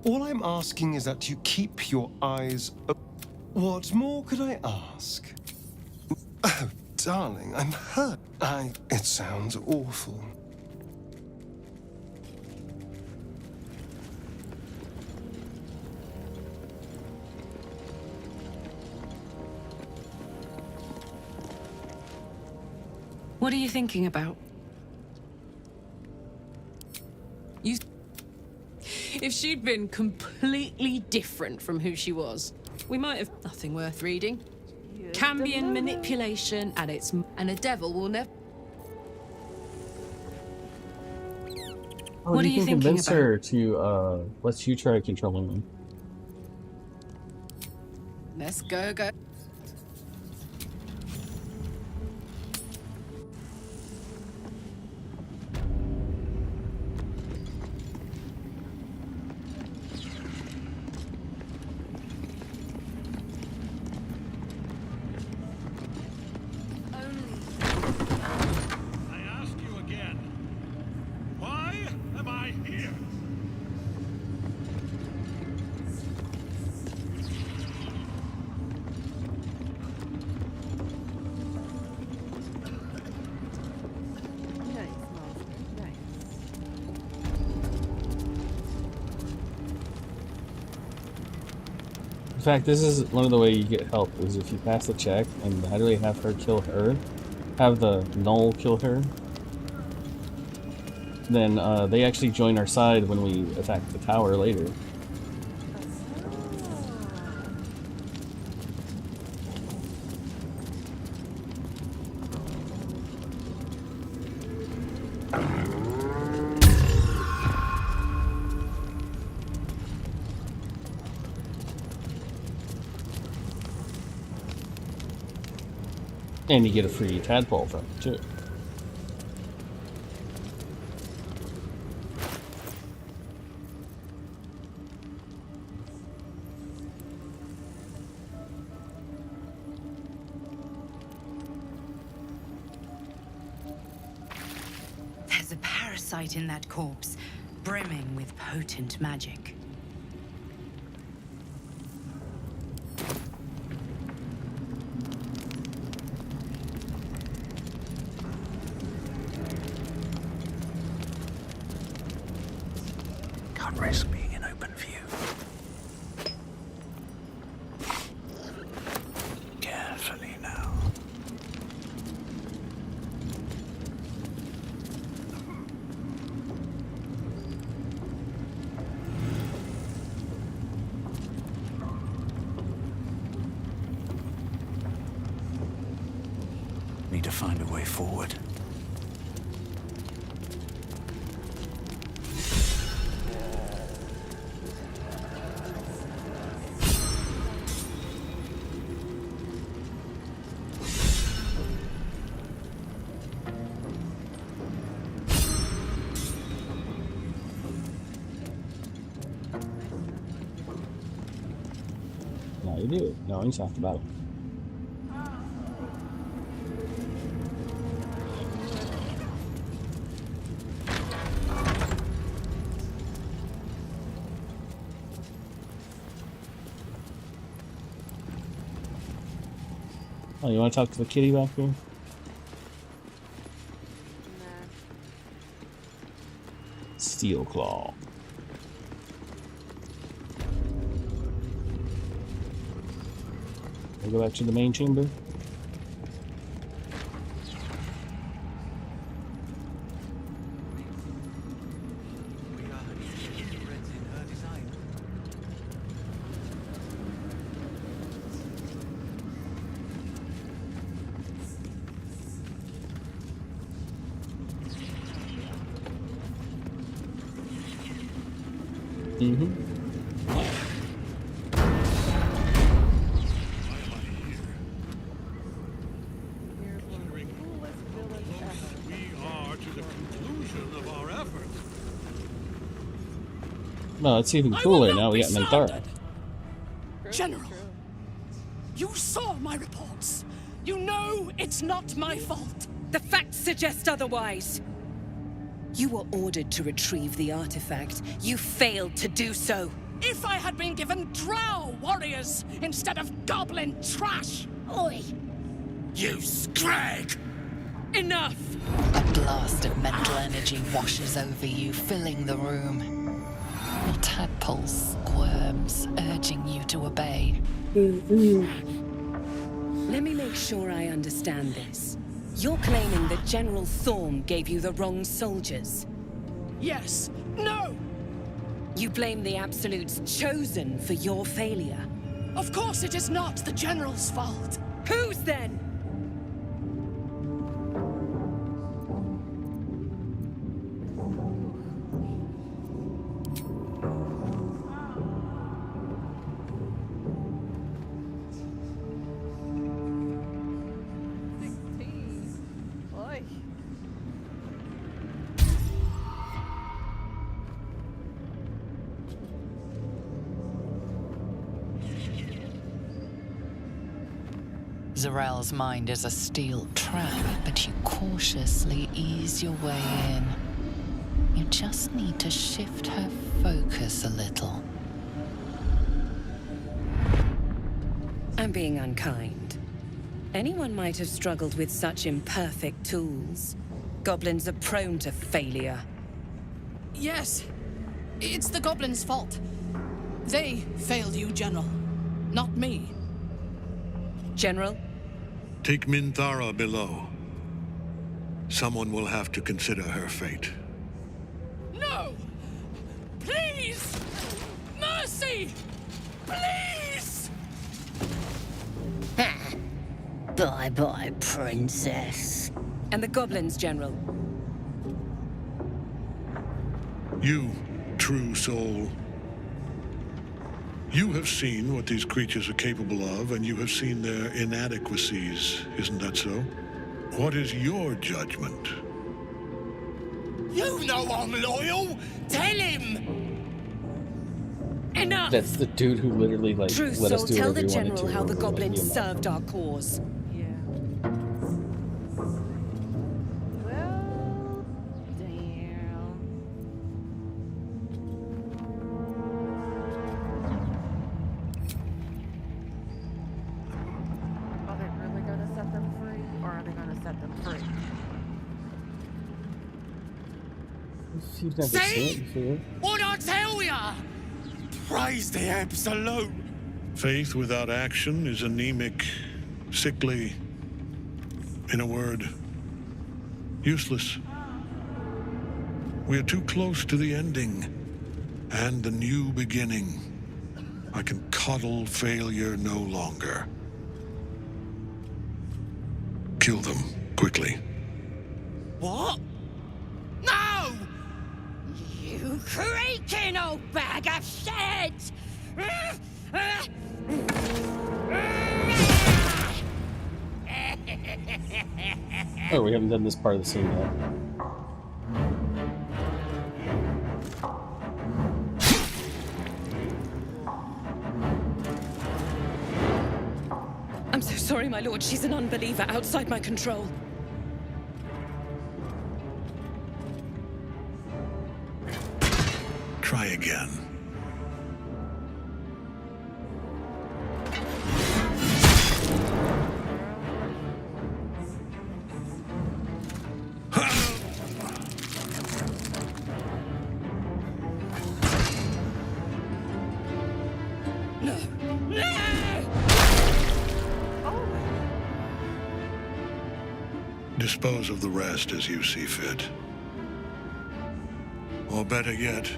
All I'm asking is that you keep your eyes open. What more could I ask? Oh, darling, I'm hurt. It sounds awful. What are you thinking about? If she'd been completely different from who she was, we might have nothing worth reading. Cambion manipulation and a devil will never. Oh, What are you can thinking convince about? her to let you try controlling them. Let's go. I ask you again. Why am I here? In fact, this is one of the ways you get help, is if you pass the check and how do we have her kill her? Have the Null kill her? Then they actually join our side when we attack the tower later. And you get a free tadpole from it, too. There's a parasite in that corpse, brimming with potent magic. Can't risk being in open view. Carefully now. Need to find a way forward. Now you do it. No, he's half the battle. Oh, you want to talk to the kitty back here? Steel Claw. We'll go back to the main chamber. No, it's even cooler now. We got Minthara. General, you saw my reports. You know it's not my fault. The facts suggest otherwise. You were ordered to retrieve the artifact. You failed to do so. If I had been given drow warriors instead of goblin trash! Oi! You scrag! Enough! A blast of mental energy washes over you, filling the room. Your tadpole squirms, urging you to obey. Let me make sure I understand this. You're claiming that General Thorm gave you the wrong soldiers? Yes. No! You blame the Absolute's Chosen for your failure? Of course it is not the General's fault. Whose then? Zarel's mind is a steel trap, but you cautiously ease your way in. You just need to shift her focus a little. I'm being unkind. Anyone might have struggled with such imperfect tools. Goblins are prone to failure. Yes. It's the goblins' fault. They failed you, General. Not me. General? Take Minthara below. Someone will have to consider her fate. No! Please! Mercy! Please! Bye-bye, princess. And the goblins, General? You, true soul. You have seen what these creatures are capable of, and you have seen their inadequacies, isn't that so? What is your judgment? You know I'm loyal! Tell him! Enough! That's the dude who literally, like, True let us soul, do tell whatever the we wanted General to. how the over, like, goblins Nehemiah. served our cause. Yeah. Well, damn. Are they really gonna set them free, or are they gonna set them free? You've never seen it before. What'd I tell ya? Praise the Absolute! Faith without action is anemic, sickly, in a word, useless. We are too close to the ending and the new beginning. I can coddle failure no longer. Kill them, quickly. What? No! You creaking old bag of shit! Oh, we haven't done this part of the scene yet. I'm so sorry, my lord. She's an unbeliever outside my control. Try again. Dispose of the rest as you see fit. Or better yet,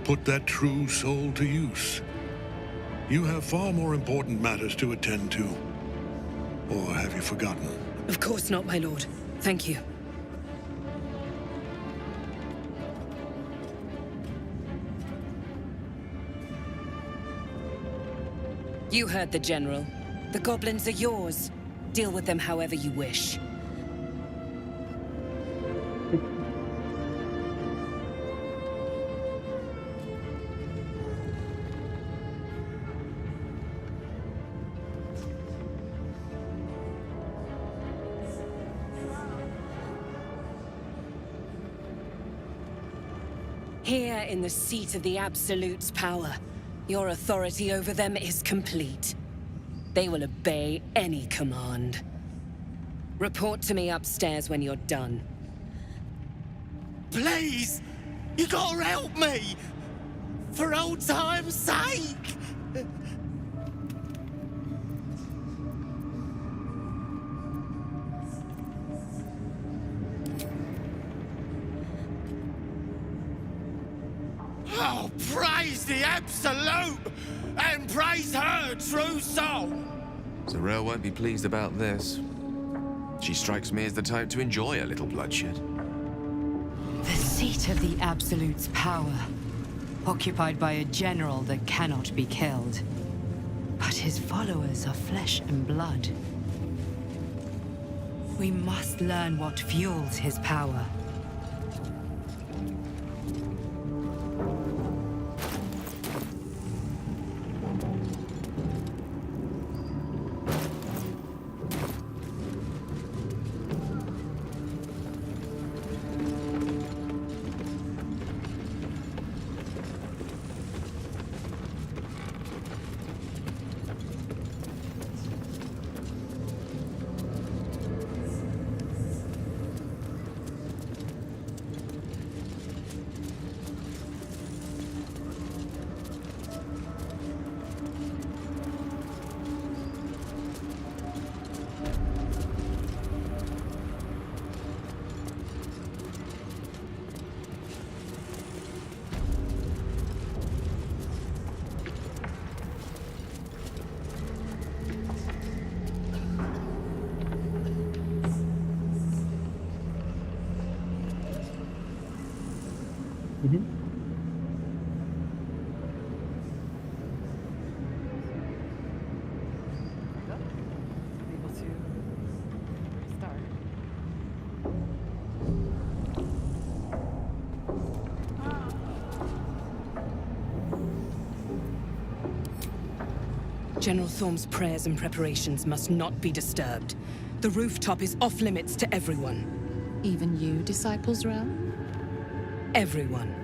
put that true soul to use. You have far more important matters to attend to. Or have you forgotten? Of course not, my lord. Thank you. You heard the General. The goblins are yours. Deal with them however you wish. Here in the seat of the Absolute's power, your authority over them is complete. They will obey any command. Report to me upstairs when you're done. Please! You gotta help me! For old time's sake! Oh, praise the Absolute! And praise her true soul! Zarel won't be pleased about this. She strikes me as the type to enjoy a little bloodshed. The seat of the Absolute's power, occupied by a general that cannot be killed. But his followers are flesh and blood. We must learn what fuels his power. Able to restart. General Thorm's prayers and preparations must not be disturbed. The rooftop is off limits to everyone. Even you, Disciples Realm? Everyone.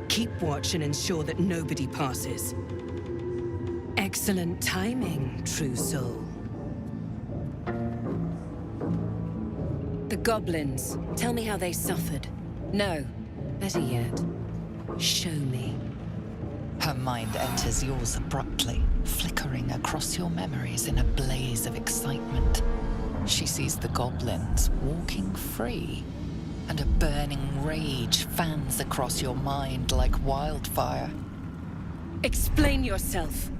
Keep watch and ensure that nobody passes. Excellent timing, true soul. The goblins. Tell me how they suffered. No, better yet, show me. Her mind enters yours abruptly, flickering across your memories in a blaze of excitement. She sees the goblins walking free, and a burning rage fans across your mind like wildfire. Explain yourself.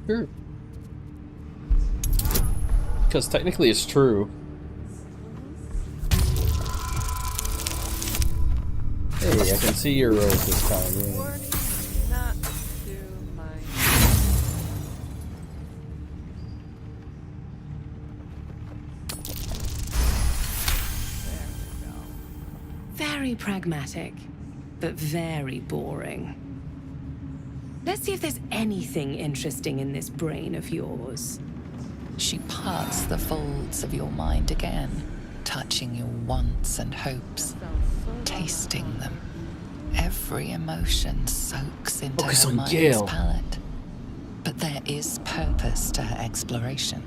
Sure. Because technically it's true. Hey, I can see your rose this time. Yeah. Warning, not to my... There we go. Very pragmatic, but very boring. Let's see if there's anything interesting in this brain of yours. She parts the folds of your mind again, touching your wants and hopes, tasting them. Every emotion soaks into Focus her on mind's Gale. palette. But there is purpose to her exploration.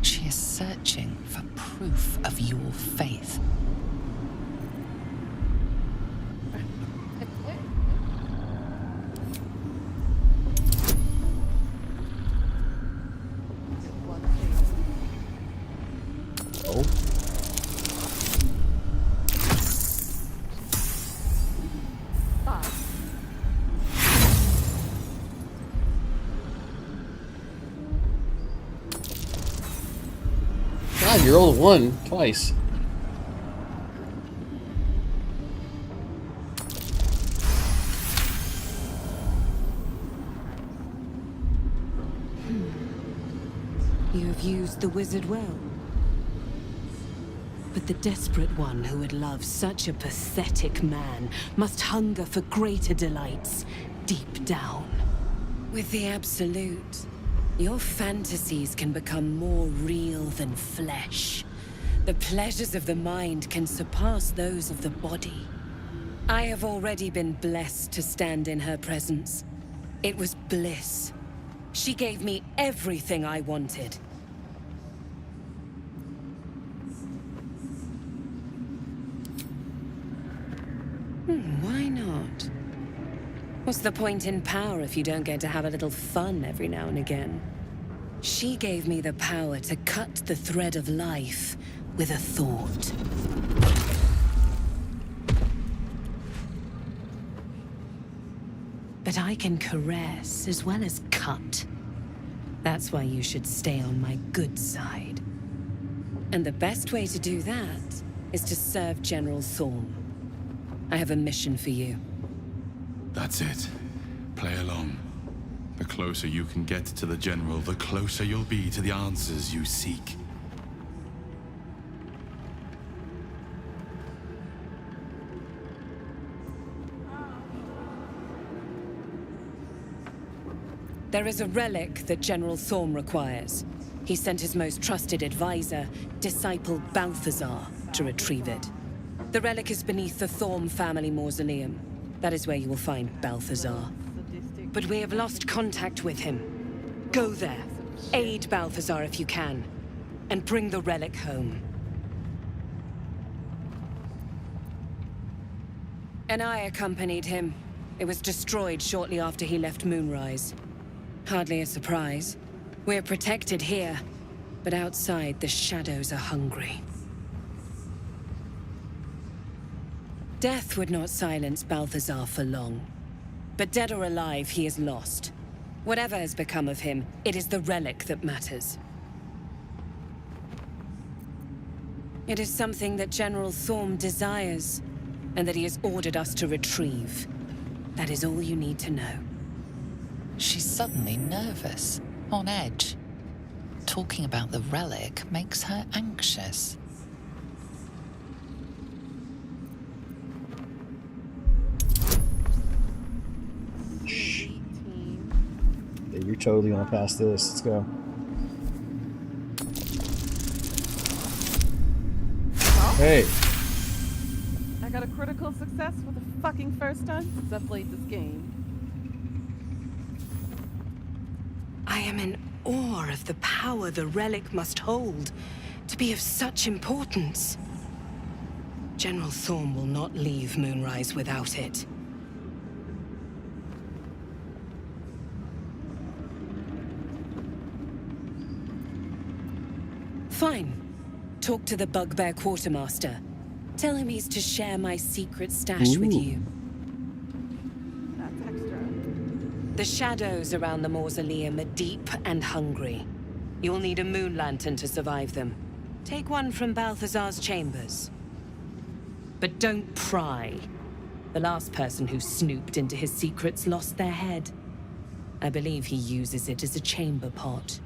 She is searching for proof of your faith. Oh. God, you rolled a 1 twice. You have used the wizard well. But the desperate one who would love such a pathetic man must hunger for greater delights deep down. With the Absolute, your fantasies can become more real than flesh. The pleasures of the mind can surpass those of the body. I have already been blessed to stand in her presence. It was bliss. She gave me everything I wanted. Why not? What's the point in power if you don't get to have a little fun every now and again? She gave me the power to cut the thread of life with a thought. But I can caress as well as cut. That's why you should stay on my good side. And the best way to do that is to serve General Thorm. I have a mission for you. That's it. Play along. The closer you can get to the General, the closer you'll be to the answers you seek. There is a relic that General Thorm requires. He sent his most trusted advisor, disciple Balthazar, to retrieve it. The relic is beneath the Thorm family mausoleum. That is where you will find Balthazar. But we have lost contact with him. Go there, aid Balthazar if you can, and bring the relic home. And I accompanied him. It was destroyed shortly after he left Moonrise. Hardly a surprise. We're protected here, but outside the shadows are hungry. Death would not silence Balthazar for long. But dead or alive, he is lost. Whatever has become of him, it is the relic that matters. It is something that General Thorm desires, and that he has ordered us to retrieve. That is all you need to know. She's suddenly nervous, on edge. Talking about the relic makes her anxious. Yeah, you're totally gonna pass this. Let's go. Oh. Hey. I got a critical success for the fucking first time since I played this game. I am in awe of the power the relic must hold to be of such importance. General Thorm will not leave Moonrise without it. Fine. Talk to the Bugbear Quartermaster. Tell him he's to share my secret stash with you. That's extra. The shadows around the mausoleum are deep and hungry. You'll need a moon lantern to survive them. Take one from Balthazar's chambers. But don't pry. The last person who snooped into his secrets lost their head. I believe he uses it as a chamber pot.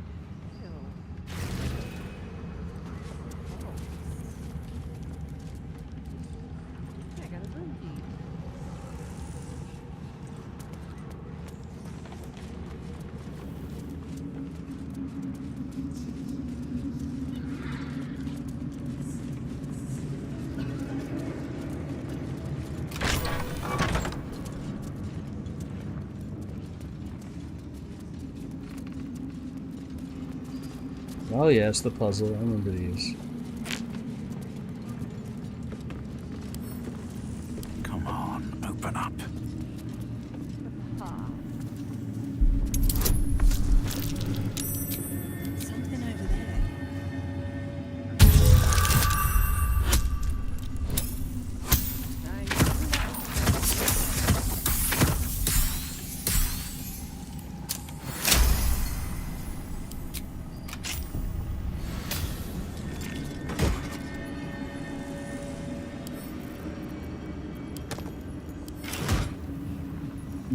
Oh yes, the puzzle. I remember these. Come on, open up. Something over there.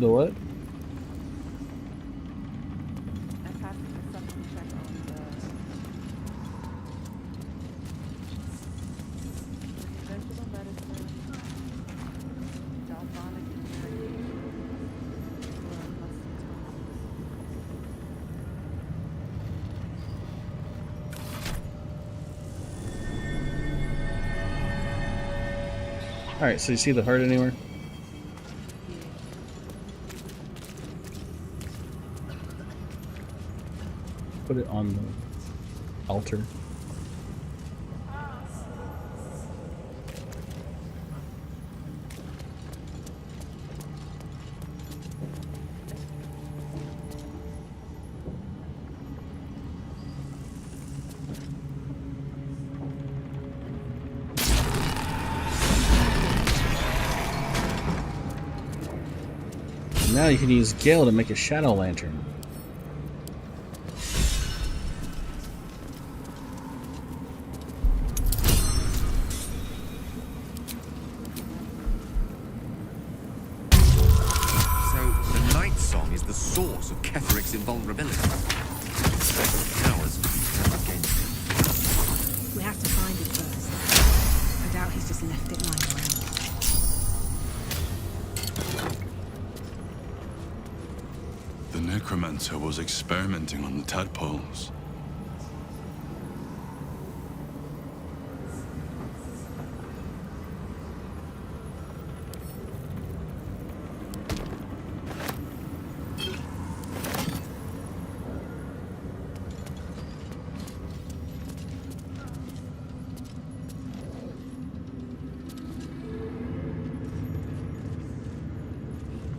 The what? I'm passing the summon check on the vegetable medicine, galvanic irradiation, or muscle Alright, so you see the heart anywhere? Put it on the altar. Now you can use Gale to make a shadow lantern. Source of Ketheric's invulnerability. Cowards turn against him. We have to find it first. I doubt he's just left it lying around. The necromancer was experimenting on the tadpoles.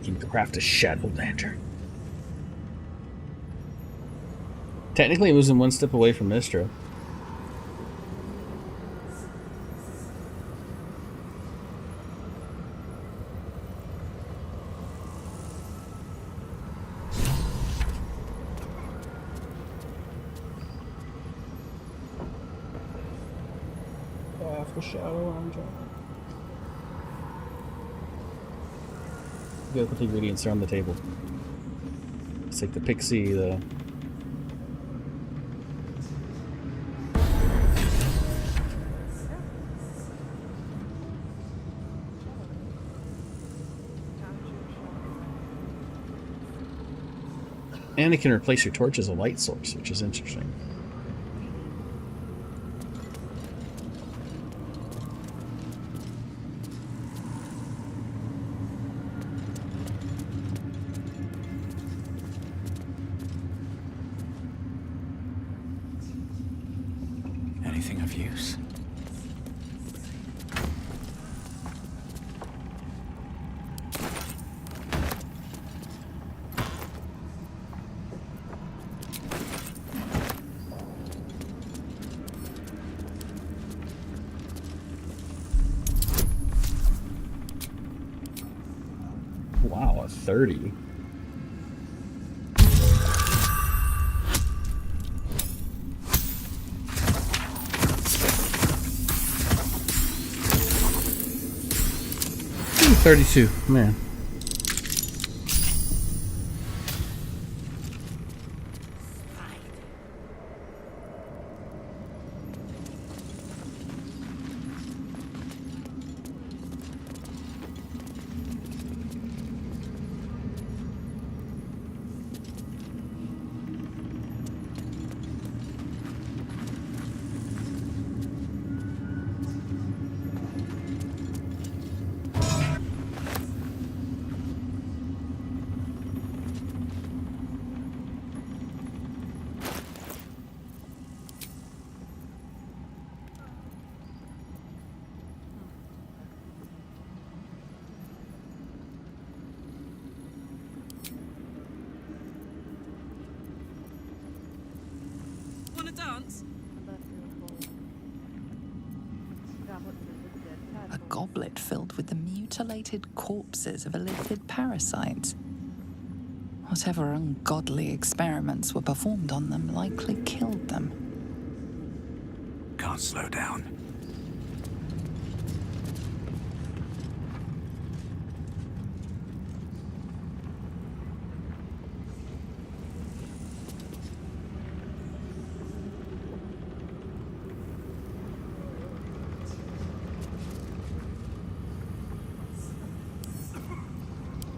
You can craft a shadow lantern. Technically, it was in one step away from Mistra. Craft a shadow lantern. You gotta put the ingredients around the table. It's like the pixie, the... And it can replace your torch as a light source, which is interesting. Anything of use? Wow, a 30. Ooh, 32, man. Want to dance? A goblet filled with the mutilated corpses of elicited parasites. Whatever ungodly experiments were performed on them likely killed them. Can't slow down.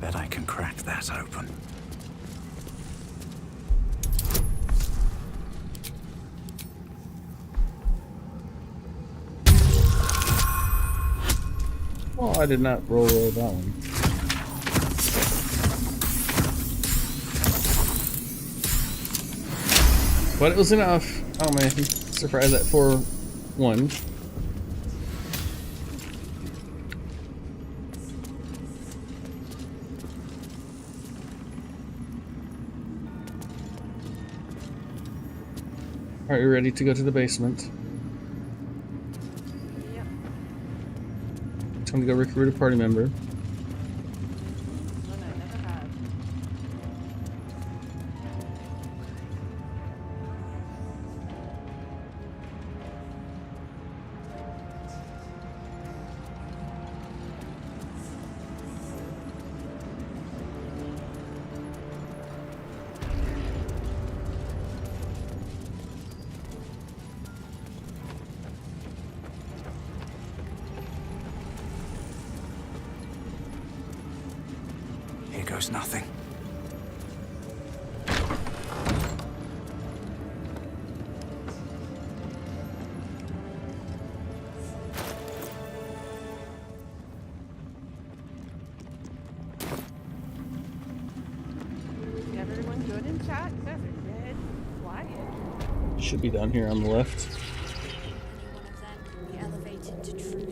Bet I can crack that open. Oh, I did not roll that one. But it was enough. Oh man, surprised at 4-1. Alright, you ready to go to the basement? Yep. Time to go recruit a party member. One I never had. Here goes nothing. Everyone good in chat? You guys are dead quiet. Should be down here on the left.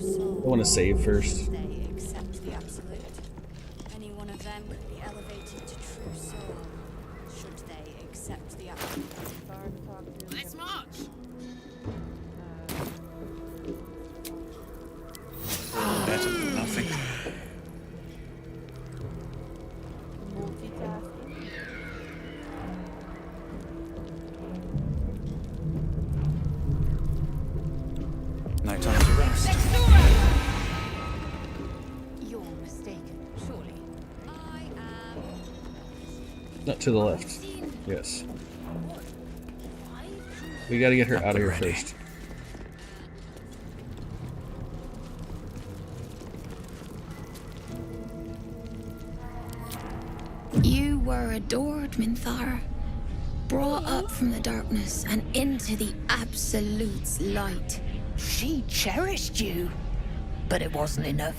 I want to save first. They accept the absolute. Any one of them could be elevated to true soul, should they accept the absolute. Let's march! Better than nothing. Multitasking. No time to rest. You're mistaken, surely. I am. Not to the left. Yes. We gotta get her out of here first. You were adored, Minthar. Brought up from the darkness and into the Absolute's light. She cherished you, but it wasn't enough.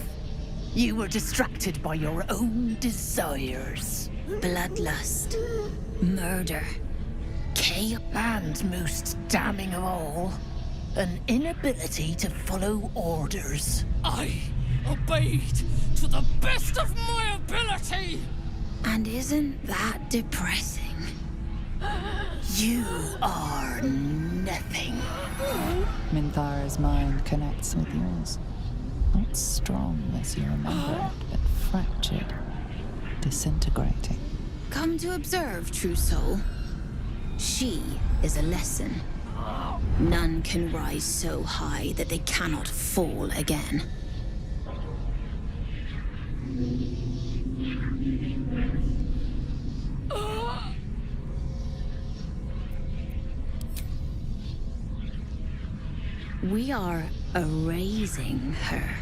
You were distracted by your own desires. Bloodlust. Murder. Chaos. And most damning of all, an inability to follow orders. I obeyed to the best of my ability! And isn't that depressing? You are nothing. Minthar's mind connects with yours. Not strong as you remember it, but fractured, disintegrating. Come to observe, true soul. She is a lesson. None can rise so high that they cannot fall again. We are erasing her.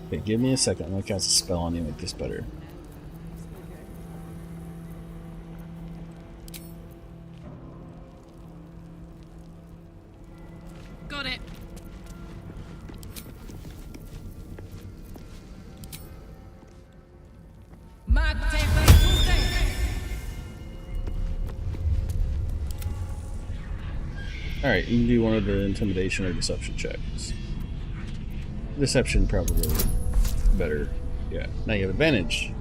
Okay, give me a second. I'm gonna cast a spell on you to make this better. Got it. Alright, you can do one of the intimidation or deception checks. Deception probably better. Yeah, now you have advantage.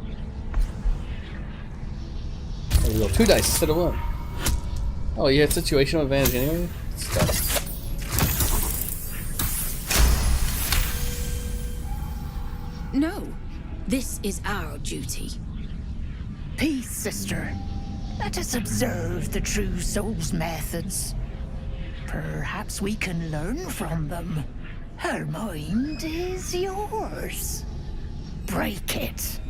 Oh, you roll 2 dice instead of 1. Oh, you had situational advantage anyway? Stop. No, this is our duty. Peace, sister. Let us observe the true soul's methods. Perhaps we can learn from them. Her mind is yours. Break it.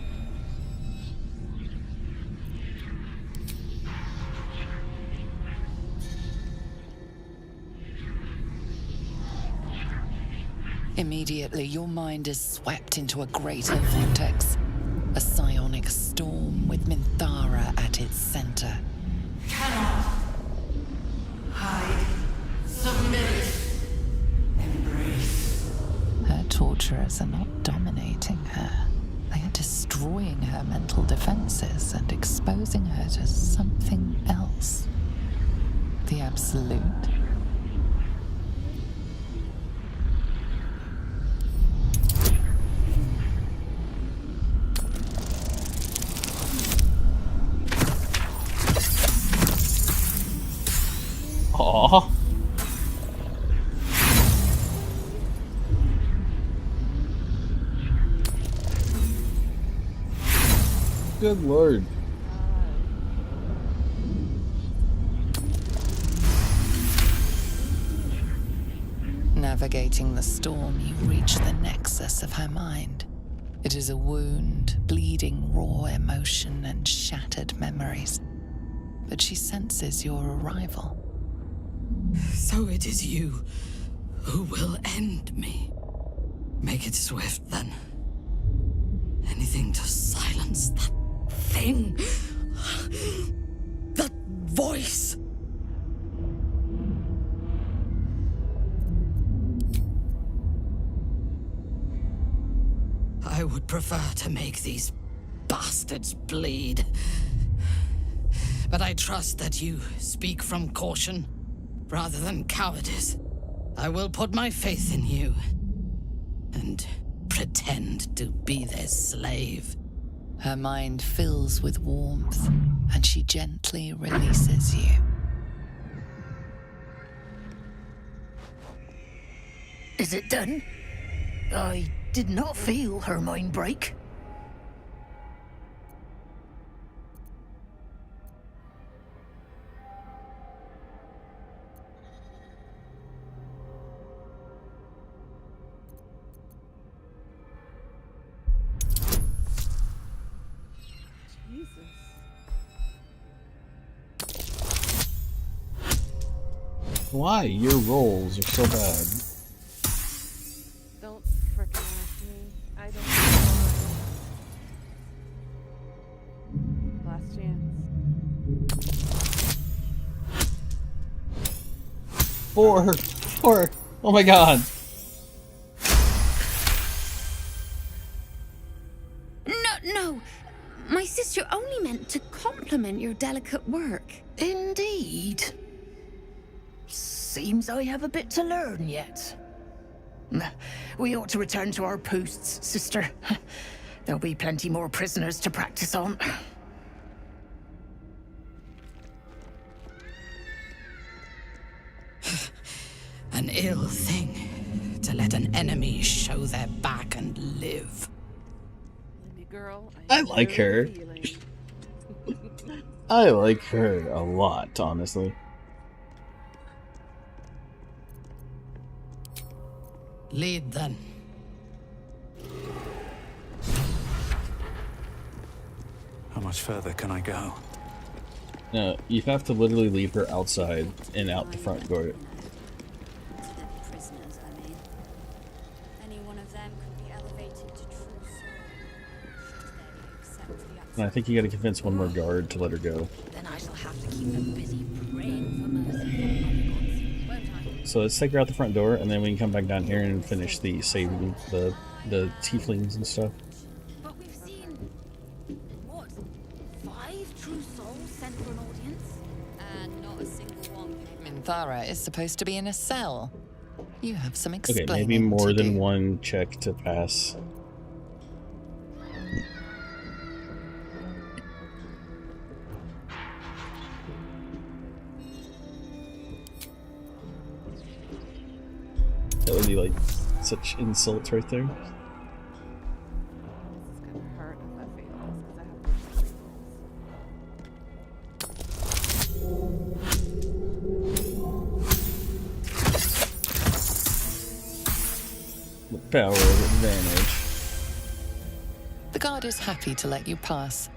Immediately, your mind is swept into a greater vortex. A psionic storm with Minthara at its center. Cannot hide. Submit. Embrace. Her torturers are not dominating her. They are destroying her mental defenses and exposing her to something else. The Absolute. Aww. Good lord. Navigating the storm, you reach the nexus of her mind. It is a wound, bleeding raw emotion and shattered memories. But she senses your arrival. So it is you who will end me. Make it swift, then. Anything to silence that thing. That voice. I would prefer to make these bastards bleed. But I trust that you speak from caution rather than cowardice. I will put my faith in you and pretend to be their slave. Her mind fills with warmth, and she gently releases you. Is it done? I did not feel her mind break. Why? Your rolls are so bad. Don't frickin' ask me. I don't know. Last chance. 4. Oh my god. No. My sister only meant to compliment your delicate work. Indeed. Seems I have a bit to learn yet. We ought to return to our posts, sister. There'll be plenty more prisoners to practice on. An ill thing to let an enemy show their back and live. Girl, I like her. I like her a lot, honestly. Lead then. How much further can I go? No, you have to literally leave her outside and out the front door. Prisoners, I mean. Any one of them could be elevated to true soul. Should they accept the And I think you gotta convince one more guard to let her go. Then I shall have to keep them busy praying for mercy from other gods, won't I? So let's take her out the front door, and then we can come back down here and finish the saving the tieflings and stuff. But we've seen, what, 5 true souls sent for an audience? And not a single one. Minthara is supposed to be in a cell. You have some Okay, explaining maybe more to than do. one check to pass. That would be like such insults right there. This is gonna hurt if I fail this because I have no The power of advantage. The guard is happy to let you pass.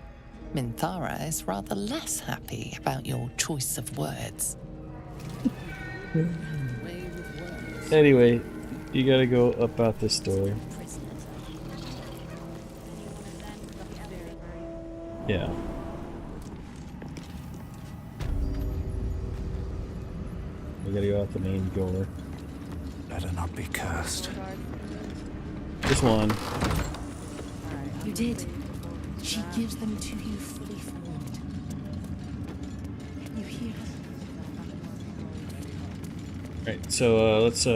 Minthara is rather less happy about your choice of words. Anyway, You gotta go up out this door. Yeah. We gotta go out the main door. Let her not be cursed. This one. You did. She gives them to you fully formed. You hear her? Right, so let's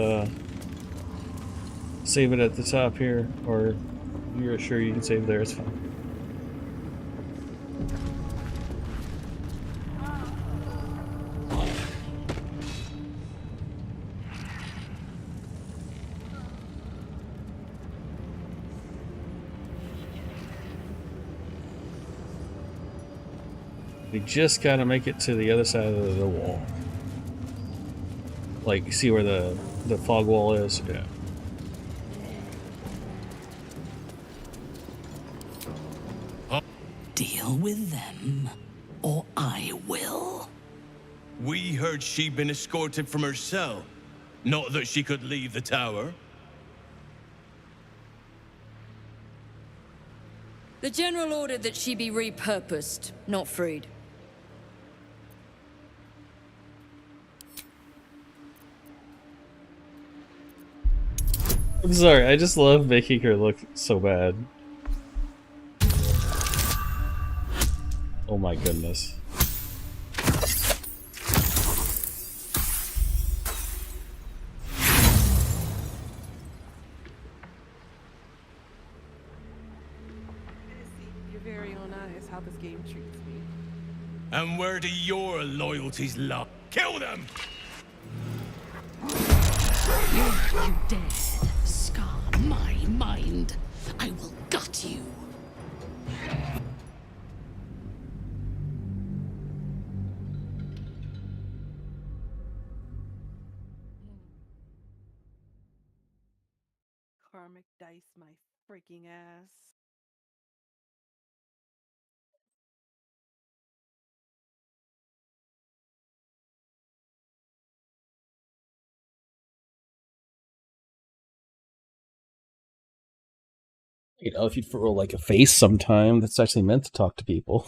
save it at the top here, or you're sure you can save there, it's fine. We just gotta make it to the other side of the wall. Like, you see where the fog wall is? Yeah. Deal with them, or I will. We heard she'd been escorted from her cell. Not that she could leave the tower. The General ordered that she be repurposed, not freed. I'm sorry, I just love making her look so bad. Oh my goodness. Your very own eyes how this game treats me. And where do your loyalties lie? Kill them! You dared scar my mind. I will gut you. Karmic dice my freaking ass. You know, if you'd roll like a face sometime, that's actually meant to talk to people.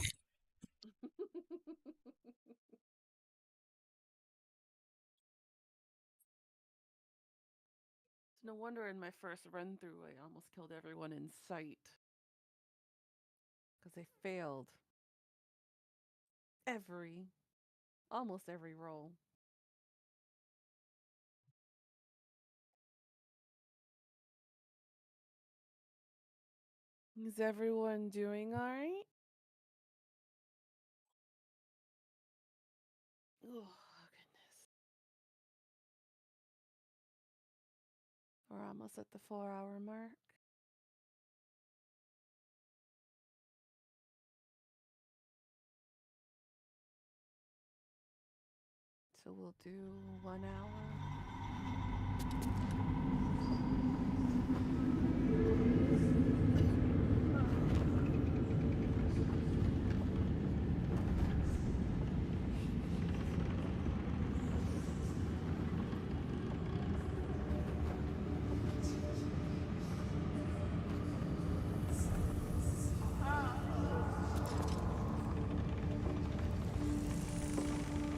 It's no wonder in my first run through I almost killed everyone in sight. Because they failed. Almost every roll. Is everyone doing alright? Oh, goodness. We're almost at the 4-hour mark. So we'll do 1 hour.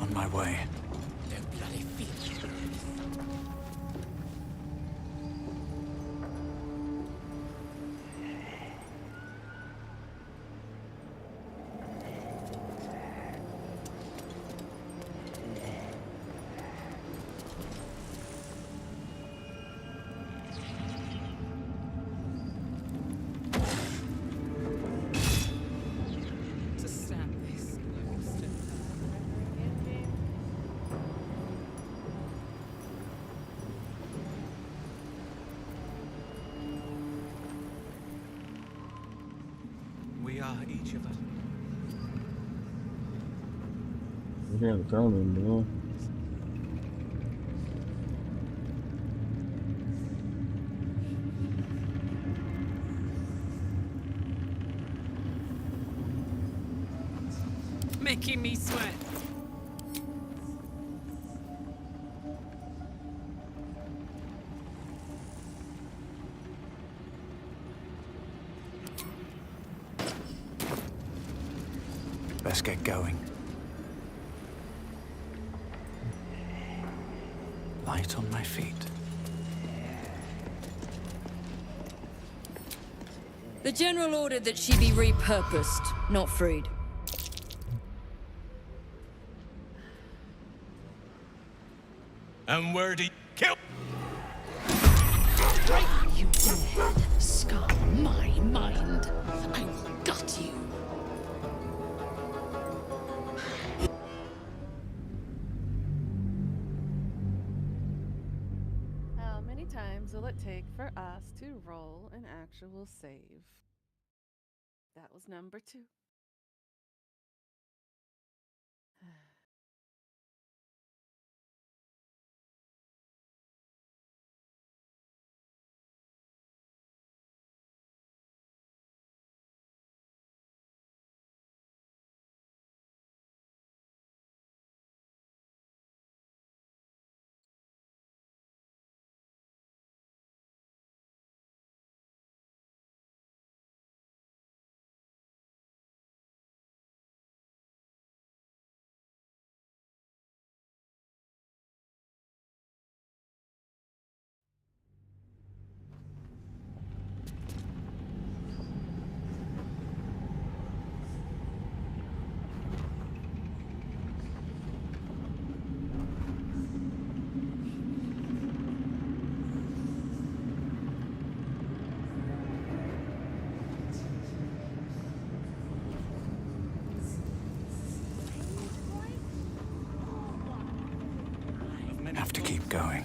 On my way. They're bloody feet. To snap this. We are each of us. We're here in the throne room, you know? Making me sweat. Let's get going. Light on my feet. The General ordered that she be repurposed, not freed. And where do you kill? You dead, scar my mind. I will gut you. How many times will it take for us to roll an actual save? That was number 2. Have to keep going.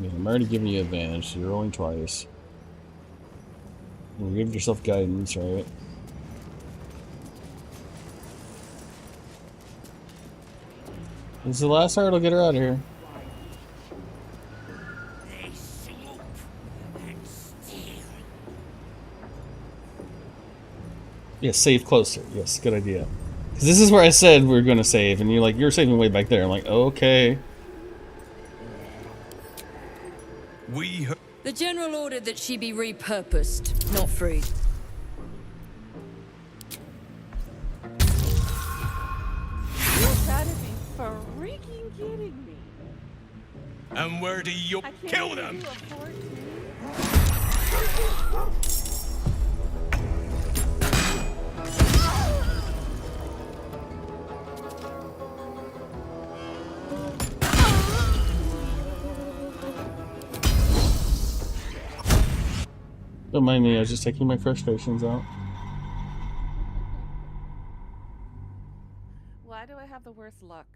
Yeah, I'm already giving you advantage, so you're rolling twice. You give yourself guidance, right? This is the last hurdle, get her out of here. Yeah, save closer. Yes, good idea. Because this is where I said we are going to save, and you're like, you're saving way back there. I'm like, okay. The General ordered that she be repurposed, not freed. You've got to be freaking kidding me. And where do you kill them? Don't mind me, I was just taking my frustrations out. Why do I have the worst luck?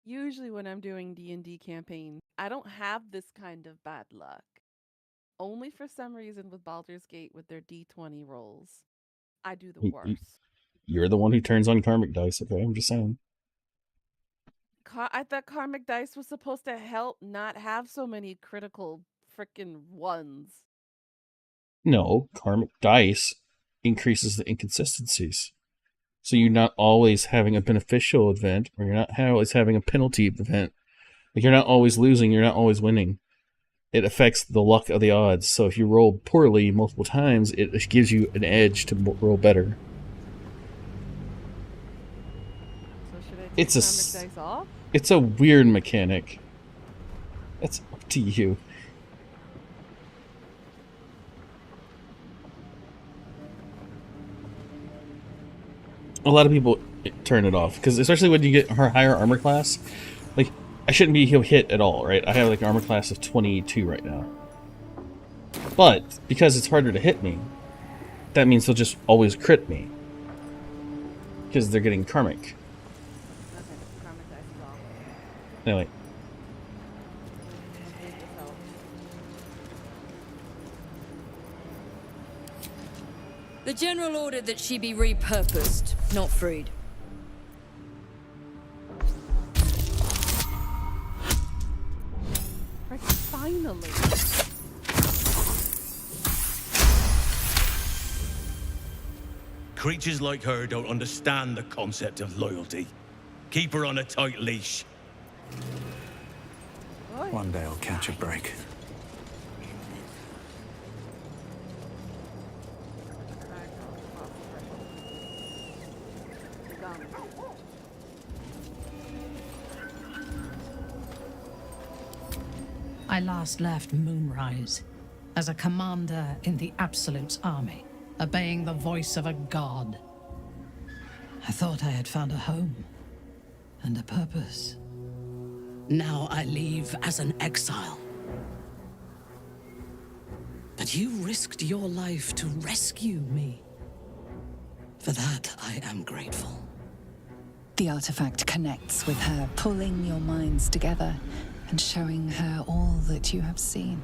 Usually when I'm doing D&D campaigns, I don't have this kind of bad luck. Only for some reason with Baldur's Gate with their D20 rolls. I do the worst. You're the one who turns on karmic dice, okay? I'm just saying. I thought karmic dice was supposed to help not have so many critical frickin' ones. No, karmic dice increases the inconsistencies. So you're not always having a beneficial event, or you're not always having a penalty event. Like, you're not always losing, you're not always winning. It affects the luck of the odds. So if you roll poorly multiple times, it gives you an edge to roll better. So should I take It's karmic dice off? It's a weird mechanic. That's up to you. A lot of people turn it off, because especially when you get her higher armor class, like, I shouldn't be hit at all, right? I have like an armor class of 22 right now. But because it's harder to hit me, that means they'll just always crit me, because they're getting karmic. Okay, karmic dice is off. Anyway. The General ordered that she be repurposed, not freed. Right, finally. Creatures like her don't understand the concept of loyalty. Keep her on a tight leash. One day I'll catch a break. I last left Moonrise as a commander in the Absolute's army, obeying the voice of a god. I thought I had found a home and a purpose. Now I leave as an exile. But you risked your life to rescue me. For that, I am grateful. The artifact connects with her, pulling your minds together and showing her all that you have seen.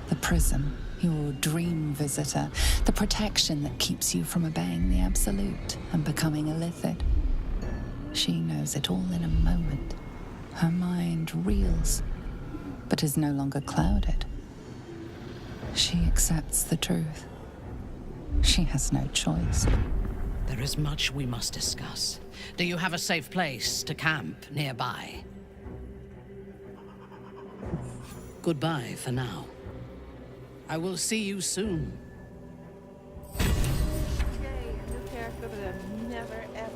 The prism, your dream visitor, the protection that keeps you from obeying the Absolute and becoming a Lithid. She knows it all in a moment. Her mind reels, but is no longer clouded. She accepts the truth. She has no choice. There is much we must discuss. Do you have a safe place to camp nearby? Goodbye for now. I will see you soon. Okay, a new character that I've never ever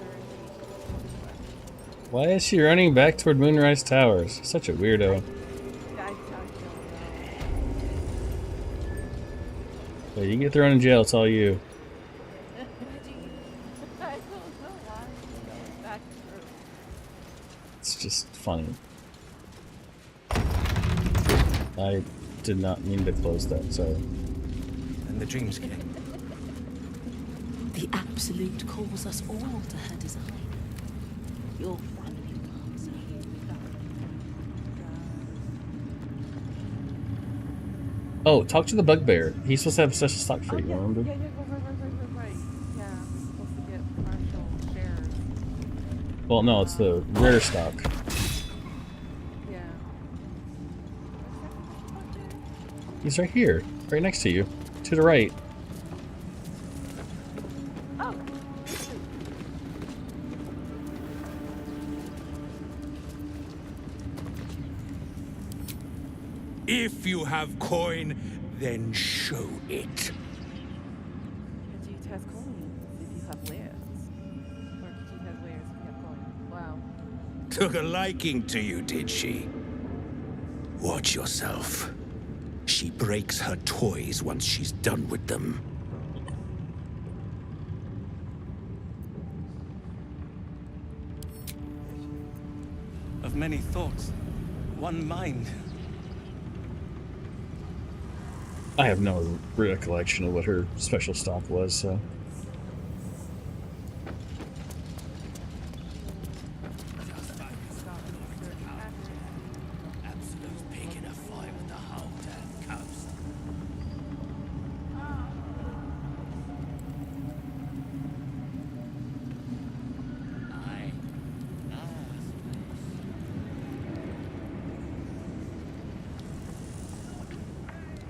Why is she running back toward Moonrise Towers? Such a weirdo. Yeah, you can get thrown in jail, it's all you. It's just funny. I did not mean to close that, sorry. And the dreams came. The Absolute calls us all to her design. Your family loves you. Oh, talk to the bugbear. He's supposed to have special stock for you, remember? Yeah, right. Yeah, I'm supposed to get partial shares. Well, no, it's the rare stock. Yeah. He's right here, right next to you, to the right. Oh. If you have coin, then show it. Could you test coins if you have wares? Or could you have wares if you have coins? Wow. Took a liking to you, did she? Watch yourself. She breaks her toys once she's done with them. Of many thoughts, one mind. I have no recollection of what her special stock was, so...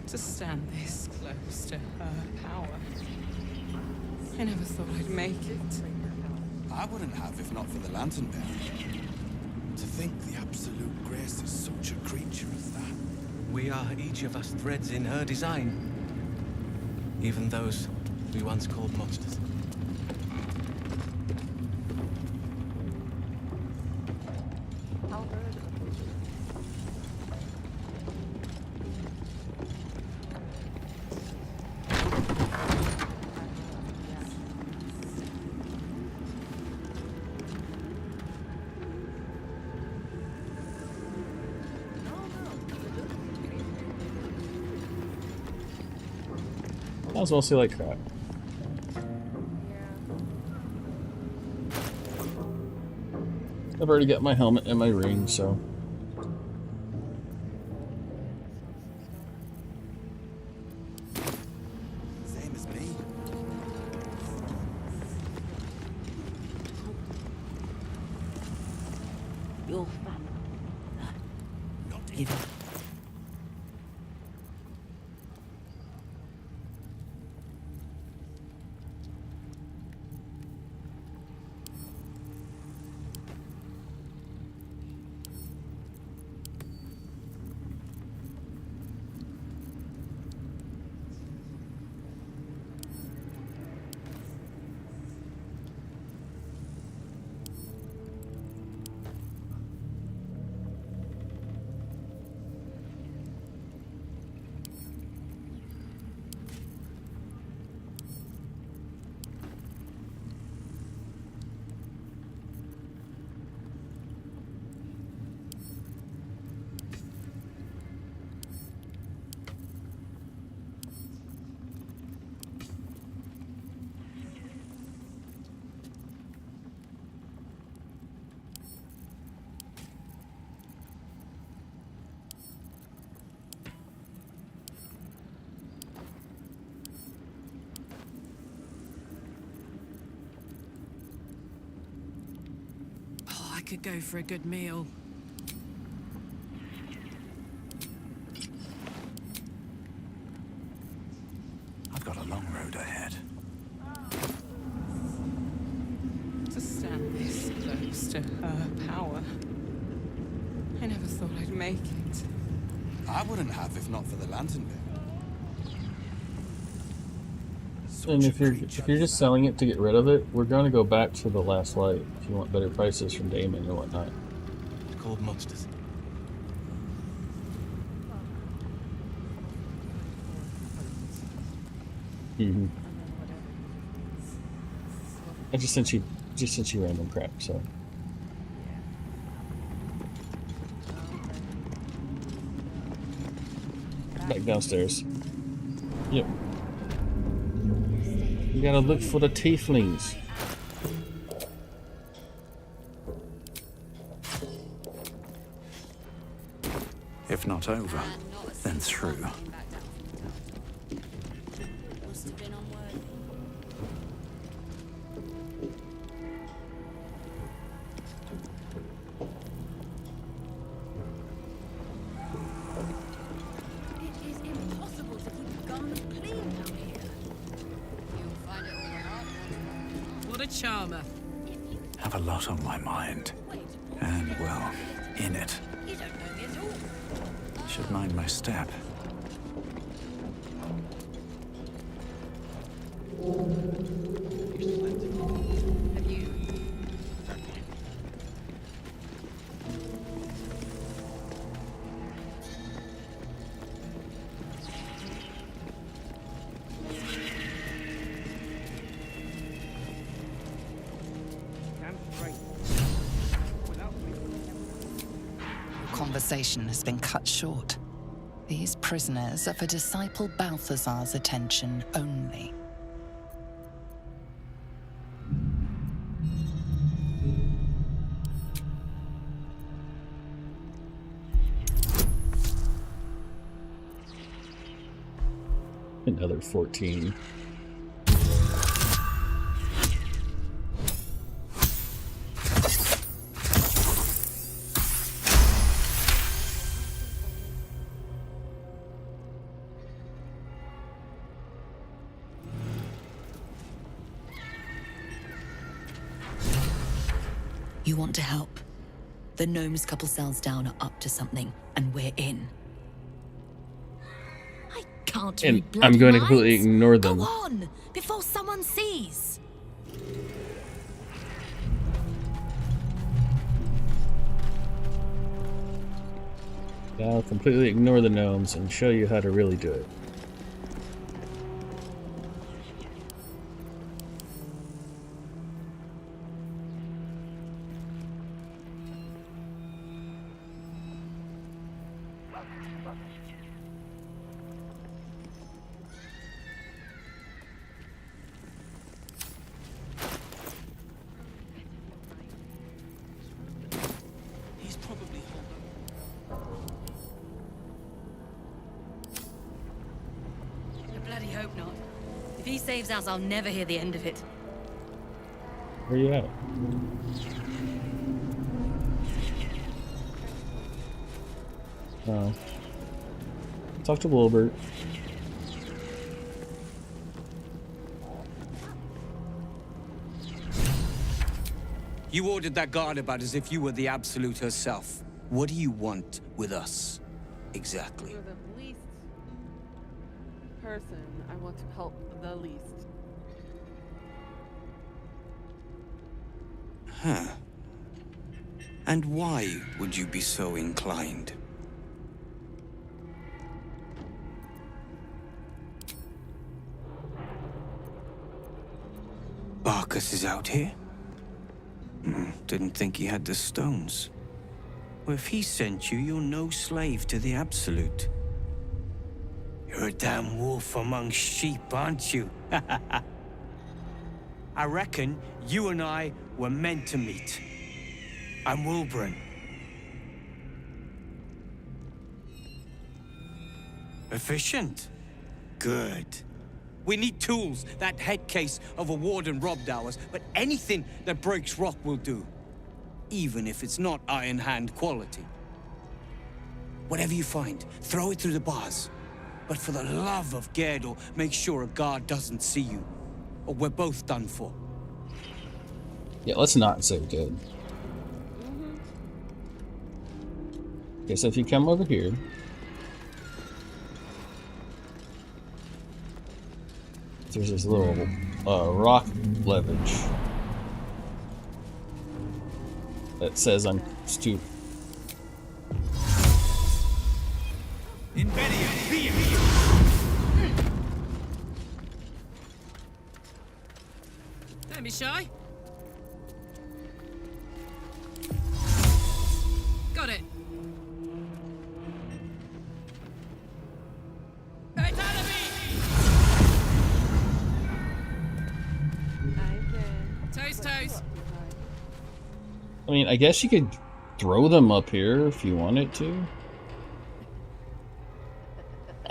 To stand this close to her power. I never thought I'd make it. I wouldn't have if not for the lantern bearer. To think the absolute grace is such a creature as that. We are each of us threads in her design. Even those we once called monsters. That was mostly like crap. I've already got my helmet and my ring, so. Same as me. Your family. Not either. I could go for a good meal. I've got a long road ahead. To stand this close to her power. I never thought I'd make it. I wouldn't have if not for the lantern bearer. And if you're just selling it to get rid of it, we're going to go back to the last light if you want better prices from Damon or whatnot. Called monsters. Mm-hmm. I just sent you random crap, so. Back downstairs. Yep. You gotta look for the tieflings. If not over, then through. Must have been unworthy. It is impossible to keep guns clean down here. You'll find it all the hard. What a charmer. Have a lot on my mind. And, well, in it. You don't know me at all. Should mind my step. Have you... Conversation has been cut short. These prisoners are for disciple Balthazar's attention only. Another 14. You want to help. The gnomes couple cells down are up to something, and we're in. I can't And read bloody I'm going to minds. completely ignore them. Go on, before someone sees. I'll completely ignore the gnomes and show you how to really do it. He's probably I bloody hope not. If he saves us, I'll never hear the end of it. Where you at? Oh. Talk to Wilbert. You ordered that guard about as if you were the Absolute herself. What do you want with us, exactly? You're the least person I want to help the least. Huh. And why would you be so inclined? Barkus is out here? Didn't think he had the stones. Well, if he sent you, you're no slave to the Absolute. You're a damn wolf among sheep, aren't you? I reckon you and I were meant to meet. I'm Wilburn. Efficient? Good. We need tools. That head case of a warden robbed ours, but anything that breaks rock will do. Even if it's not Iron Hand quality. Whatever you find, throw it through the bars. But for the love of Gerdor, make sure a guard doesn't see you. Or we're both done for. Yeah, let's not say good. Okay, so if you come over here. There's this little rock leverage that says I'm stupid. Don't be shy. Got it. Toes, toes. I mean, I guess you could throw them up here if you wanted to.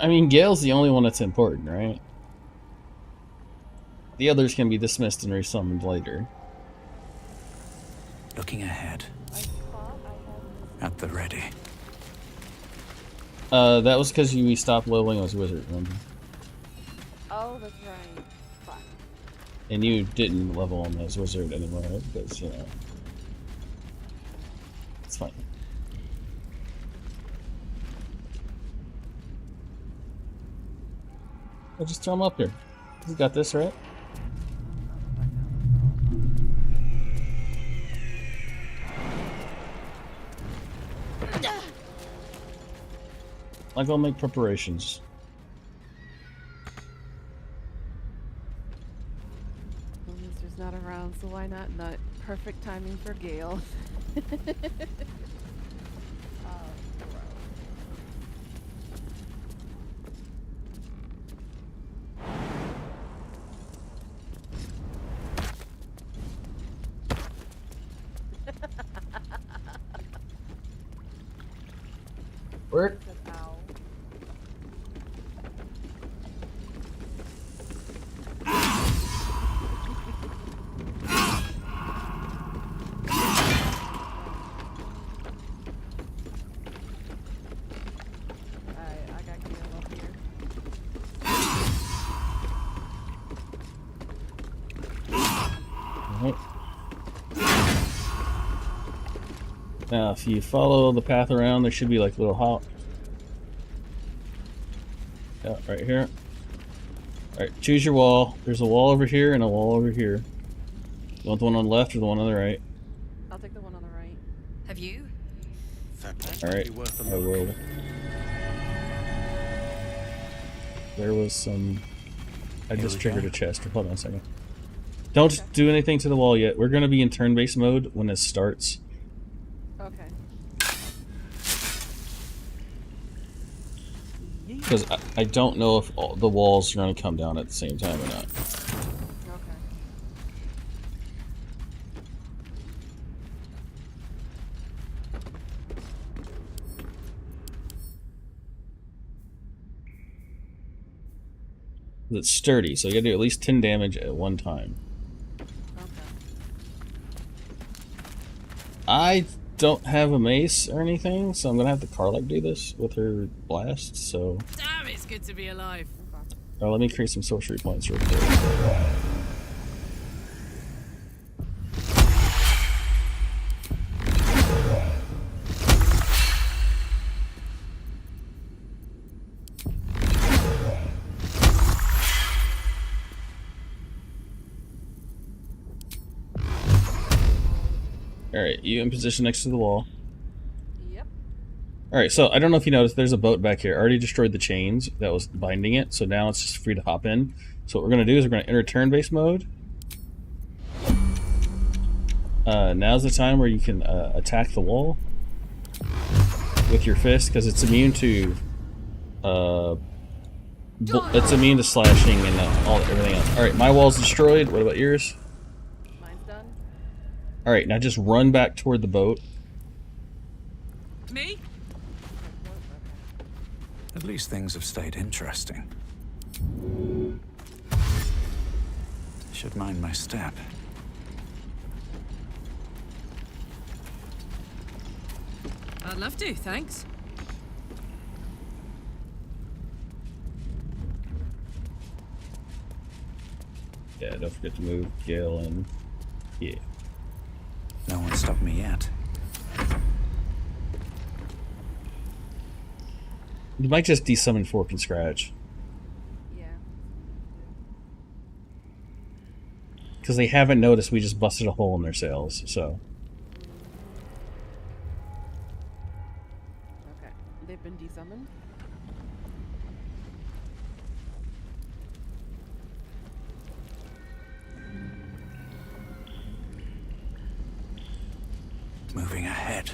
I mean, Gale's the only one that's important, right? The others can be dismissed and resummoned later. Looking ahead. At the ready. That was because we stopped leveling as wizard, remember? Oh, that's right. Fuck. And you didn't level him as wizard anymore because, you know, it's fine. I'll just throw him up here. You got this, right? I'll go make preparations. Well, Mister's not around, so why not? Not perfect timing for Gale. Work. Now, if you follow the path around, there should be like little hop. Yeah, right here. Alright, choose your wall. There's a wall over here and a wall over here. You want the one on the left or the one on the right? I'll take the one on the right. Have you? Alright, I will. There was some... I just triggered a chest. Hold on a second. Don't do anything to the wall yet. We're going to be in turn-based mode when this starts. Okay. Because I don't know if all the walls are going to come down at the same time or not. Okay. It's sturdy, so you gotta do at least 10 damage at one time. I don't have a mace or anything, so I'm gonna have the Karlach do this with her blast, so... Damn, it's good to be alive. Oh, let me create some sorcery points real quick. Alright, you in position next to the wall. Yep. Alright, so I don't know if you noticed, there's a boat back here. I already destroyed the chains that was binding it, so now it's just free to hop in. So what we're going to do is we're going to enter turn-based mode. Now's the time where you can attack the wall with your fist, because it's immune to... it's immune to slashing and everything else. Alright, my wall's destroyed. What about yours? Mine's done. Alright, now just run back toward the boat. Me? At least things have stayed interesting. Should mind my step. I'd love to, thanks. Yeah, don't forget to move Gale and... Yeah. No one stopped me yet. You might just desummon Fork and Scratch. Yeah. Because they haven't noticed we just busted a hole in their sails, so... Okay. They've been desummoned? Moving ahead.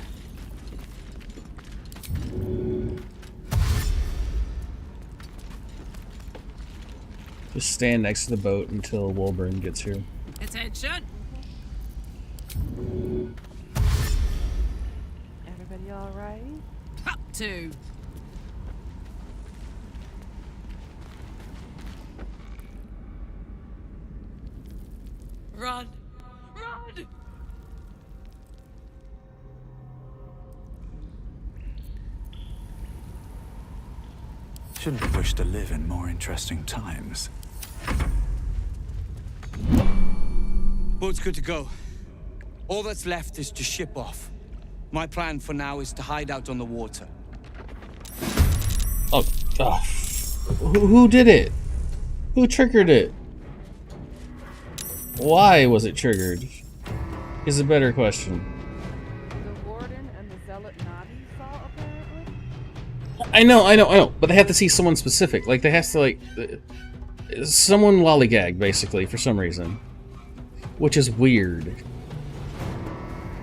Just stand next to the boat until Wolburn gets here. Attention! Everybody alright? Up to. Run! Run! Shouldn't have wished to live in more interesting times. Boat's good to go. All that's left is to ship off. My plan for now is to hide out on the water. Oh, who did it? Who triggered it? Why was it triggered? Is a better question. The Warden and the Zealot Navi saw, apparently? I know, but they have to see someone specific. Like, they have to, like... someone lollygag, basically, for some reason. Which is weird.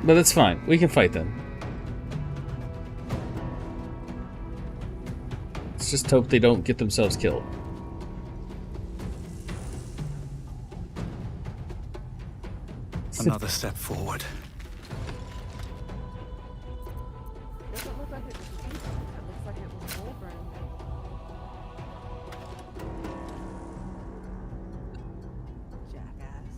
But that's fine. We can fight them. Let's just hope they don't get themselves killed. Another step forward. Doesn't look like it was Ethan. It looks like it was Wolverine. Jackass.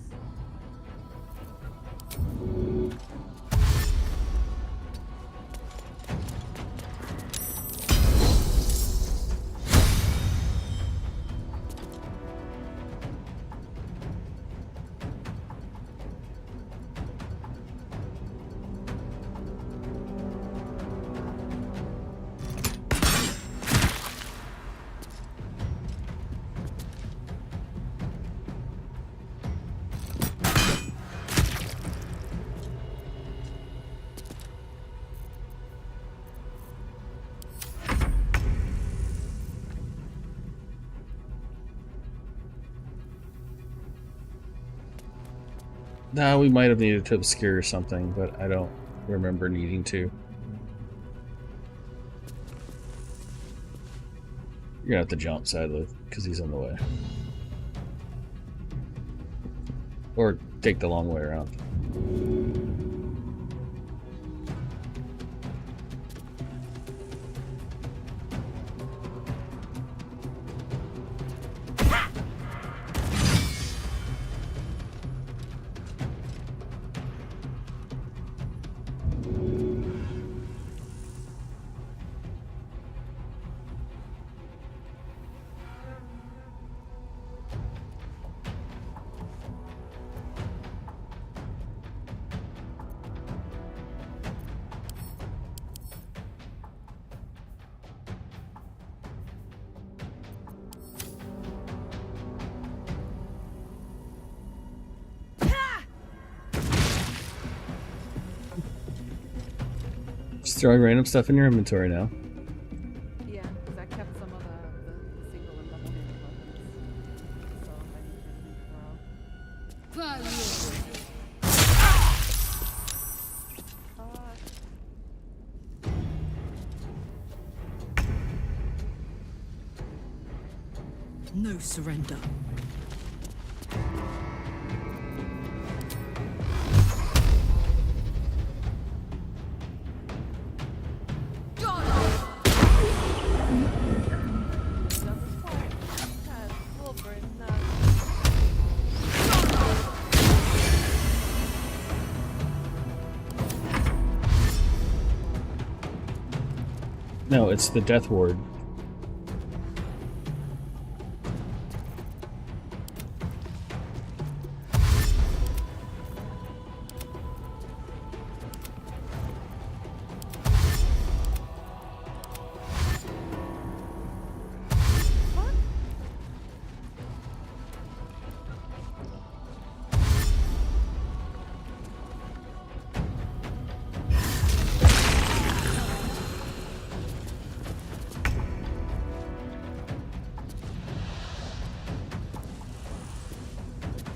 No, we might have needed to obscure something, but I don't remember needing to. You're gonna have to jump, sadly, because he's in the way. Or take the long way around. Just throwing random stuff in your inventory now. Yeah, because I kept some of the single and double-handed weapons. So I need to No surrender. No, it's the Death Ward.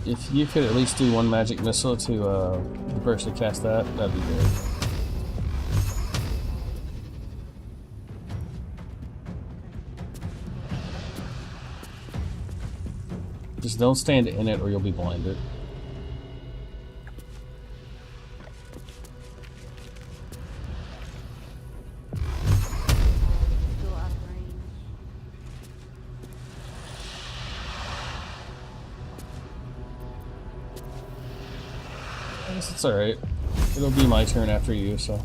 If you could at least do one magic missile to the person who cast that, that'd be great. Just don't stand in it or you'll be blinded. I guess it's alright. It'll be my turn after you, so.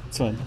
It's fine.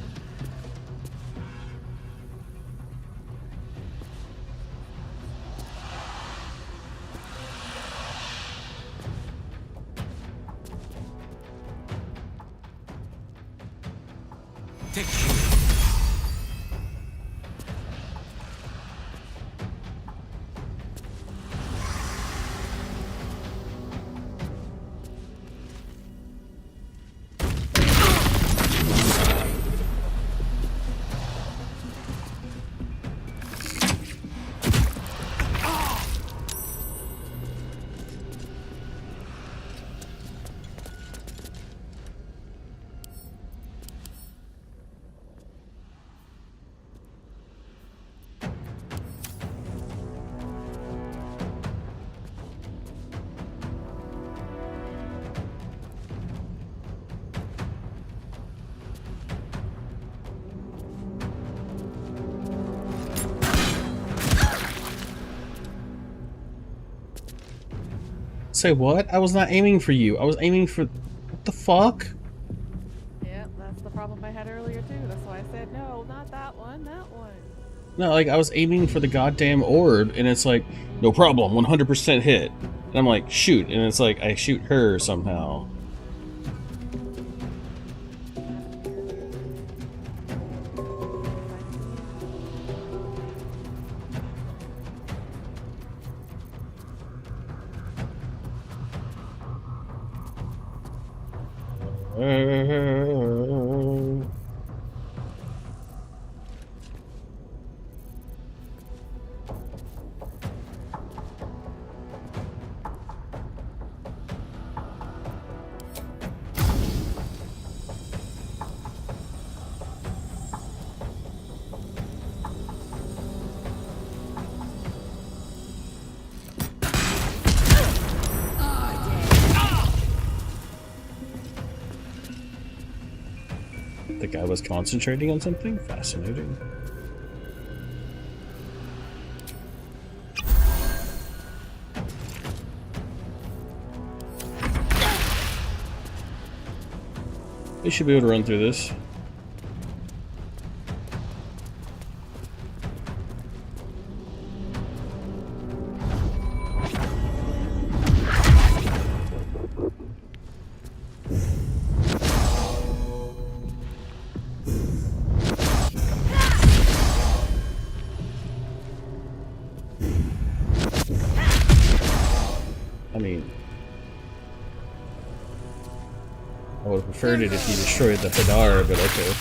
Say what? I was not aiming for you. I was aiming for... What the fuck? Yeah, that's the problem I had earlier too. That's why I said, no, not that one, that one. No, like, I was aiming for the goddamn orb, and it's like, no problem, 100% hit. And I'm like, shoot, and it's like, I shoot her somehow. The guy was concentrating on something? Fascinating. We should be able to run through this. I would have preferred it if you destroyed the Hadar, but okay.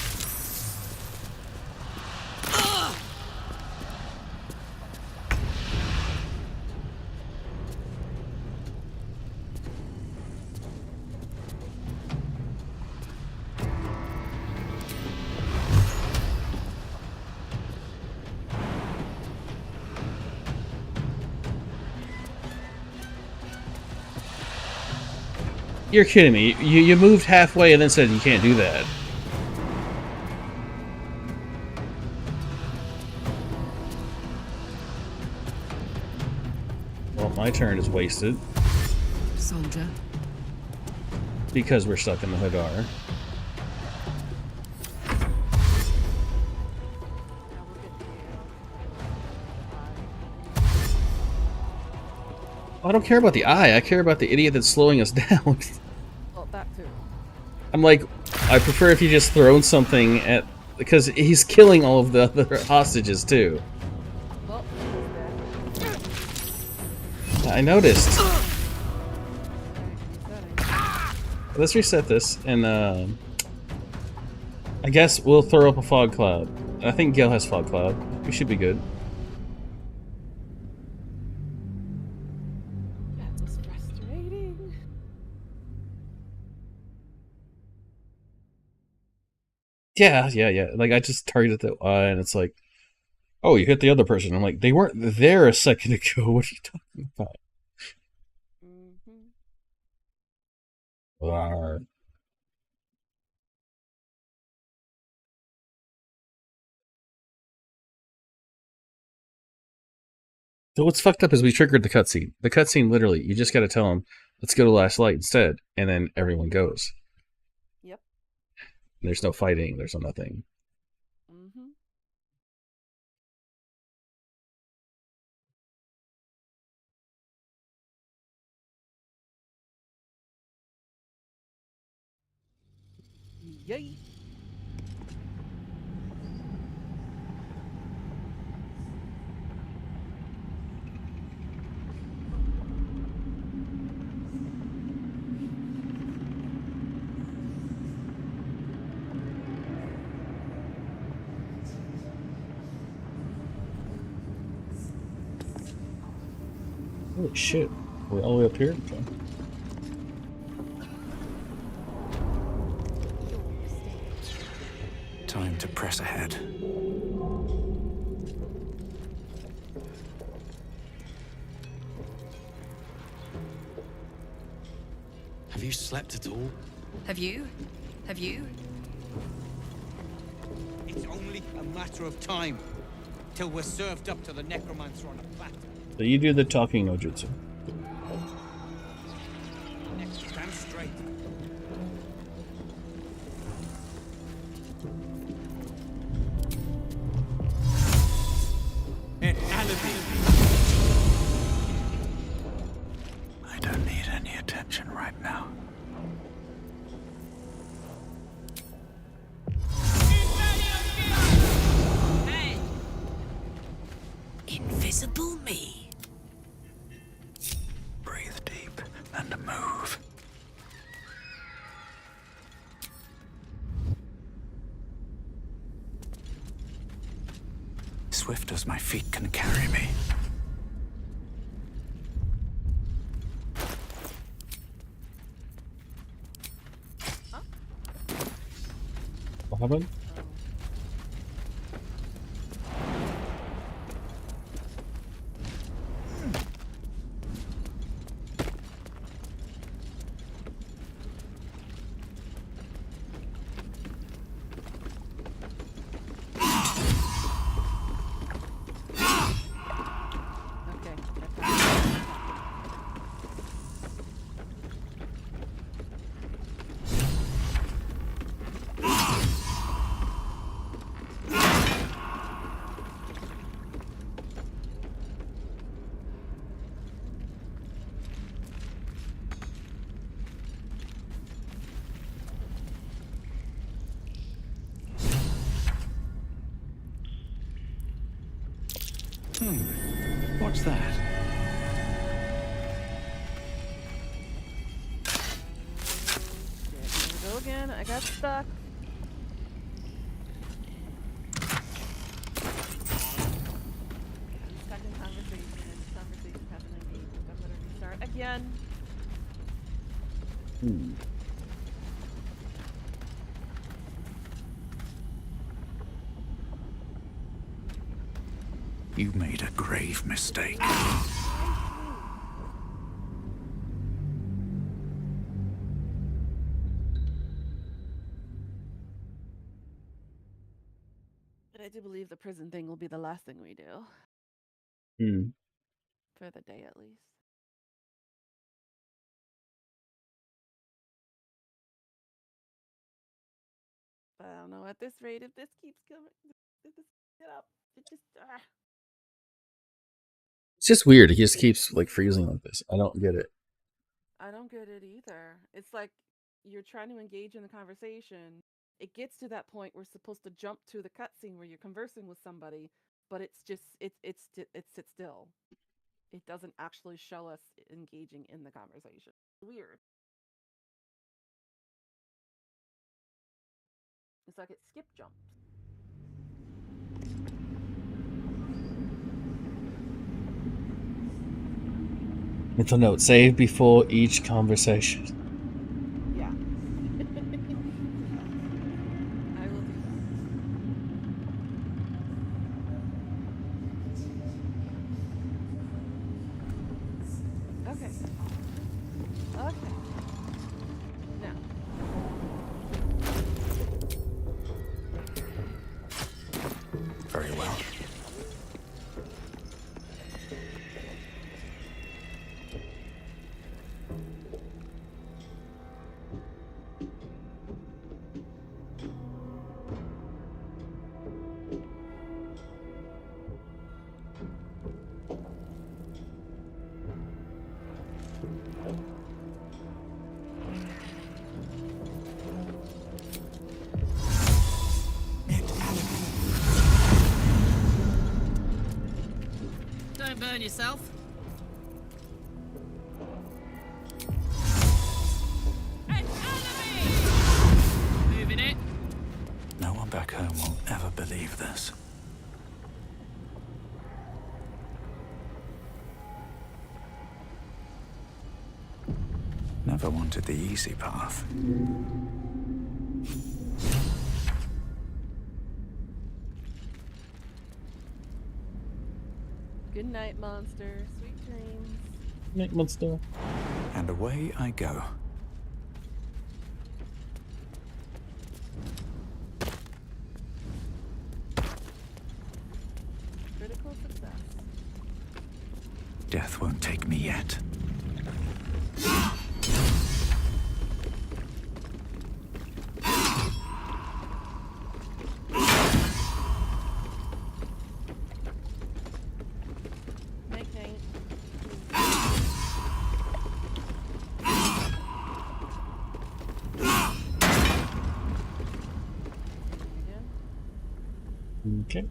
You're kidding me. You moved halfway and then said you can't do that. Well, my turn is wasted. Soldier. Because we're stuck in the Hadar. I don't care about the eye. I care about the idiot that's slowing us down. Well, that too. I'm like, I prefer if you just thrown something at... Because he's killing all of the other hostages, too. Well, I noticed. Let's reset this, and I guess we'll throw up a fog cloud. I think Gale has fog cloud. We should be good. That was frustrating. Yeah. Like, I just targeted the eye, and it's like, oh, you hit the other person. I'm like, they weren't there a second ago. What are you talking about? So what's fucked up is we triggered the cutscene. The cutscene, literally, you just got to tell them, let's go to Last Light instead, and then everyone goes. Yep. There's no fighting. There's no nothing. Mm-hmm. Yay. Holy shit. We're all the way up here? Okay. Time to press ahead. Have you slept at all? Have you? Have you? It's only a matter of time till we're served up to the necromancer on a platter. So you do the talking no jutsu. Stand straight. I don't need any attention right now. Hey! Invisible me. Breathe deep and move. swift as my feet can carry me. What happened? What's that? Here we go again. I got stuck. I'm stuck in conversation, and this conversation hasn't engaged. I'm gonna restart again. You made a grave mistake. But I do believe the prison thing will be the last thing we do. For the day, at least. But I don't know, at this rate, if this keeps coming, if this get up, it just, It's just weird. He just keeps like freezing like this. I don't get it. I don't get it either. It's like you're trying to engage in the conversation. It gets to that point where we're supposed to jump to the cutscene where you're conversing with somebody, but it's just it sits still. It doesn't actually show us engaging in the conversation. Weird. It's like it skip jumps. Mental note: save before each conversation. Yeah. I will do that. Okay. Okay. Now. Very well. Don't burn yourself. An enemy! Moving it. No one back home will ever believe this. Never wanted the easy path. Good night, monster. Sweet dreams. Night, monster. And away I go. Critical success. Death won't take me yet. Okay.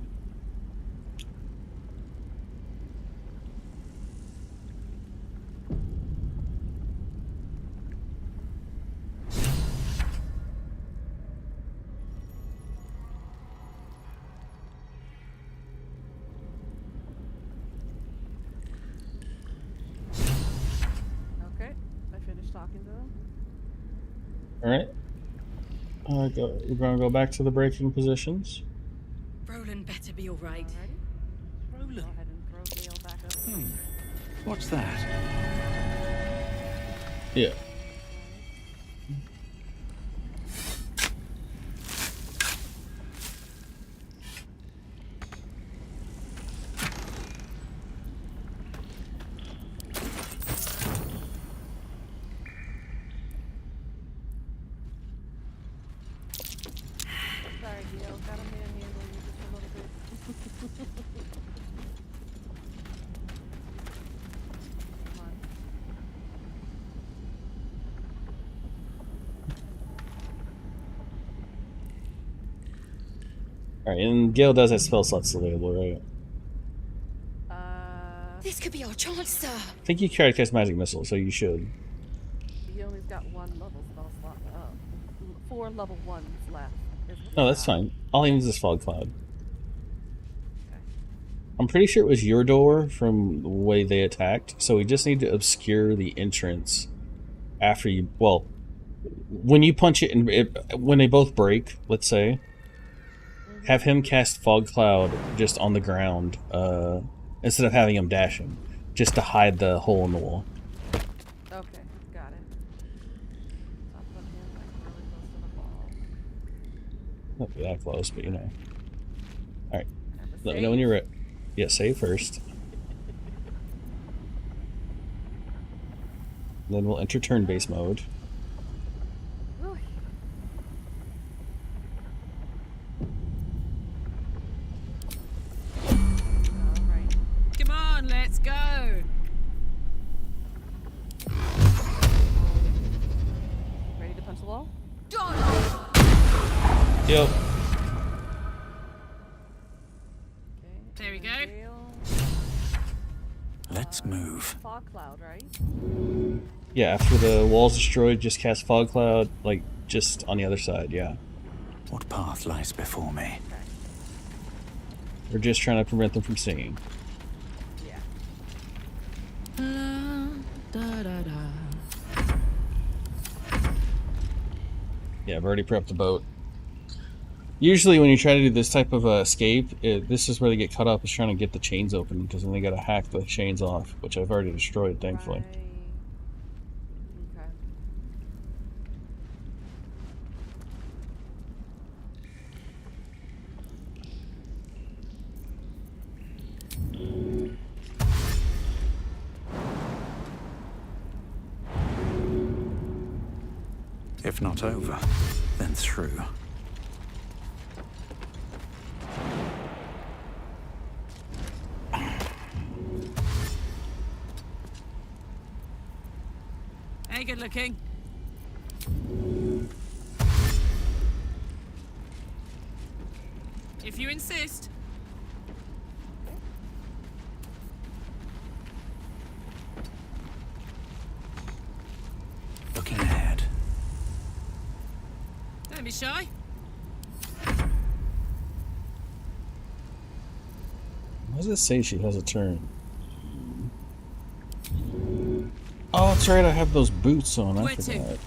talking to them. All right. We're gonna go back to the breaking positions. Roland better be all right. Roland. Go ahead and throw Gale back up. What's that? Yeah. Sorry, Gale. Gotta manhandle you just a little bit. Come on. All right, and Gale does have spell slots available, right? This could be our chance, sir. I think you carry cast magic missile, so you should. He only's got one level spell slot. 4 level 1s left. No, that's fine. All he needs is fog cloud. I'm pretty sure it was your door from the way they attacked, so we just need to obscure the entrance after you. Well, when you punch it, and when they both break, let's say, have him cast fog cloud just on the ground instead of having him dashing, just to hide the hole in the wall. Okay, got it. I'll put him like really close to the wall. Not be that close, but you know. All right, let me know when you're ready. Yeah, save first. Then we'll enter turn-based mode. Come on, let's go. Ready to punch the wall? Yep. There we go. Let's move. Fog cloud, right? Yeah, after the wall's destroyed, just cast fog cloud, like, just on the other side, yeah. What path lies before me? We're just trying to prevent them from singing. Yeah, I've already prepped the boat. Usually when you try to do this type of escape, this is where they get cut up, is trying to get the chains open, because then they gotta hack the chains off, which I've already destroyed, thankfully. Okay. If not over, then through. Hey, good looking. If you insist. Looking ahead. Don't be shy. Why does it say she has a turn? Oh, that's right, I have those boots on, I forgot.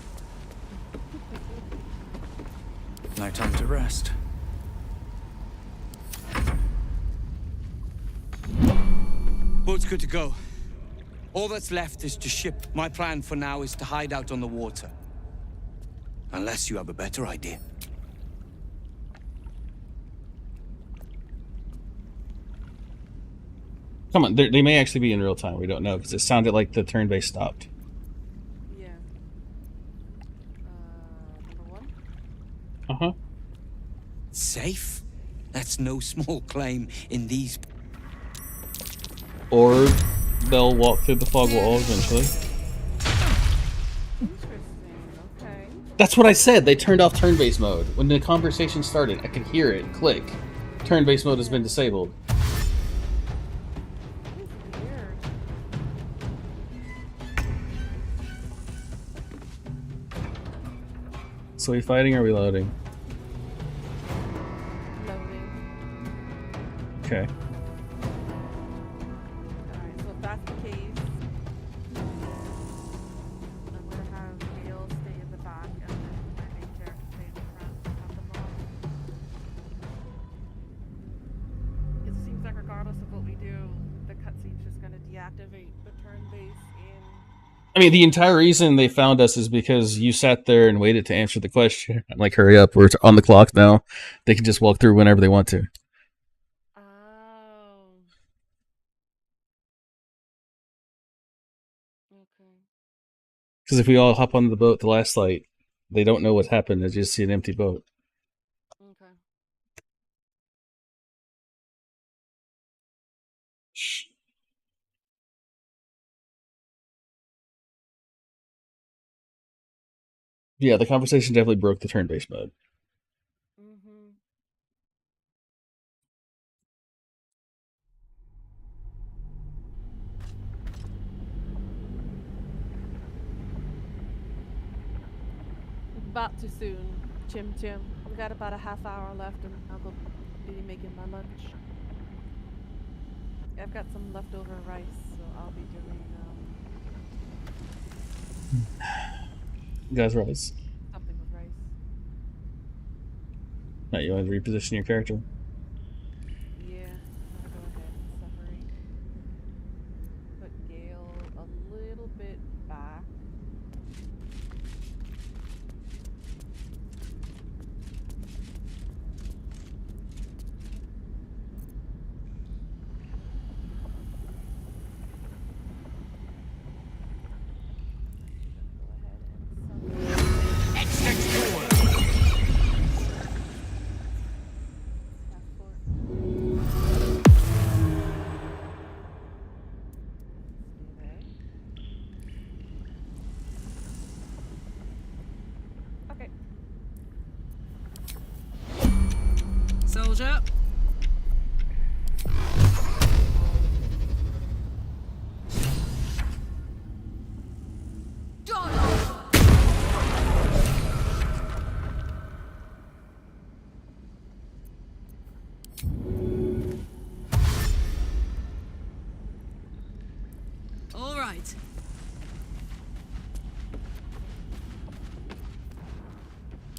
No time to rest. Boat's good to go. All that's left is to ship. My plan for now is to hide out on the water. Unless you have a better idea. Come on, they may actually be in real time, we don't know, because it sounded like the turn base stopped. Yeah. Number 1? Uh-huh. Safe? That's no small claim in these... Or they'll walk through the fog wall eventually. Okay. That's what I said, they turned off turn-based mode. When the conversation started, I could hear it click. Turn-based mode has been disabled. So are we fighting or reloading? Loading. Okay. Alright, so if that's the case, I'm gonna have just gonna deactivate the turn base in. I mean, the entire reason they found us is because you sat there and waited to answer the question. I'm like, hurry up, we're on the clock now. They can just walk through whenever they want to. Oh. Okay. Because if we all hop on the boat the last flight, they don't know what happened. They just see an empty boat. Okay. Shh. Yeah, the conversation definitely broke the turn-based mode. Mm-hmm. About too soon, Chim Chim. We got about a half hour left, and I'll go be making my lunch. I've got some leftover rice, so I'll be doing Guys, rice. something with rice. Now you want to reposition your character? Yeah, I'm gonna go ahead and separate. Put Gale a little bit back. Okay. Soldier. All right.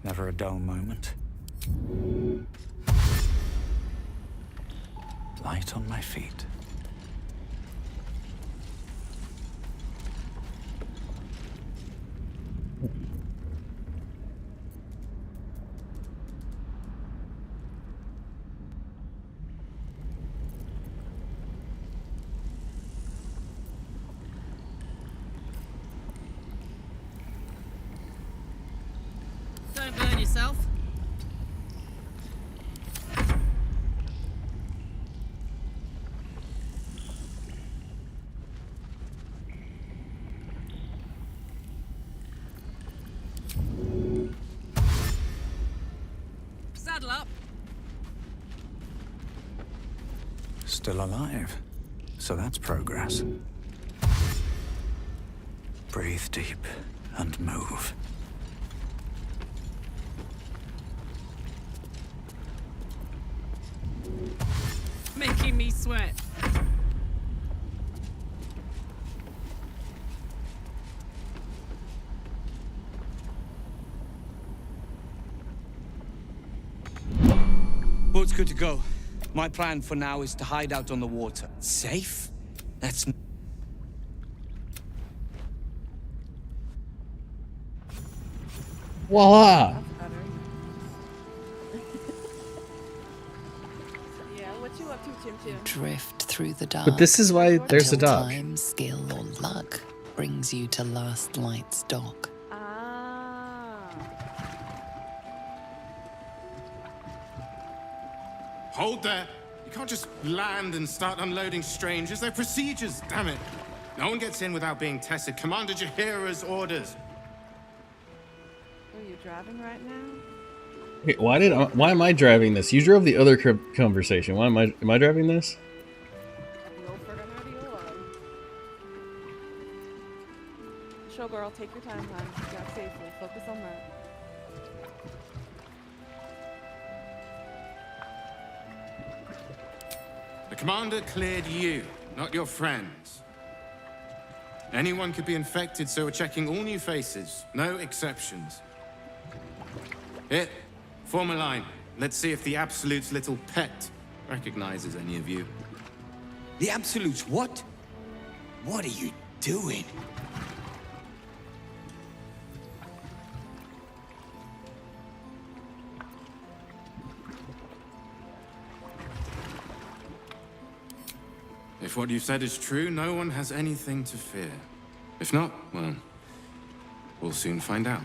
Never a dull moment. Light on my feet. Don't burn yourself. Saddle up. Still alive. So that's progress. Breathe deep and move. Making me sweat. Boat's good to go. My plan for now is to hide out on the water. Safe? That's... Voila! Yeah, what you up to, Chim Chim? Drift through the dark. But this is why there's a until dock. Time, skill, or luck brings you to Last Light's dock. Hold there. You can't just land and start unloading strangers. They're procedures, damn it. No one gets in without being tested. Commander Jahira's orders. Are you driving right now? Wait, why am I driving this? You drove the other conversation. Why am I driving this? Showgirl, take your time, hon. Drive safely. Focus on that. The commander cleared you, not your friends. Anyone could be infected, so we're checking all new faces. No exceptions. Here, form a line. Let's see if the Absolute's little pet recognizes any of you. The Absolutes, what? What are you doing? If what you've said is true, no one has anything to fear. If not, well, we'll soon find out.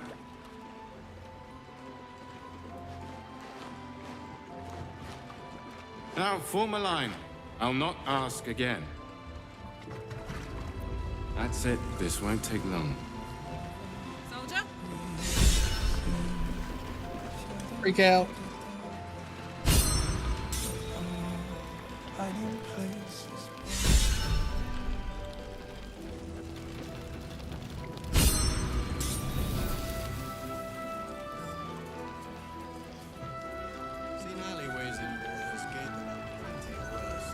Now, form a line. I'll not ask again. That's it. This won't take long. Soldier? Freak out. Seen alleyways in Baldur's Gate that are plenty worse.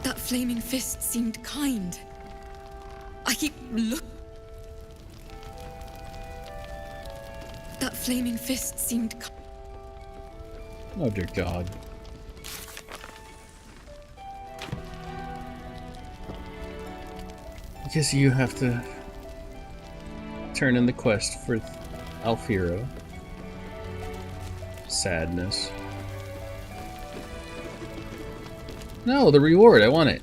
That flaming fist seemed kind. I keep That flaming fist seemed Oh dear God. I guess you have to turn in the quest for Alfiro. Sadness. No, the reward. I want it.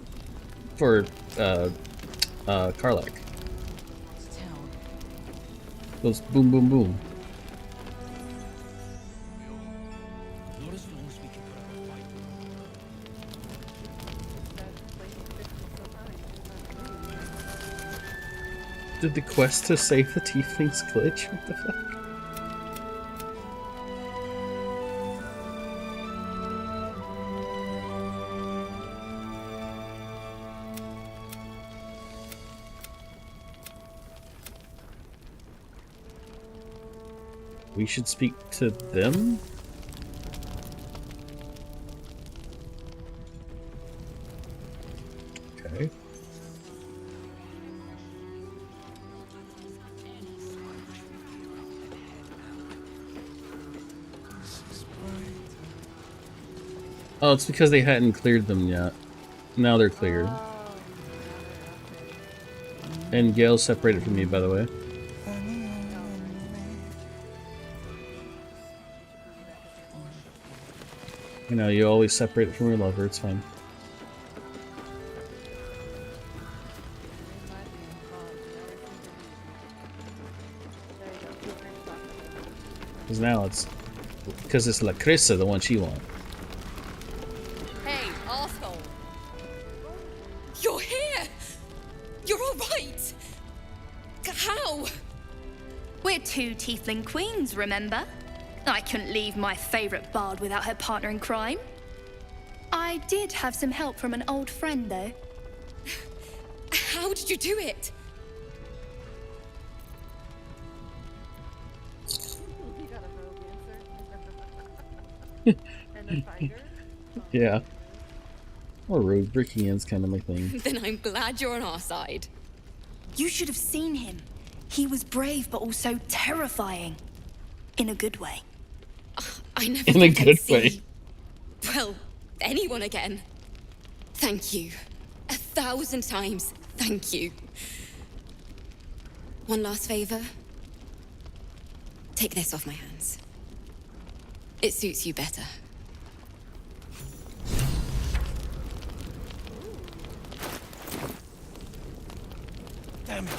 For, Karlak. Goes boom, boom, boom. Did the quest to save the tieflings glitch? What the fuck? We should speak to them? Okay. Oh, it's because they hadn't cleared them yet. Now they're cleared. And Gale's separated from me, by the way. You know, you always separate it from your lover, it's fine. Because now it's... Because it's Lacrissa, the one she wants. Hey, arsehole! You're here! You're alright! How? We're two tiefling queens, remember? I couldn't leave my favorite bard without her partner in crime. I did have some help from an old friend, though. How did you do it? Yeah. Or road breaking in's kind of my thing. Then I'm glad you're on our side. You should have seen him. He was brave, but also terrifying. In a good way. I never In a thought I'd good see, way. well, anyone again. Thank you. 1,000 times, thank you. One last favor. Take this off my hands. It suits you better. Damn it.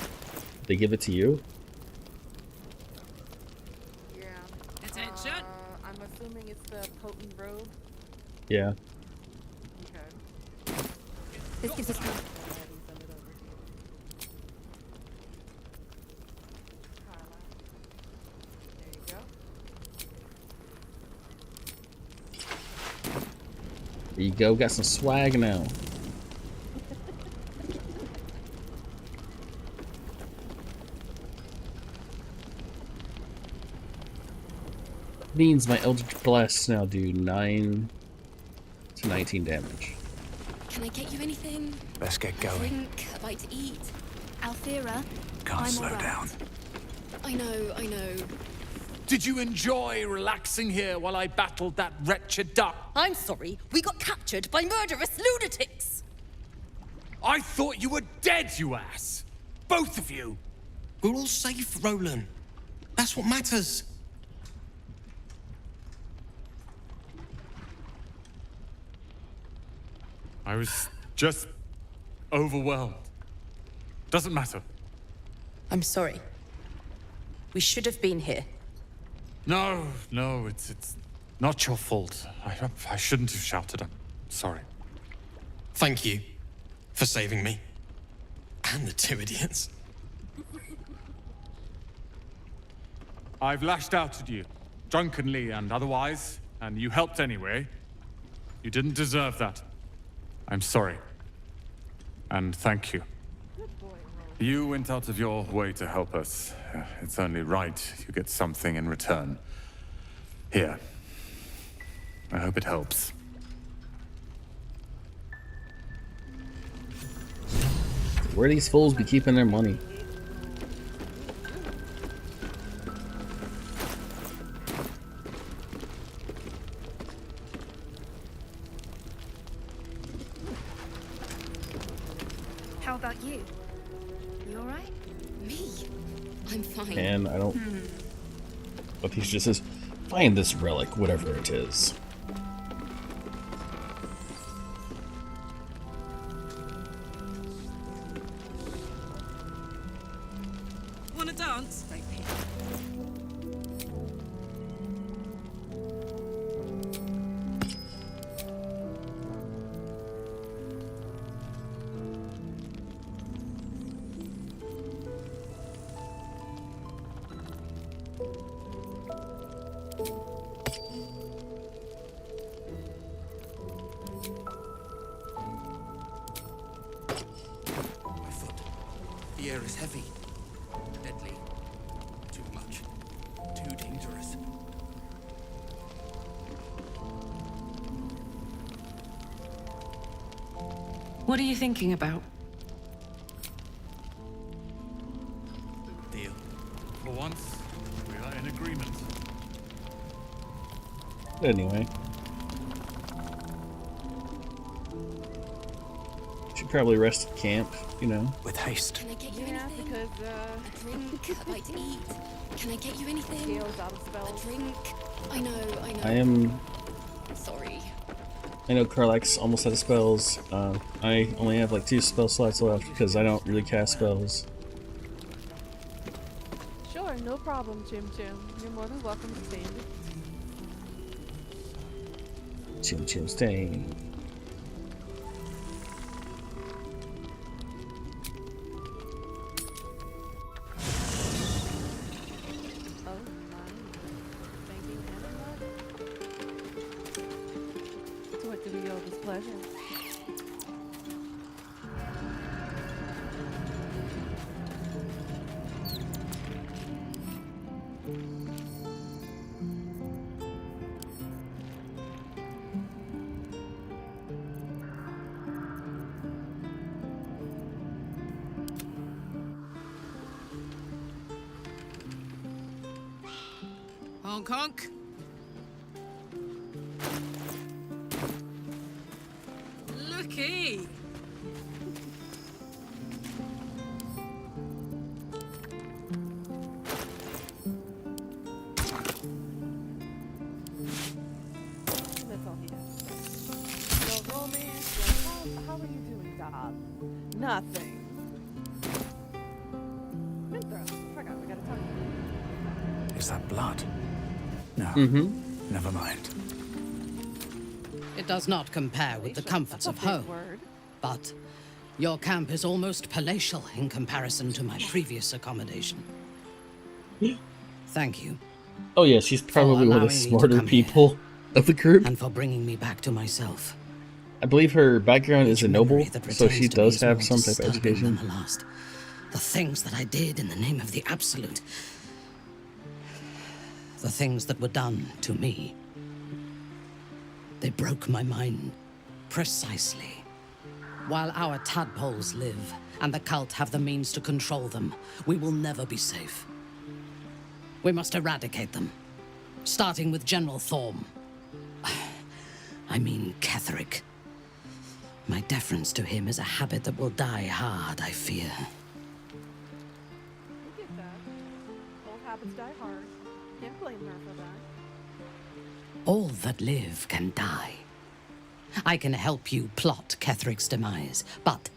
They give it to you? Yeah. Attention. I'm assuming it's the potent robe. Yeah. Okay. This gives us time. There you go, got some swag now. Means my Eldritch Blasts now do 9 to 19 damage. Can I get you anything? Let's get A going. drink, a bite to eat? Althea, Can't I'm slow all right. down. I know. Did you enjoy relaxing here while I battled that wretched duck? I'm sorry, we got captured by murderous lunatics! I thought you were dead, you ass! Both of you! We're all safe, Roland. That's what matters. I was just overwhelmed. Doesn't matter. I'm sorry. We should have been here. No, it's not your fault. I shouldn't have shouted. I'm sorry. Thank you for saving me. And the two idiots. I've lashed out at you, drunkenly and otherwise, and you helped anyway. You didn't deserve that. I'm sorry. And thank you. You went out of your way to help us. It's only right you get something in return. Here. I hope it helps. Where these fools be keeping their money? How about you? You all right? Me? I'm fine. And I don't. But he just says, find this relic, whatever it is. Wanna dance? My foot. The air is heavy. Deadly. Too much. Too dangerous. What are you thinking about? Deal. For once, we are in agreement. Anyway. Should probably rest at camp, you know. With haste. Can I get you Yeah, anything? because A drink, a bite to eat? Can I get you anything? Scale's out of spells. A drink? I know. Sorry. I know Karlak's almost out of spells. I only have like 2 spell slots left because I don't really cast spells. Sure, no problem, Chim Chim. You're more than welcome to stay. Chim Chim stay. Oh my. Thanking Annabelle. To what do we owe this pleasure? Honk honk. Looky. That's all he does. So romance, how are you doing, Dob? Nothing. Minthra, forgot, we gotta talk. Is that blood? No. Never mind. It does not compare with the comforts of home. But your camp is almost palatial in comparison to my previous accommodation. Thank you. Oh yeah, she's probably one of the allowing me to smarter come here. people of the group. And for bringing me back to myself. I believe her background is a noble, that so she returns to me does is have more some type of disturbing than education. the last. The things that I did in the name of the Absolute. The things that were done to me. They broke my mind precisely While our tadpoles live, and the cult have the means to control them, we will never be safe. We must eradicate them, starting with General Thorm. I mean Ketherick. My deference to him is a habit that will die hard, I fear. I get that. Old habits die hard. Can't blame her for that. All that live can die. I can help you plot Ketherick's demise, but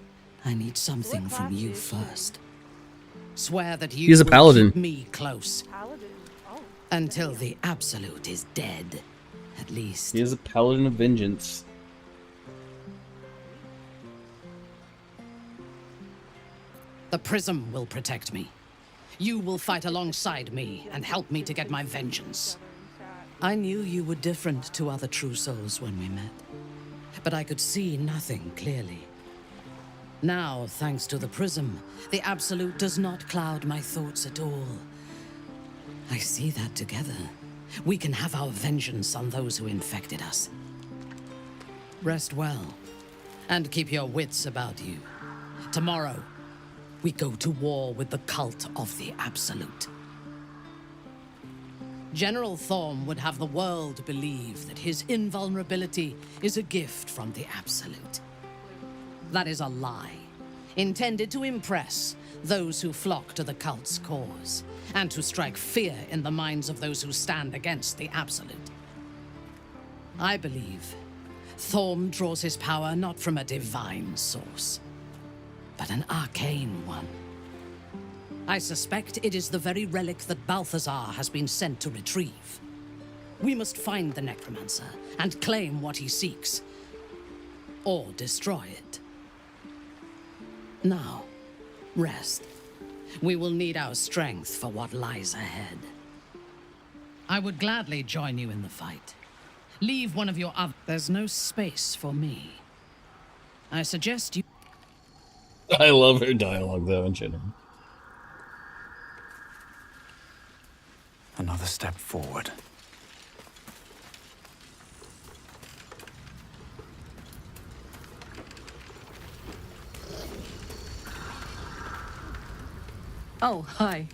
I need something from you first. Swear that you He's a will paladin. keep me close. Paladin. Oh. Until the Absolute is dead, at least. He is a paladin of vengeance. The Prism will protect me. You will fight alongside me and help me to get my vengeance. I knew you were different to other true souls when we met, but I could see nothing clearly. Now, thanks to the Prism, the Absolute does not cloud my thoughts at all. I see that together, we can have our vengeance on those who infected us. Rest well, and keep your wits about you. Tomorrow, we go to war with the cult of the Absolute. General Thorm would have the world believe that his invulnerability is a gift from the Absolute. That is a lie, intended to impress those who flock to the cult's cause, and to strike fear in the minds of those who stand against the Absolute. I believe Thorm draws his power not from a divine source, but an arcane one. I suspect it is the very relic that Balthazar has been sent to retrieve. We must find the necromancer and claim what he seeks, or destroy it. Now, rest. We will need our strength for what lies ahead. I would gladly join you in the fight. Leave one of your other... There's no space for me. I suggest you... I love her dialogue, though, in general. Another step forward. Oh, hi.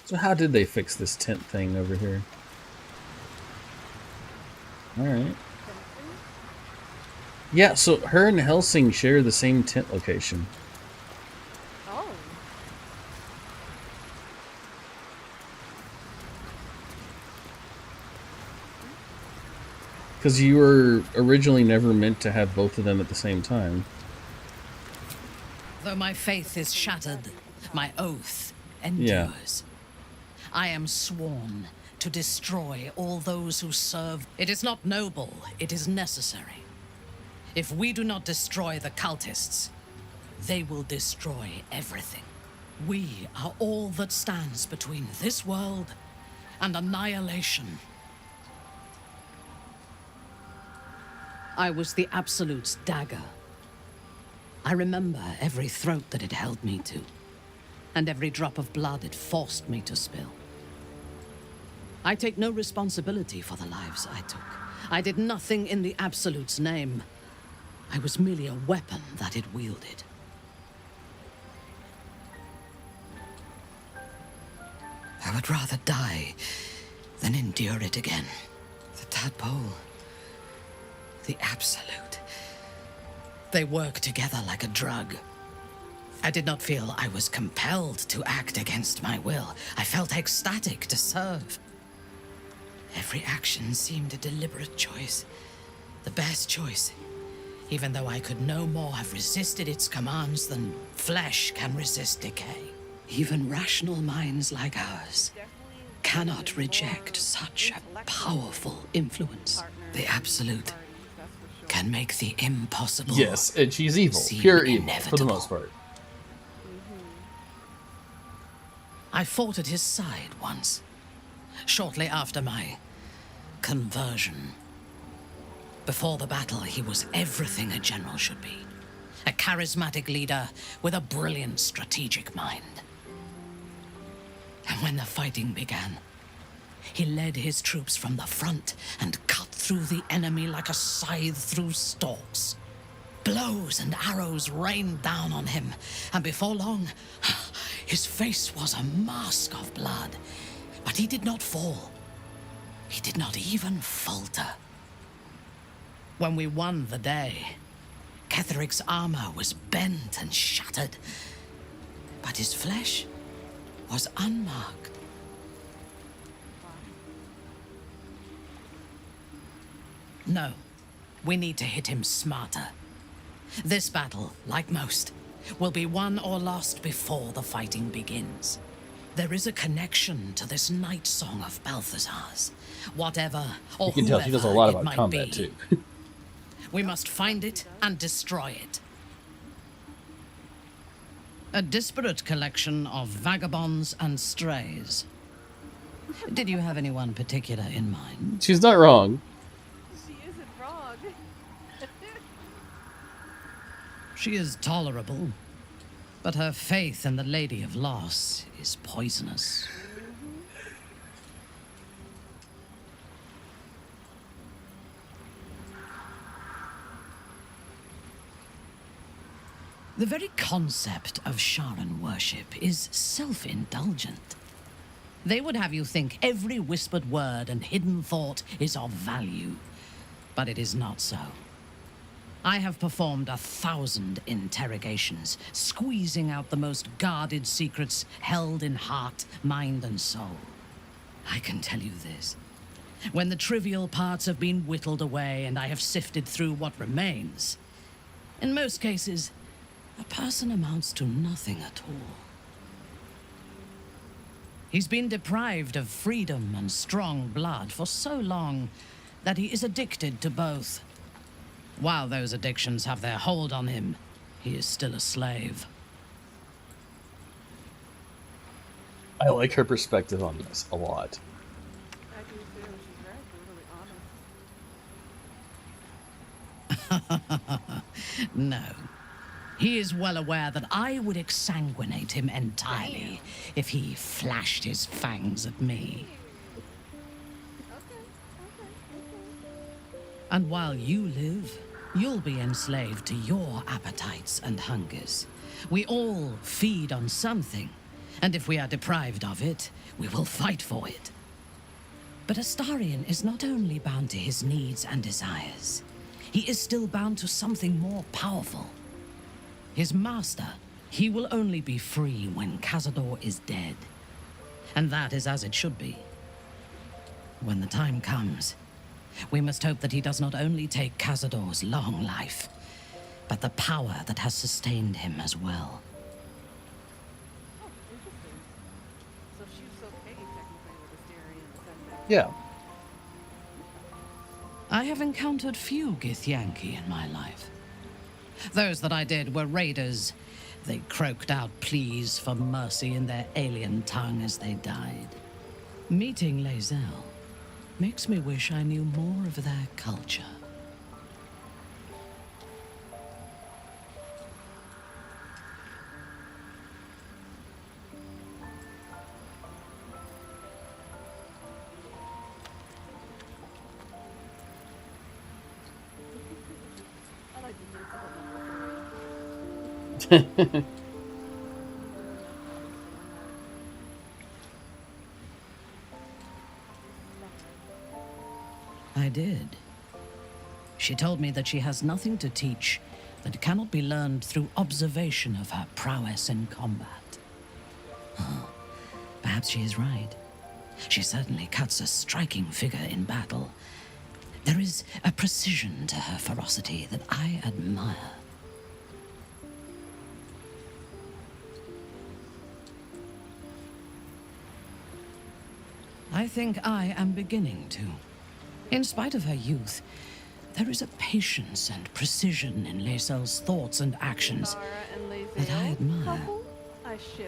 So how did they fix this tent thing over here? Alright. Yeah, so her and Helsing share the same tent location. Oh. Because you were originally never meant to have both of them at the same time. Though my faith is shattered, my oath endures. I am sworn to destroy all those who serve. It is not noble, it is necessary. If we do not destroy the cultists, they will destroy everything. We are all that stands between this world and annihilation. I was the Absolute's dagger. I remember every throat that it held me to, and every drop of blood it forced me to spill. I take no responsibility for the lives I took. I did nothing in the Absolute's name. I was merely a weapon that it wielded. I would rather die than endure it again. The tadpole, the Absolute. They work together like a drug. I did not feel I was compelled to act against my will. I felt ecstatic to serve. Every action seemed a deliberate choice. The best choice. Even though I could no more have resisted its commands than flesh can resist decay. Even rational minds like ours cannot reject such a powerful influence. The Absolute can make the impossible. Yes, and she's evil. seem Pure evil, inevitable. for the most part. I fought at his side once, shortly after my conversion. Before the battle, he was everything a general should be. A charismatic leader with a brilliant strategic mind. A when the fighting began. He led his troops from the front and cut through the enemy like a scythe through stalks. Blows and arrows rained down on him, and before long, his face was a mask of blood. But he did not fall. He did not even falter. When we won the day, Ketheric's armor was bent and shattered, but his flesh was unmarked. No, we need to hit him smarter. This battle, like most, will be won or lost before the fighting begins. There is a connection to this night song of Balthazar's. Whatever or You can tell she does a lot about combat too. We must find it and destroy it. A disparate collection of vagabonds and strays. Did you have anyone particular in mind? She's not wrong. She isn't wrong. She is tolerable, but her faith in the Lady of Loss is poisonous. The very concept of Sharan worship is self-indulgent. They would have you think every whispered word and hidden thought is of value, but it is not so. I have performed 1,000 interrogations, squeezing out the most guarded secrets held in heart, mind, and soul. I can tell you this. When the trivial parts have been whittled away and I have sifted through what remains, in most cases, a person amounts to nothing at all. He's been deprived of freedom and strong blood for so long that he is addicted to both. While those addictions have their hold on him, he is still a slave. I like her perspective on this a lot. I do too. She's very brutally honest. No. He is well aware that I would exsanguinate him entirely if he flashed his fangs at me. And while you live, you'll be enslaved to your appetites and hungers. We all feed on something, and if we are deprived of it, we will fight for it. But Astarion is not only bound to his needs and desires, he is still bound to something more powerful. His master, he will only be free when Cazador is dead. And that is as it should be. When the time comes, we must hope that he does not only take Cazador's long life, but the power that has sustained him as well. Oh, interesting. So she's okay technically with Astarion. Yeah. I have encountered few Githyanki in my life. Those that I did were raiders. They croaked out pleas for mercy in their alien tongue as they died. Meeting Lae'zel makes me wish I knew more of their culture. I like the music of I did. She told me that she has nothing to teach that cannot be learned through observation of her prowess in combat. Oh, perhaps she is right. She certainly cuts a striking figure in battle. There is a precision to her ferocity that I admire. I think I am beginning to. In spite of her youth, there is a patience and precision in Lae'zel's thoughts and actions that I admire.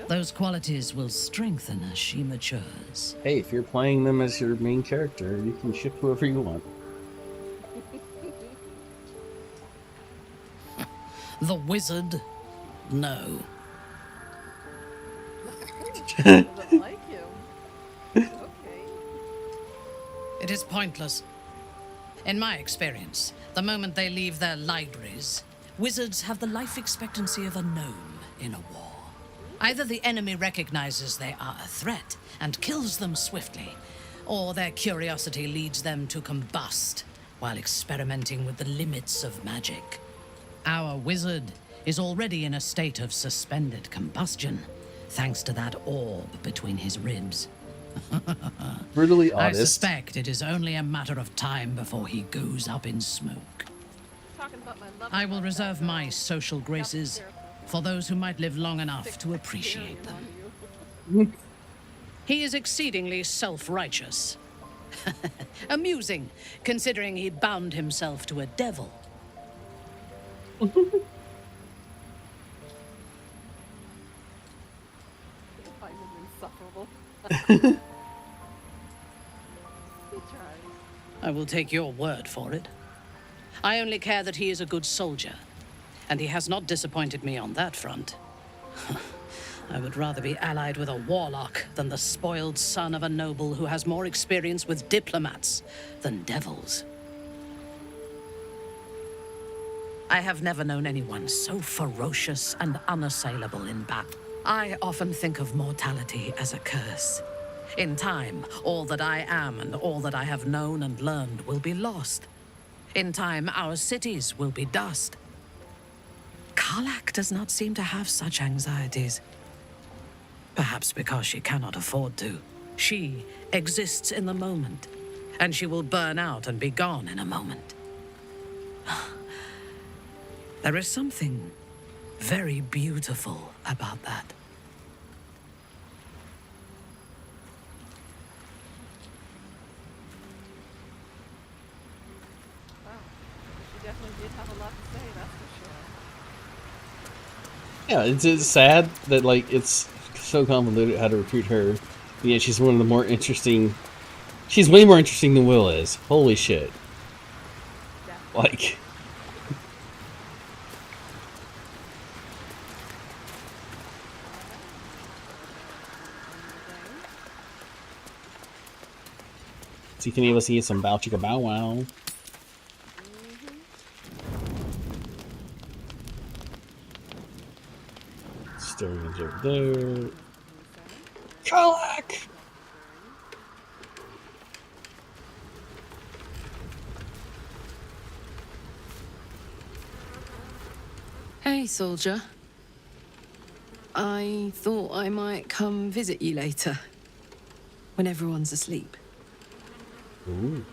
Those qualities will strengthen as she matures. Hey, if you're playing them as your main character, you can ship whoever you want. The wizard? No. Doesn't like him. is pointless. In my experience, the moment they leave their libraries, wizards have the life expectancy of a gnome in a war. Either the enemy recognizes they are a threat and kills them swiftly, or their curiosity leads them to combust while experimenting with the limits of magic. Our wizard is already in a state of suspended combustion, thanks to that orb between his ribs. Brutally I honest. suspect it is only a matter of time before he goes up in smoke. I will reserve my social graces for those who might live long enough to appreciate them. He is exceedingly self-righteous. Amusing, considering he bound himself to a devil. Insufferable. I will take your word for it. I only care that he is a good soldier, and he has not disappointed me on that front. I would rather be allied with a warlock than the spoiled son of a noble who has more experience with diplomats than devils. I have never known anyone so ferocious and unassailable in battle. I often think of mortality as a curse. In time, all that I am and all that I have known and learned will be lost. In time, our cities will be dust. Karlak does not seem to have such anxieties. Perhaps because she cannot afford to. She exists in the moment, and she will burn out and be gone in a moment. There is something very beautiful about that. She definitely did have a lot to say, that's for sure. Yeah, it's sad that like it's so convoluted how to recruit her. Yeah, she's one of the more interesting. She's way more interesting than Will is. Holy shit! Like. See if any of us eat some bow chicka bow wow. Stereo's over there. Karlak! Hey, soldier. I thought I might come visit you later, when everyone's asleep. Ooh.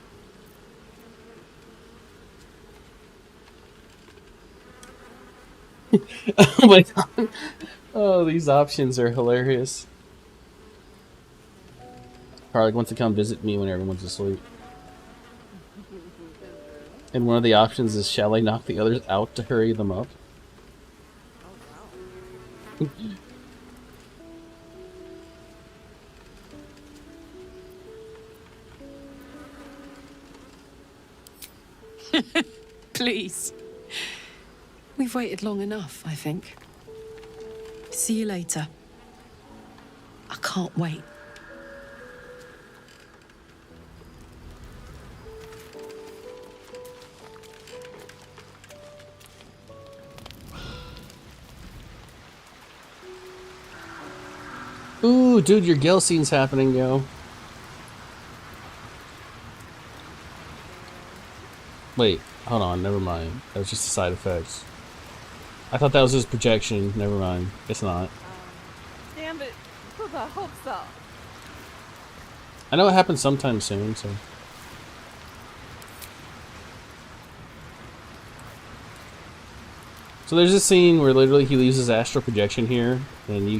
Oh my god. Oh, these options are hilarious. Karlak wants to come visit me when everyone's asleep. And one of the options is, shall I knock the others out to hurry them up? Please. We've waited long enough, I think. See you later. I can't wait. Ooh, dude, your Gale scene's happening, yo. Wait, hold on, never mind. That was just a side effect. I thought that was his projection. Never mind. It's not. Damn it. For the hopes up. I know it happens sometime soon, so. So there's this scene where literally he leaves his astral projection here, and you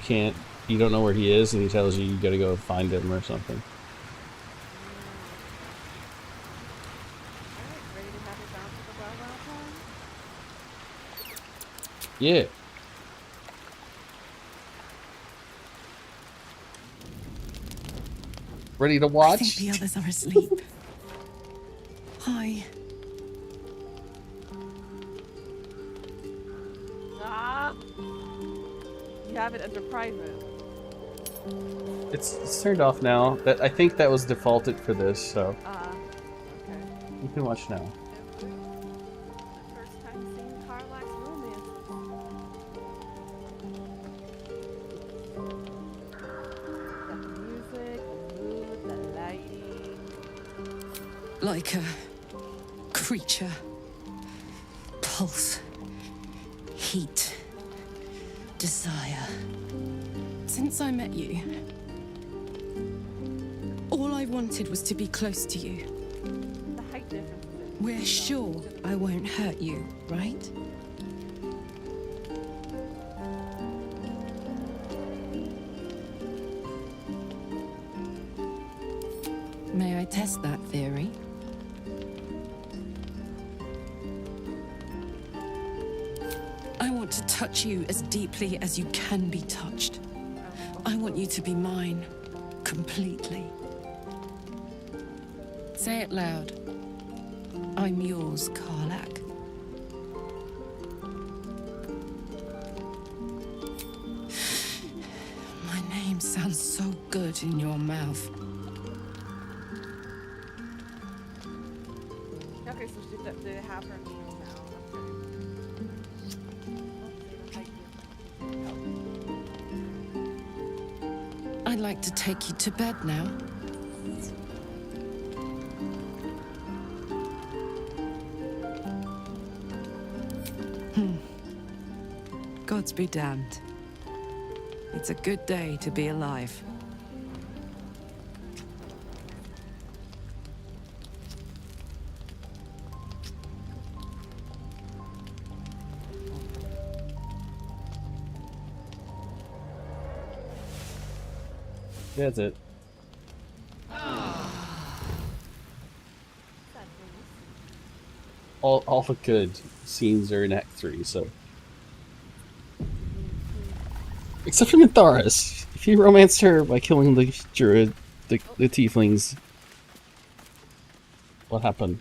don't know where he is, and he tells you gotta go find him or something. Yeah. Ready to watch? I think the others are asleep. Hi. Ah! You have it under private. It's turned off now. I think that was defaulted for this, so. You can watch now. First time seeing Carlack's romance. The music, the mood, the lighting. Like a creature. Pulse. Heat. Desire. Since I met you, all I wanted was to be close to you. The height difference. We're sure I won't hurt you, right? May I test that theory? I want to touch you as deeply as you can be touched. I want you to be mine, completely. Say it loud. I'm yours, Karlach. My name sounds so good in your mouth. Okay, so they have her names now. I'd like to take you to bed now. Gods be damned. It's a good day to be alive. That's it. All the good scenes are in Act 3, so. Except for Mintharis. If you romanced her by killing the druid, the tieflings, what happened?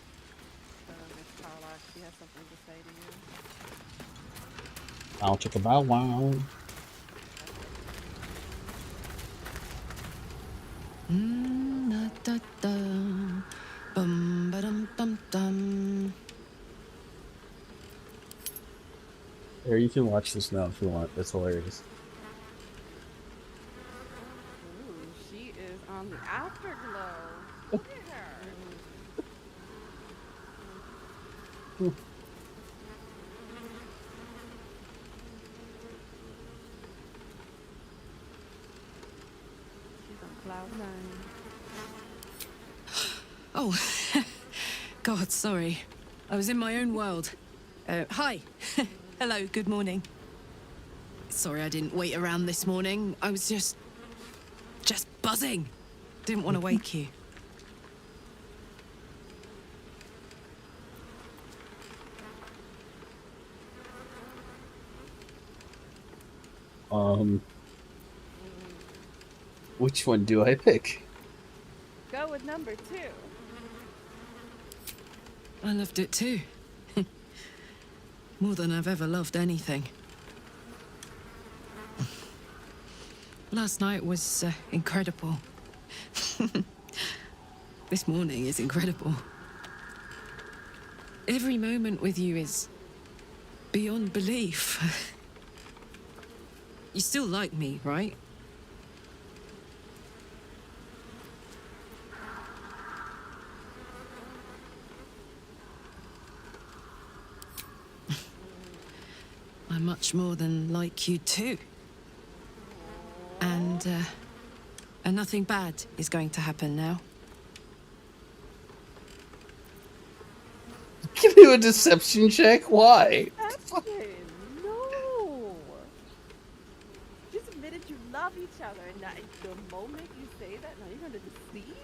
I'll check a bow wow. Da, da. Bum, ba-dum, dum, dum. Or you can watch this now if you want. It's hilarious. Ooh, she is on the afterglow. Look at her. She's on cloud 9. Oh, God, sorry. I was in my own world. Hi. Hello, good morning. Sorry I didn't wait around this morning. I was just buzzing. Didn't want to wake you. Which one do I pick? Go with number 2. I loved it too. More than I've ever loved anything. Last night was incredible. This morning is incredible. Every moment with you is beyond belief. You still like me, right? I'm much more than like you too. And nothing bad is going to happen now. Give you a deception check? Why? Deception? No. Just admitted you love each other, and that the moment you say that, now you're going to deceive?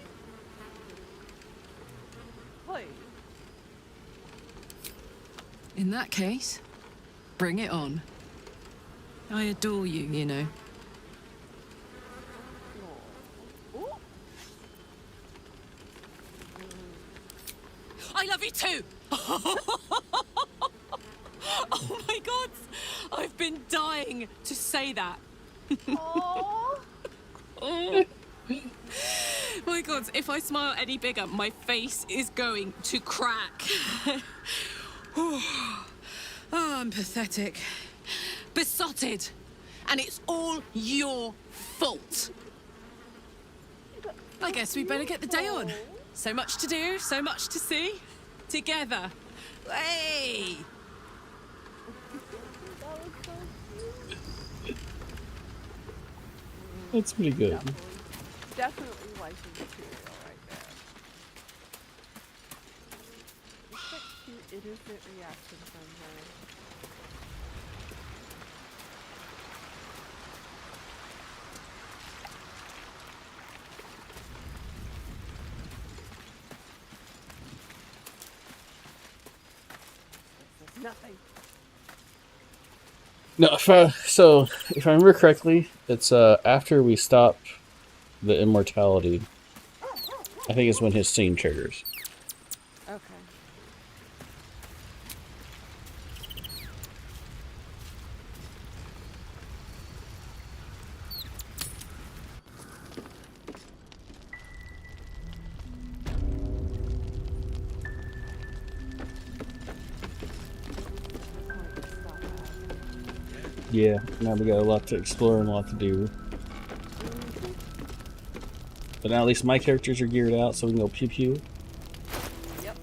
Wait. In that case, bring it on. I adore you, you know. I love you too! Oh my God! I've been dying to say that. Oh. My God, gods, if I smile any bigger, my face is going to crack. Oh, I'm pathetic. Besotted. And it's all your fault. I guess we better get the day on. So much to do, so much to see. Together. Hey! That's pretty good. Definitely licensed material right there. Look at cute innocent reaction from her. This is nothing. No, if I remember correctly, it's after we stop the immortality. I think it's when his scene triggers. Okay. Yeah, now we got a lot to explore and a lot to do. But now at least my characters are geared out, so we can go pew pew. Yep.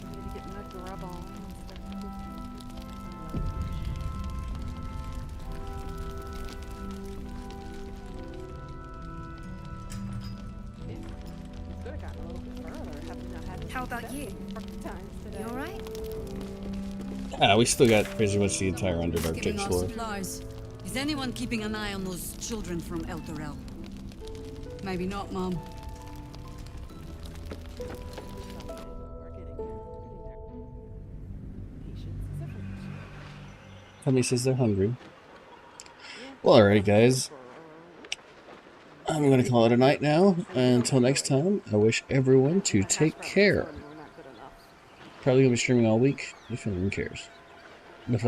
I need to get my grub on and start cooking. Could have gotten a little bit further had we not had. How about you? You all right? We still got pretty much the entire Underdark to Giving our explore. supplies. Is anyone keeping an eye on those children from El Dorel? Maybe not, Mom. Tommy says they're hungry. Well, alright, guys. I'm going to call it a night now. And until next time, I wish everyone to take care. Probably going to be streaming all week, if anyone cares.